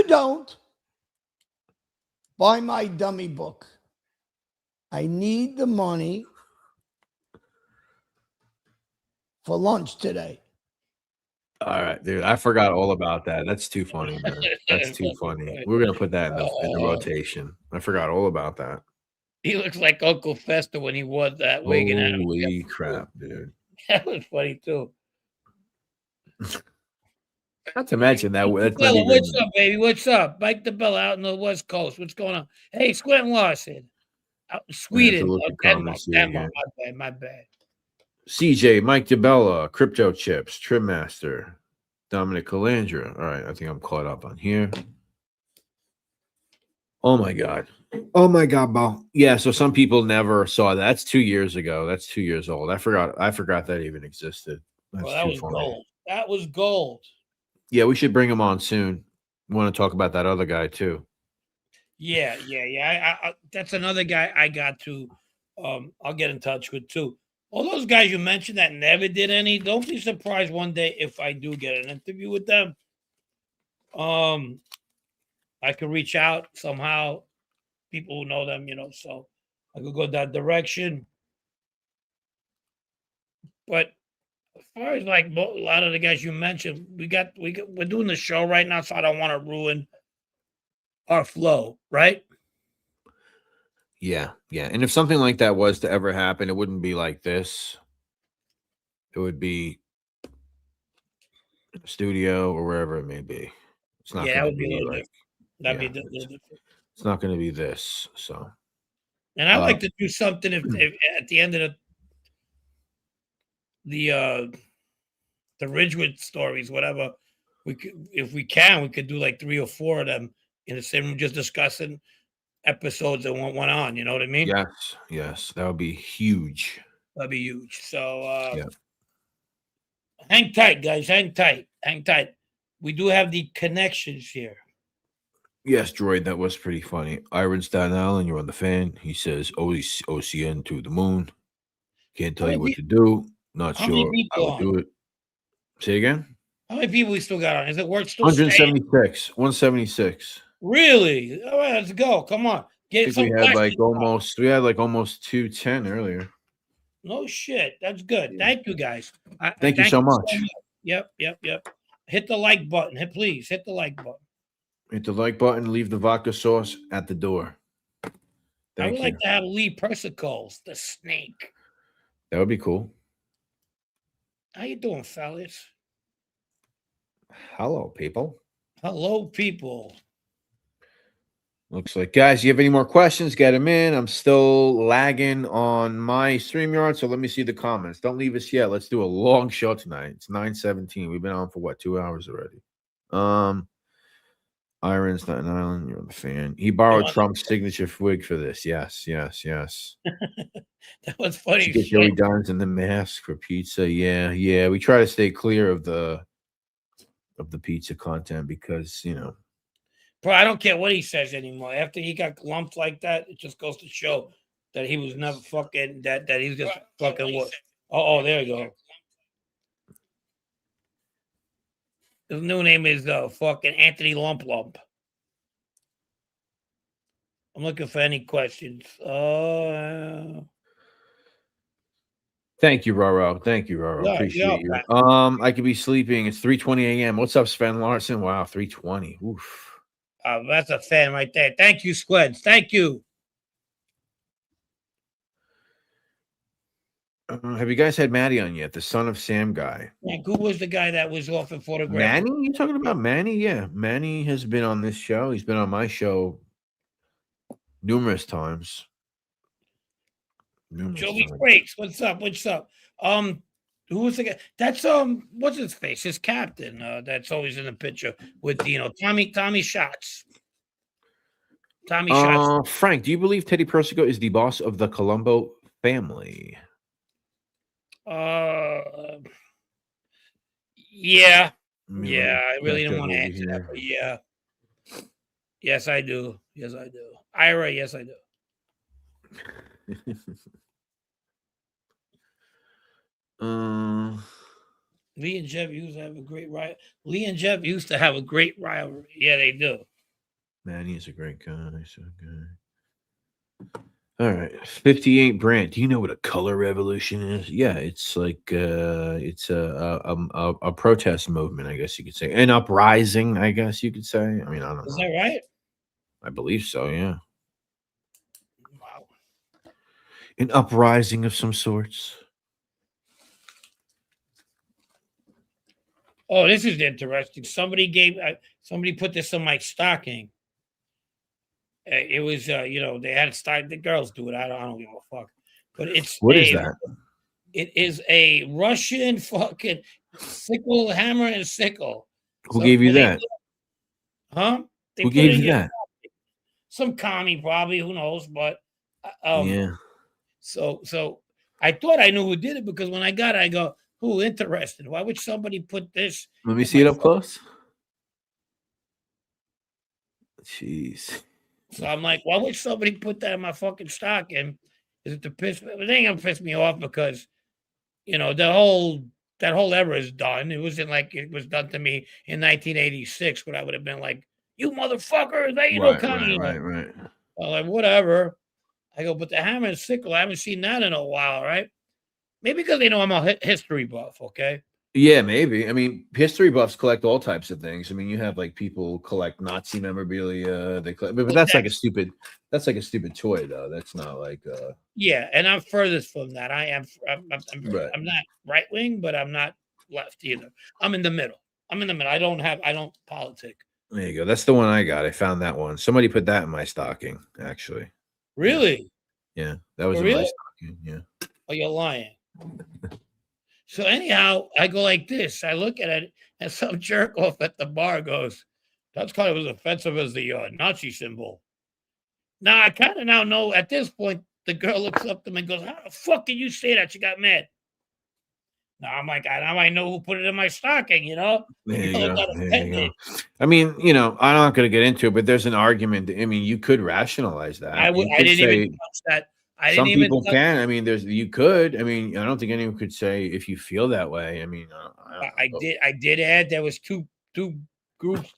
Don't buy my dummy book. I need the money for lunch today. All right, dude. I forgot all about that. That's too funny, man. That's too funny. We're gonna put that in the rotation. I forgot all about that. He looks like Uncle Fester when he wore that wig. Holy crap, dude. That was funny too. Not to mention that. That's not Bella, even... what's up, baby? What's up? Mike DeBella out in the West Coast. What's going on? Hey, Squint Larson. Out in Sweden. My bad. CJ, Mike DeBella, Crypto Chips, Trim Master, Dominic Calandra. All right, I think I'm caught up on here. Oh my God, Bo. Yeah, so some people never saw that. That's 2 years ago. That's 2 years old. I forgot that even existed. That's that was funny. Gold. That was gold. Yeah, we should bring him on soon. We want to talk about that other guy too. Yeah. I that's another guy I got to. I'll get in touch with too. All those guys you mentioned that never did any, don't be surprised one day if I do get an interview with them. I could reach out somehow, people who know them, so I could go that direction. But as far as like a lot of the guys you mentioned, we're doing the show right now, so I don't want to ruin our flow, right? Yeah. And if something like that was to ever happen, it wouldn't be like this. It would be a studio or wherever it may be. It's not going to be like it's not going to be this. So, and I'd like to do something if at the end of the Ridgewood stories, whatever, we could do like 3 or 4 of them in the same room, just discussing episodes that went on. You know what I mean? Yes, that would be huge. That'd be huge. So hang tight, guys. Hang tight. We do have the connections here. Yes, Droid, that was pretty funny. Iron Staten Island, you're on the fan. He says OCN to the moon. Can't tell you what to do. Not sure I would do it. Say again? How many people we still got on? Is it worth still 176. 176. Really? All right, let's go. Come on. I Get think some we had questions. like almost 210 earlier. No shit. That's good. Yeah. Thank you, guys. Thank you so much. Yep. Hit the like button. Please hit the like button. Hit the like button. Leave the vodka sauce at the door. I would Thank you. like to have Lee Persicles, the snake. That would be cool. How you doing, fellas? Hello, people. Hello, people. Looks like, guys, you have any more questions? Get them in. I'm still lagging on my StreamYard, so let me see the comments. Don't leave us yet. Let's do a long show tonight. It's 9:17. We've been on for what, 2 hours already? Iron Staten Island, you're the fan. He borrowed Trump's signature wig for this. Yes. That was funny. Get Joey Dimes and the mask for pizza. Yeah. We try to stay clear of the pizza content because Bro, I don't care what he says anymore. After he got lumped like that, it just goes to show that he was never fucking that he's just fucking what. Oh, there you go. His new name is fucking Anthony Lump. I'm looking for any questions. Thank you, Roro. Yeah, Appreciate you. I could be sleeping. It's 3:20 a.m. What's up, Sven Larson? Wow, 3:20. Oof. That's a fan right there. Thank you, Squeds. Thank you. Have you guys had Matty on yet? The Son of Sam guy. Yeah, who was the guy that was off in photograph? Manny? You talking about Manny? Yeah, Manny has been on this show. He's been on my show numerous times. Joey Breaks. What's up? Who was the guy? That's what's his face? His captain. That's always in the picture with Tommy Shots. Tommy Shots. Frank, do you believe Teddy Persico is the boss of the Colombo family? Yeah. I really don't want to answer that, but yeah. Yes, I do. Ira, yes, I do. Lee and Jeff used to have a great rivalry. Yeah, they do. Man, he's a great guy. All right, 58 Brand. Do you know what a color revolution is? Yeah, it's like it's a protest movement, I guess you could say, an uprising, I guess you could say. I mean, I don't know. Is that right? I believe so. Yeah. Wow. An uprising of some sorts. Oh, this is interesting. Somebody put this on my stocking. It was, they had to start the girls do it. I don't give a fuck. But it's what is that? It is a Russian fucking sickle, hammer and sickle. Who gave you that? Who gave you that? Some commie, probably. Who knows? But yeah. So I thought I knew who did it because when I got it, I go, "Who interested? Why would somebody put this?" Let me see it up close. Jeez. So I'm like, why would somebody put that in my fucking stocking? Is it to piss me? It ain't gonna piss me off because, that whole era is done. It wasn't like it was done to me in 1986 when I would have been like, "You motherfuckers, they ain't no coming." Right. I'm like, whatever. I go, but the hammer and sickle, I haven't seen that in a while, right? Maybe because they know I'm a history buff, okay? Yeah, maybe. I mean, history buffs collect all types of things. I mean, you have like people collect Nazi memorabilia. They collect, but that's like a stupid. That's like a stupid toy, though. That's not like. Yeah, and I'm furthest from that. I'm not right wing, but I'm not left either. I'm in the middle. I don't politic. There you go. That's the one I got. I found that one. Somebody put that in my stocking, actually. Really? Yeah, that was in my stocking. Yeah. Oh, you're lying. So anyhow, I go like this. I look at it, and some jerk off at the bar goes, "That's kind of as offensive as the Nazi symbol." Now I kind of now know at this point. The girl looks up to me and goes, "How the fuck can you say that?" She got mad. Now I'm like, now I know who put it in my stocking. There you go. I mean, I'm not going to get into it, but there's an argument. I mean, you could rationalize that. I didn't even touch that. Some people can. I mean, you could. I mean, I don't think anyone could say if you feel that way. I mean, I did add there was two groups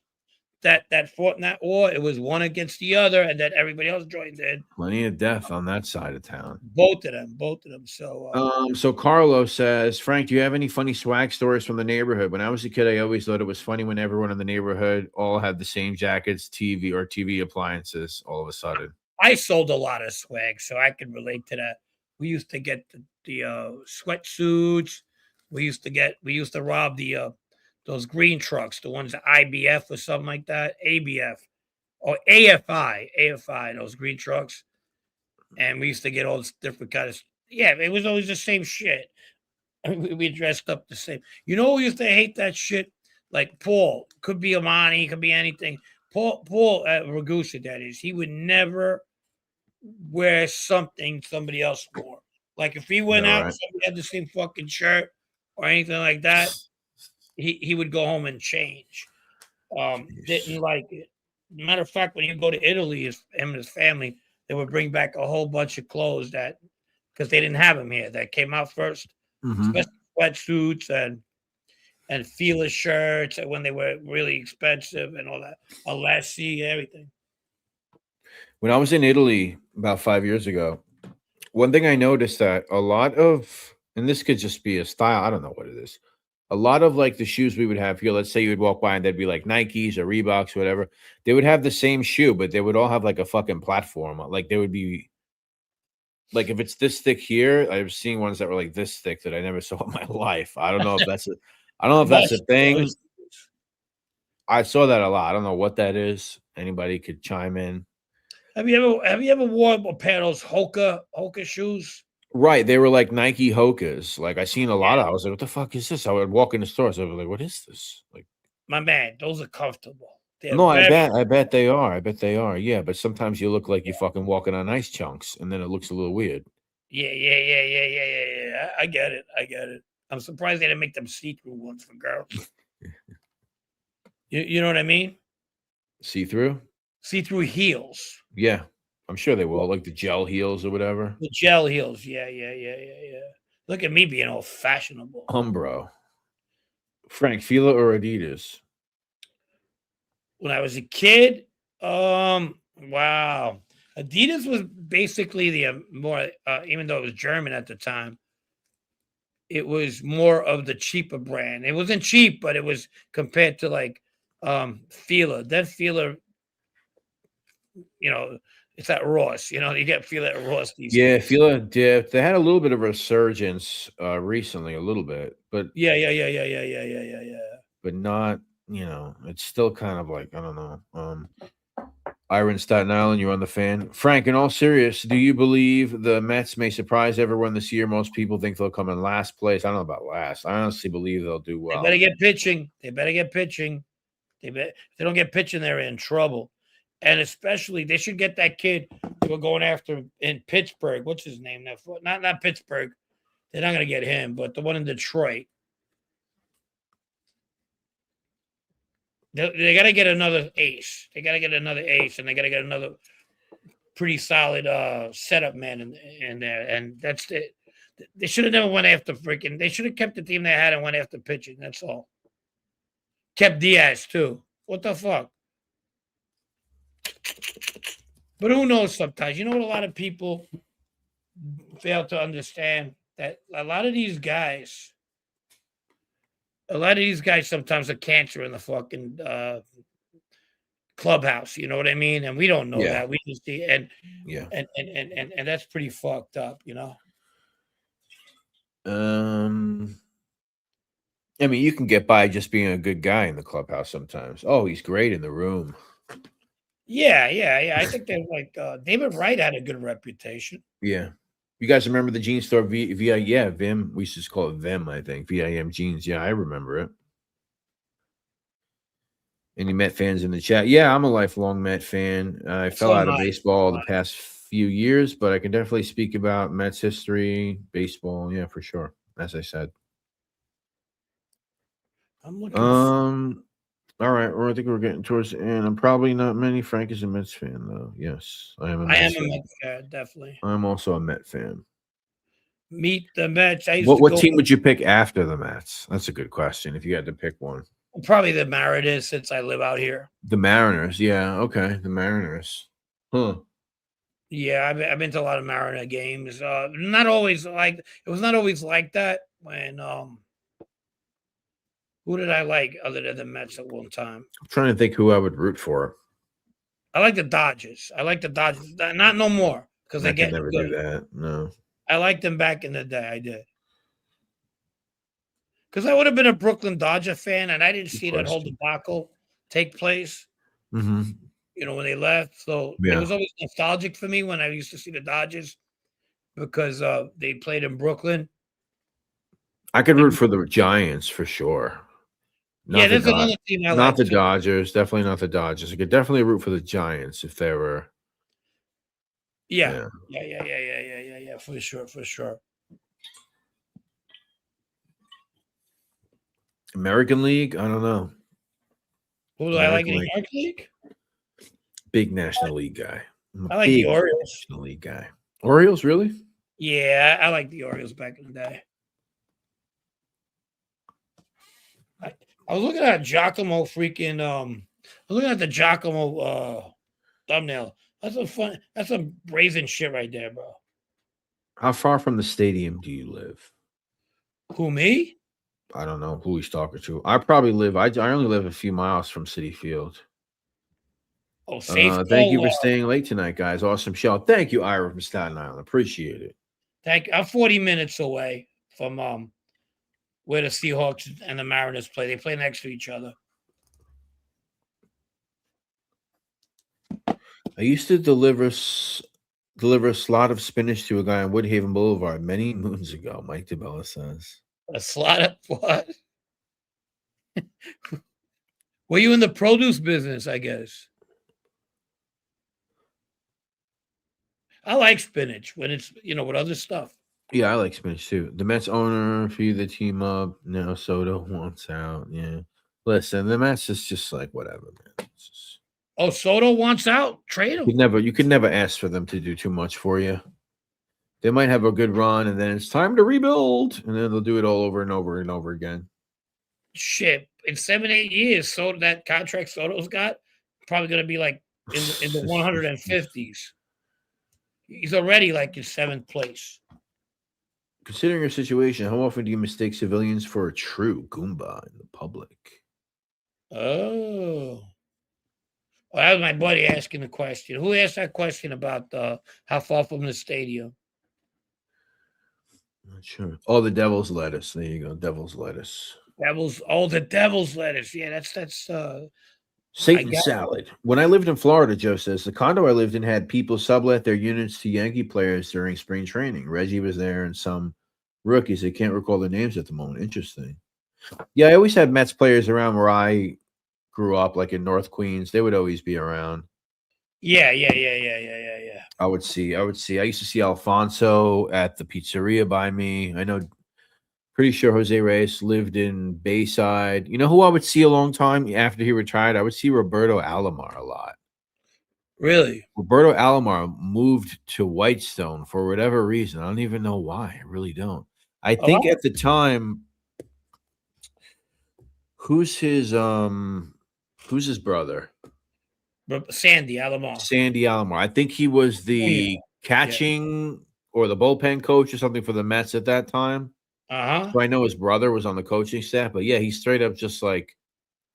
that fought in that war, it was one against the other, and then everybody else joined in. Plenty of death on that side of town. Both of them. So Carlos says, Frank, do you have any funny swag stories from the neighborhood? When I was a kid, I always thought it was funny when everyone in the neighborhood all had the same jackets, TV appliances all of a sudden. I sold a lot of swag, so I can relate to that. We used to get the sweatsuits. We used to rob the those green trucks, the ones that IBF or something like that, ABF or AFI, those green trucks. And we used to get all this different kind of, it was always the same shit. I mean, we dressed up the same. You know who used to hate that shit? Like Paul, could be Amani, could be anything. Paul at Ragusa, that is, he would never wear something somebody else wore. Like if he went out and somebody had the same fucking shirt or anything like that, he would go home and change. Didn't like it. Matter of fact, when you go to Italy, him and his family, they would bring back a whole bunch of clothes that, because they didn't have them here, that came out first, especially sweatsuits and Fila shirts, and when they were really expensive and all that, Alessi, everything. When I was in Italy about 5 years ago, one thing I noticed that a lot of, and this could just be a style, I don't know what it is. A lot of like the shoes we would have here, let's say you would walk by and they'd be like Nikes or Reeboks or whatever. They would have the same shoe, but they would all have like a fucking platform. Like they would be like, if it's this thick here, I've seen ones that were like this thick that I never saw in my life. I don't know if that's a thing. I saw that a lot. I don't know what that is. Anybody could chime in. Have you ever worn a pair of those Hoka shoes? Right, they were like Nike Hokas. Like I seen a lot of. I was like, "What the fuck is this?" I would walk in the stores. I was like, "What is this?" Like, my man, those are comfortable. No, I bet they are. I bet they are. Yeah, but sometimes you look like you're fucking walking on ice chunks, and then it looks a little weird. Yeah. I get it. I'm surprised they didn't make them see-through ones for girls. You know what I mean? See-through? See-through heels. Yeah, I'm sure they will, like the gel heels or whatever. The gel heels. Yeah. Look at me being all fashionable. Umbro. Frank, Fila or Adidas? When I was a kid, wow. Adidas was basically the more, even though it was German at the time, it was more of the cheaper brand. It wasn't cheap, but it was compared to like Fila. Then Fila, it's at Ross. You get Fila at Ross these days. Fila dipped. They had a little bit of a resurgence recently, a little bit, but yeah. But not, it's still kind of like, I don't know. Ira in Staten Island, you're on the Fan. Frank, in all seriousness, do you believe the Mets may surprise everyone this year? Most people think they'll come in last place. I don't know about last. I honestly believe they'll do well. They better get pitching. If they don't get pitching, they're in trouble. And especially, they should get that kid they were going after in Pittsburgh. What's his name? Not Pittsburgh. They're not going to get him, but the one in Detroit. They got to get another ace. And they got to get another pretty solid setup man in there. And that's it. They should have never went after freaking. They should have kept the team they had and went after pitching. That's all. Kept Diaz too. What the fuck? But who knows sometimes? You know what a lot of people fail to understand? That a lot of these guys sometimes are cancer in the fucking clubhouse. You know what I mean? And we don't know that. We just see and that's pretty fucked up. I mean, you can get by just being a good guy in the clubhouse sometimes. Oh, he's great in the room. Yeah. I think they're like David Wright had a good reputation. Yeah. You guys remember the jeans store Vim? We used to just call it Vim, I think. VIM jeans. Yeah, I remember it. Any Met fans in the chat? Yeah, I'm a lifelong Met fan. I fell out of baseball the past few years, but I can definitely speak about Mets history, baseball. Yeah, for sure. As I said. I'm looking. All right. Well, I think we're getting towards the end. I'm probably not many. Frank is a Mets fan, though. Yes, I am. I am a Mets fan, definitely. I'm also a Met fan. Meet the Mets. What team would you pick after the Mets? That's a good question. If you had to pick one. Probably the Mariners, since I live out here. The Mariners, yeah, okay, the Mariners. Huh. Yeah, I've been to a lot of Mariner games. Not always like it was not always like that when who did I like other than the Mets at one time? I'm trying to think who I would root for. I like the Dodgers. I like the Dodgers. Not no more because I they could get never do that. No. I liked them back in the day. I did. Because I would have been a Brooklyn Dodger fan, and I didn't see that whole debacle take place. Mm-hmm. You know, when they left. So it was always nostalgic for me when I used to see the Dodgers because they played in Brooklyn. I could root for the Giants for sure. Not that's another team I like. Not the Dodgers. Definitely not the Dodgers. I could definitely root for the Giants if they were. Yeah, for sure. American League? I don't know. Who do I like in the American League? Big National League guy. I like the Orioles. National League guy. Orioles, really? Yeah, I like the Orioles back in the day. I was looking at Giacomo freaking I was looking at the Giacomo thumbnail. That's some brazen shit right there, bro. How far from the stadium do you live? Who, me? I don't know who he's talking to. I probably live. I only live a few miles from Citi Field. Oh, safe. Thank you for staying late tonight, guys. Awesome show. Thank you, Ira from Staten Island. Appreciate it. Thank you. I'm 40 minutes away from where the Seahawks and the Mariners play. They play next to each other. I used to deliver a slot of spinach to a guy on Woodhaven Boulevard many moons ago. Mike DeBella says. A slot of what? Were you in the produce business, I guess? I like spinach when it's, with other stuff. Yeah, I like spinach too. The Mets owner feed the team up. Now Soto wants out. Yeah. Listen, the Mets is just like whatever, man. Oh, Soto wants out? Trade him. You could never ask for them to do too much for you. They might have a good run, and then it's time to rebuild, and then they'll do it all over and over and over again. Shit, in 7-8 years, so that contract Soto's got probably going to be like in the 150s. He's already like in 7th place. Considering your situation, how often do you mistake civilians for a true Goomba in the public? Oh. Well, that was my buddy asking the question. Who asked that question about how far from the stadium? Not sure. Oh, the devil's lettuce. There you go. Devil's lettuce. The devil's lettuce. Yeah, that's Satan salad. When I lived in Florida, Joe says, the condo I lived in had people sublet their units to Yankee players during spring training. Reggie was there and some rookies. I can't recall their names at the moment. Interesting. Yeah, I always had Mets players around where I grew up, like in North Queens. They would always be around. Yeah. I would see. I used to see Alfonso at the pizzeria by me. I know. Pretty sure Jose Reyes lived in Bayside. You know who I would see a long time after he retired? I would see Roberto Alomar a lot. Really? Roberto Alomar moved to Whitestone for whatever reason. I don't even know why. I really don't. I think at the time, who's his brother? Sandy Alomar. Sandy Alomar. I think he was the catching or the bullpen coach or something for the Mets at that time. So I know his brother was on the coaching staff, but yeah, he straight up just like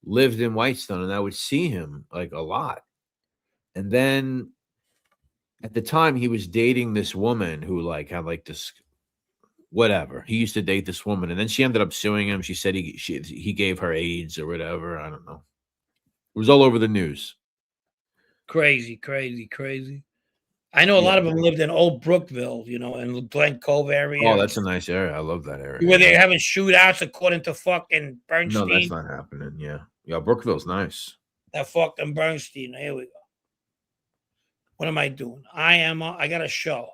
lived in Whitestone, and I would see him like a lot. And then at the time, he was dating this woman who like had like this whatever. He used to date this woman, and then she ended up suing him. She said he gave her AIDS or whatever. I don't know. It was all over the news. Crazy. I know a lot of them lived in Old Brookville, in Glen Cove area. Oh, that's a nice area. I love that area. Where they're having shootouts according to fucking Bernstein. No, that's not happening. Yeah, Brookville's nice. That fucking Bernstein. Here we go. What am I doing? I got a show.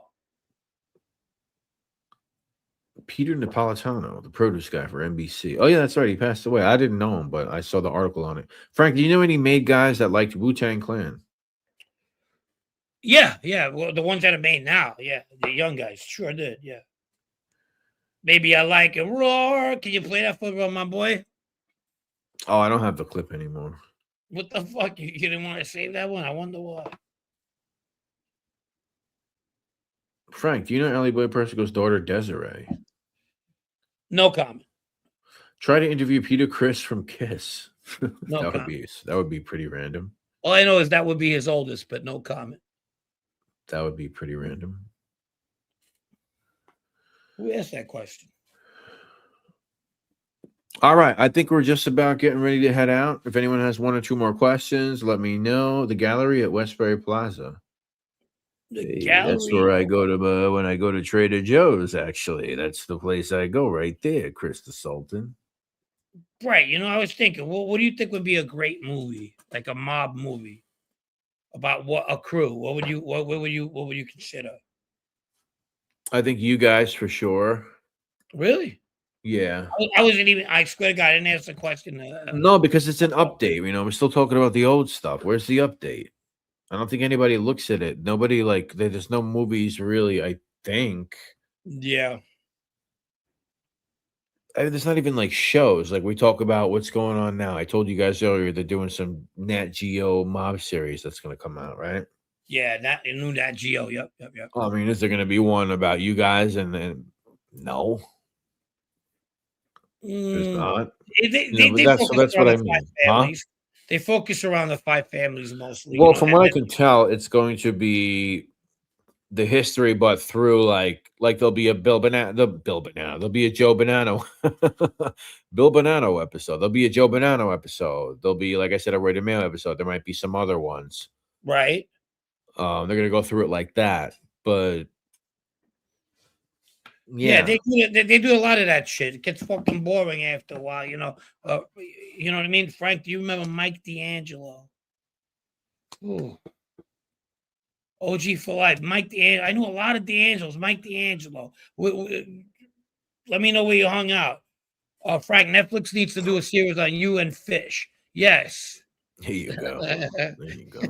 Peter Napolitano, the produce guy for NBC. Oh, yeah, that's right. He passed away. I didn't know him, but I saw the article on it. Frank, do you know any made guys that liked Wu-Tang Clan? Yeah. Well, the ones that are made now. Yeah. The young guys sure did. Yeah. Maybe I like it. Roar. Can you play that for my boy? Oh, I don't have the clip anymore. What the fuck? You didn't want to save that one? I wonder why. Frank, do you know Ellie Boy Persico's daughter, Desiree? No comment. Try to interview Peter Criss from Kiss. No that comment. would be pretty random. All I know is that would be his oldest, but no comment. That would be pretty random. Who asked that question? All right. I think we're just about getting ready to head out. If anyone has one or two more questions, let me know. The gallery at Westbury Plaza. The gallery. That's where I go to when I go to Trader Joe's, actually. That's the place I go right there, Chris the Sultan. Right. You know, I was thinking, what do you think would be a great movie? Like a mob movie about what a crew? What would you consider? I think you guys for sure. Really? Yeah. I wasn't even, I swear to God, I didn't ask the question. No, because it's an update. You know, we're still talking about the old stuff. Where's the update? I don't think anybody looks at it. Nobody, like, there's no movies really, I think. Yeah. There's not even like shows. Like, we talk about what's going on now. I told you guys earlier they're doing some Nat Geo mob series that's going to come out, right? Yeah, new Nat Geo. Yep. I mean, is there going to be one about you guys? And then no. There's not. That's what I mean. Huh? They focus around the 5 families mostly. Well, from what I can tell, it's going to be the history, but through like there'll be a There'll be a Joe Bonanno, Bill Bonanno episode. There'll be a Joe Bonanno episode. There'll be, like I said, a Rated Mail episode. There might be some other ones. Right. They're gonna go through it like that, but yeah, they do a lot of that shit. It gets fucking boring after a while, you know. You know what I mean, Frank? Do you remember Mike D'Angelo? Ooh. OG for life, Mike D'Angelo. I knew a lot of D'Angelos. Mike D'Angelo. Let me know where you hung out. Frank, Netflix needs to do a series on you and Fish. Yes. Here you go. There you go.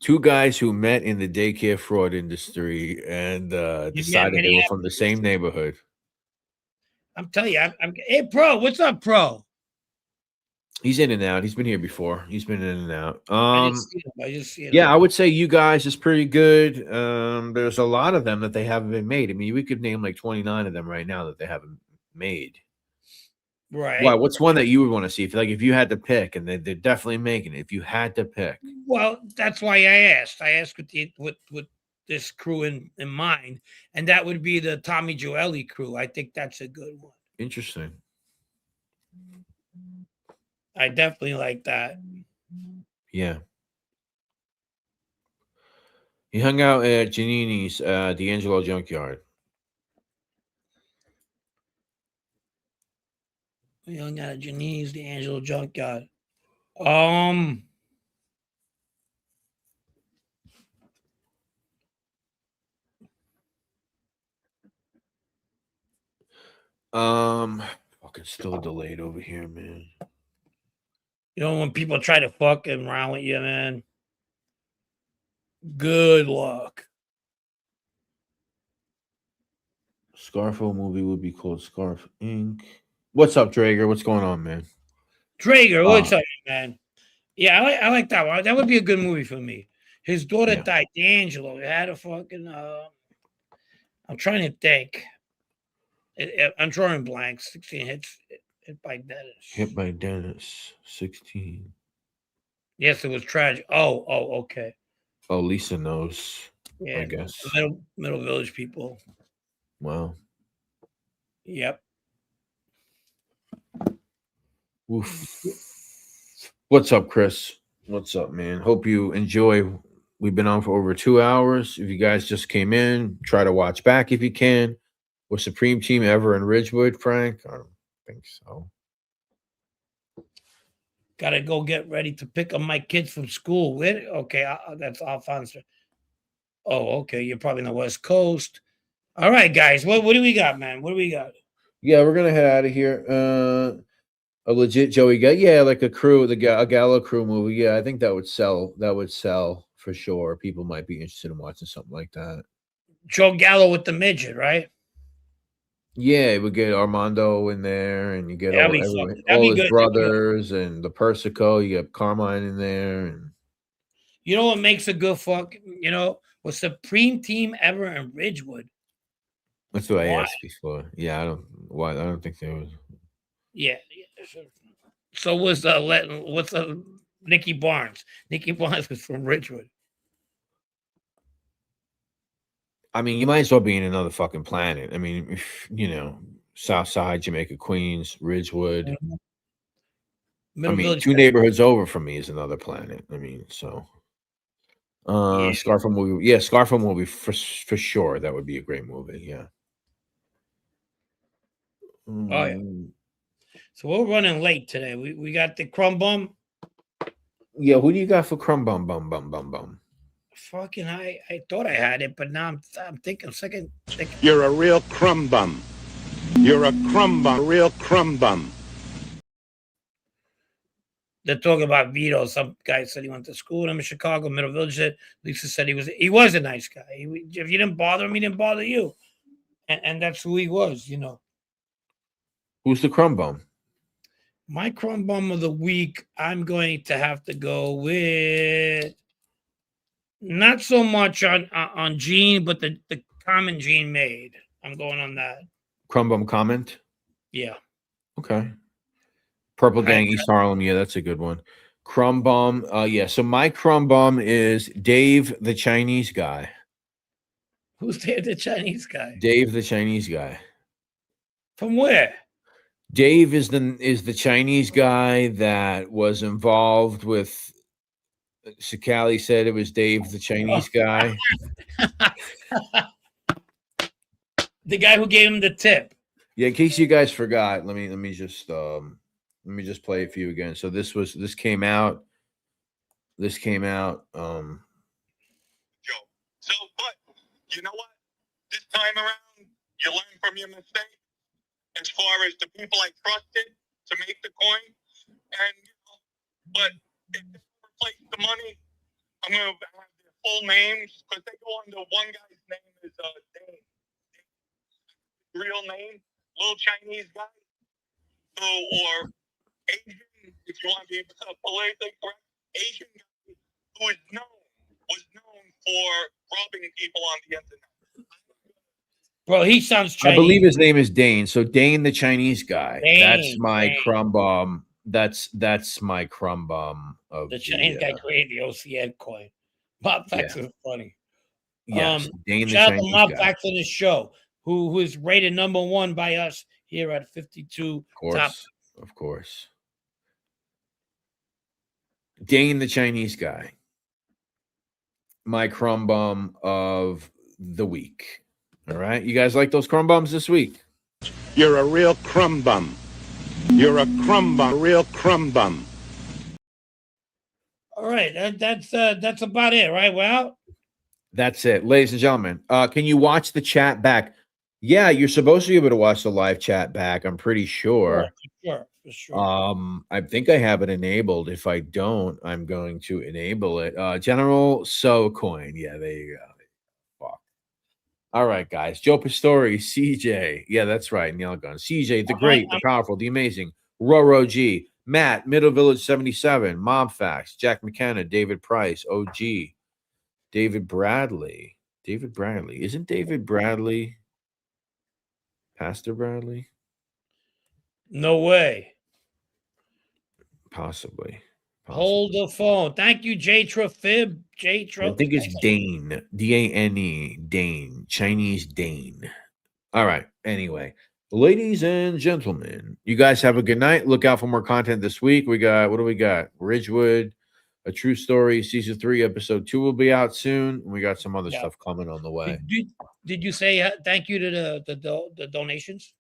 Two guys who met in the daycare fraud industry and decided they were from the same neighborhood. I'm telling you, hey, Pro, what's up, Pro? He's in and out. He's been here before. He's been in and out. I just see him. Yeah, I would say you guys is pretty good. There's a lot of them that they haven't been made. I mean, we could name like 29 of them right now that they haven't made. Right. Why? What's one that you would want to see? If you had to pick, and they're definitely making it. If you had to pick, well, that's why I asked. I asked with this crew in mind, and that would be the Tommy Joeli crew. I think that's a good one. Interesting. I definitely like that. Yeah. He hung out at Giannini's D'Angelo Junkyard. We hung out at Giannini's D'Angelo Junkyard. Fucking still delayed over here, man. You know, when people try to fucking around with you, man. Good luck. Scarfo movie would be called Scarf Inc. What's up, Drager? What's going on, man? Drager, what's up, man? Yeah, I like that one. That would be a good movie for me. His daughter died, D'Angelo. It had a fucking. I'm trying to think. I'm drawing blanks. 16 hits. Hit by Dennis. Hit by Dennis. 16. Yes, it was tragic. Oh, okay. Oh, Lisa knows. Yeah, I guess. Middle Village people. Wow. Yep. Oof. What's up, Chris? What's up, man? Hope you enjoy. We've been on for over 2 hours. If you guys just came in, try to watch back if you can. Was Supreme Team ever in Ridgewood, Frank? I don't think so. Gotta go get ready to pick up my kids from school. Okay, that's Alfonso. Oh, okay. You're probably on the West Coast. All right, guys. What do we got, man? What do we got? Yeah, we're gonna head out of here. A legit Joey guy. Yeah, like a crew, a Gallo crew movie. Yeah, I think that would sell. That would sell for sure. People might be interested in watching something like that. Joe Gallo with the midget, right? Yeah, we get Armando in there, and you get That'd all be everybody, fucking. That'd all be his good. That'd be good. brothers and the Persico. You get Carmine in there, and You know what makes a good fuck? You know, was Supreme Team ever in Ridgewood? that's what I Why? asked before. Yeah, I don't think there was. Yeah. So was what's Nicky Barnes? Nicky Barnes was from Ridgewood. I mean, you might as well be in another fucking planet. I mean, you know, South Side, Jamaica, Queens, Ridgewood. Middle Village. 2 neighborhoods over from me is another planet. I mean, so Yeah. Scarfo movie. Yeah, Scarfo movie for sure. That would be a great movie. Yeah. Oh yeah. So we're running late today. We got the Crumb Bum. Yeah, who do you got for Crumb Bum? Fucking I thought I had it, but now I'm thinking second. You're a real crumb bum. You're a crumb bum, real crumb bum. They're talking about Vito. Some guy said he went to school with him in Chicago, Middle Village. Lisa said he was a nice guy. If you didn't bother him, he didn't bother you, and that's who he was. You know. Who's the Crumb Bum? My Crumb Bum of the week, I'm going to have to go with not so much on Gene, but the comment Gene made. I'm going on that. Crumb Bum comment? Yeah. Okay. Purple Gang, East Harlem. Yeah, that's a good one. Crumb Bum. Yeah. So my Crumb Bum is Dave, the Chinese guy. Who's Dave, the Chinese guy? Dave, the Chinese guy. From where? Dave is the Chinese guy that was involved with. Sakali said it was Dave, the Chinese guy. The guy who gave him the tip. Yeah, in case you guys forgot, let me just play it for you again. So this came out. Joe. So, but you know what? This time around, you learn from your mistake. As far as the people I trusted to make the coin, and but if they replace the money, I'm gonna have their full names because they go under one guy's name is Dane. Real name, little Chinese guy. So or Asian, if you want to be politically correct, Asian guy who was known for robbing people on the internet. Bro, he sounds Chinese. I believe his name is Dane. So Dane, the Chinese guy. That's my Dane. Crumb Bum. That's my Crumb Bum of the Chinese guy created the OCN coin. Mob Facts is funny. Yes, Dane, the shout out to Chinese Mob guy. Facts on this show, who is rated #1 by us here at 52. Of course. Dane, the Chinese guy. My Crumb Bum of the week. All right. You guys like those Crumb Bums this week? You're a real crumb bum. You're a crumb bum, real crumb bum. All right. That's about it, right? We're out. That's it. Ladies and gentlemen, can you watch the chat back? Yeah, you're supposed to be able to watch the live chat back. I'm pretty sure. For sure. I think I have it enabled. If I don't, I'm going to enable it. General So Coin. Yeah, there you go. Fuck. All right, guys. Joe Pastori, CJ. Yeah, that's right. Neil Gunn. CJ, the great, the powerful, the amazing. Roro G. Matt, Middle Village 77. Mob Facts. Jack McKenna. David Price. OG. David Bradley. Isn't David Bradley Pastor Bradley? No way. Possibly. Hold the phone. Thank you, J-Tro Fib. J-Tro. I think it's Dane. D-A-N-E. Dane. Chinese Dane. All right. Anyway, ladies and gentlemen, you guys have a good night. Look out for more content this week. What do we got? Ridgewood, A True Story, Season 3, Episode 2 will be out soon. We got some other stuff coming on the way. Did you say thank you to the donations?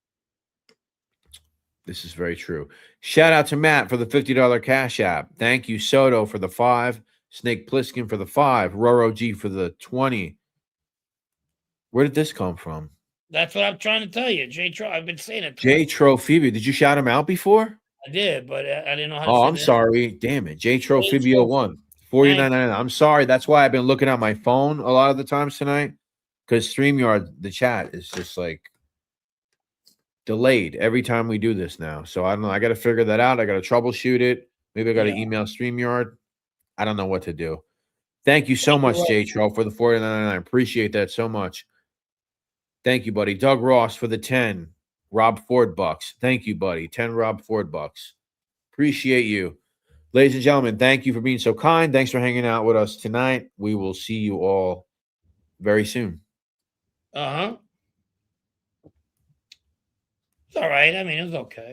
This is very true. Shout out to Matt for the $50 Cash App. Thank you, Soto, for the 5. Snake Plissken for the 5. Roro G for the 20. Where did this come from? That's what I'm trying to tell you. J-Tro, I've been saying it. J-Tro Phoebe. Did you shout him out before? I did, but I didn't know how to Oh, say I'm that. sorry. Damn it. J-Tro Fibio 1. $49.99. I'm sorry. That's why I've been looking at my phone a lot of the times tonight. Because StreamYard, the chat is just like delayed every time we do this now. So I don't know. I got to figure that out. I got to troubleshoot it. Maybe I got to email StreamYard. I don't know what to do. Thank you so much, J. Tro, for the $49.99. I appreciate that so much. Thank you, buddy. Doug Ross for the 10. Rob Ford bucks. Thank you, buddy. 10 Rob Ford bucks. Appreciate you. Ladies and gentlemen, thank you for being so kind. Thanks for hanging out with us tonight. We will see you all very soon. It's all right. I mean, it's okay.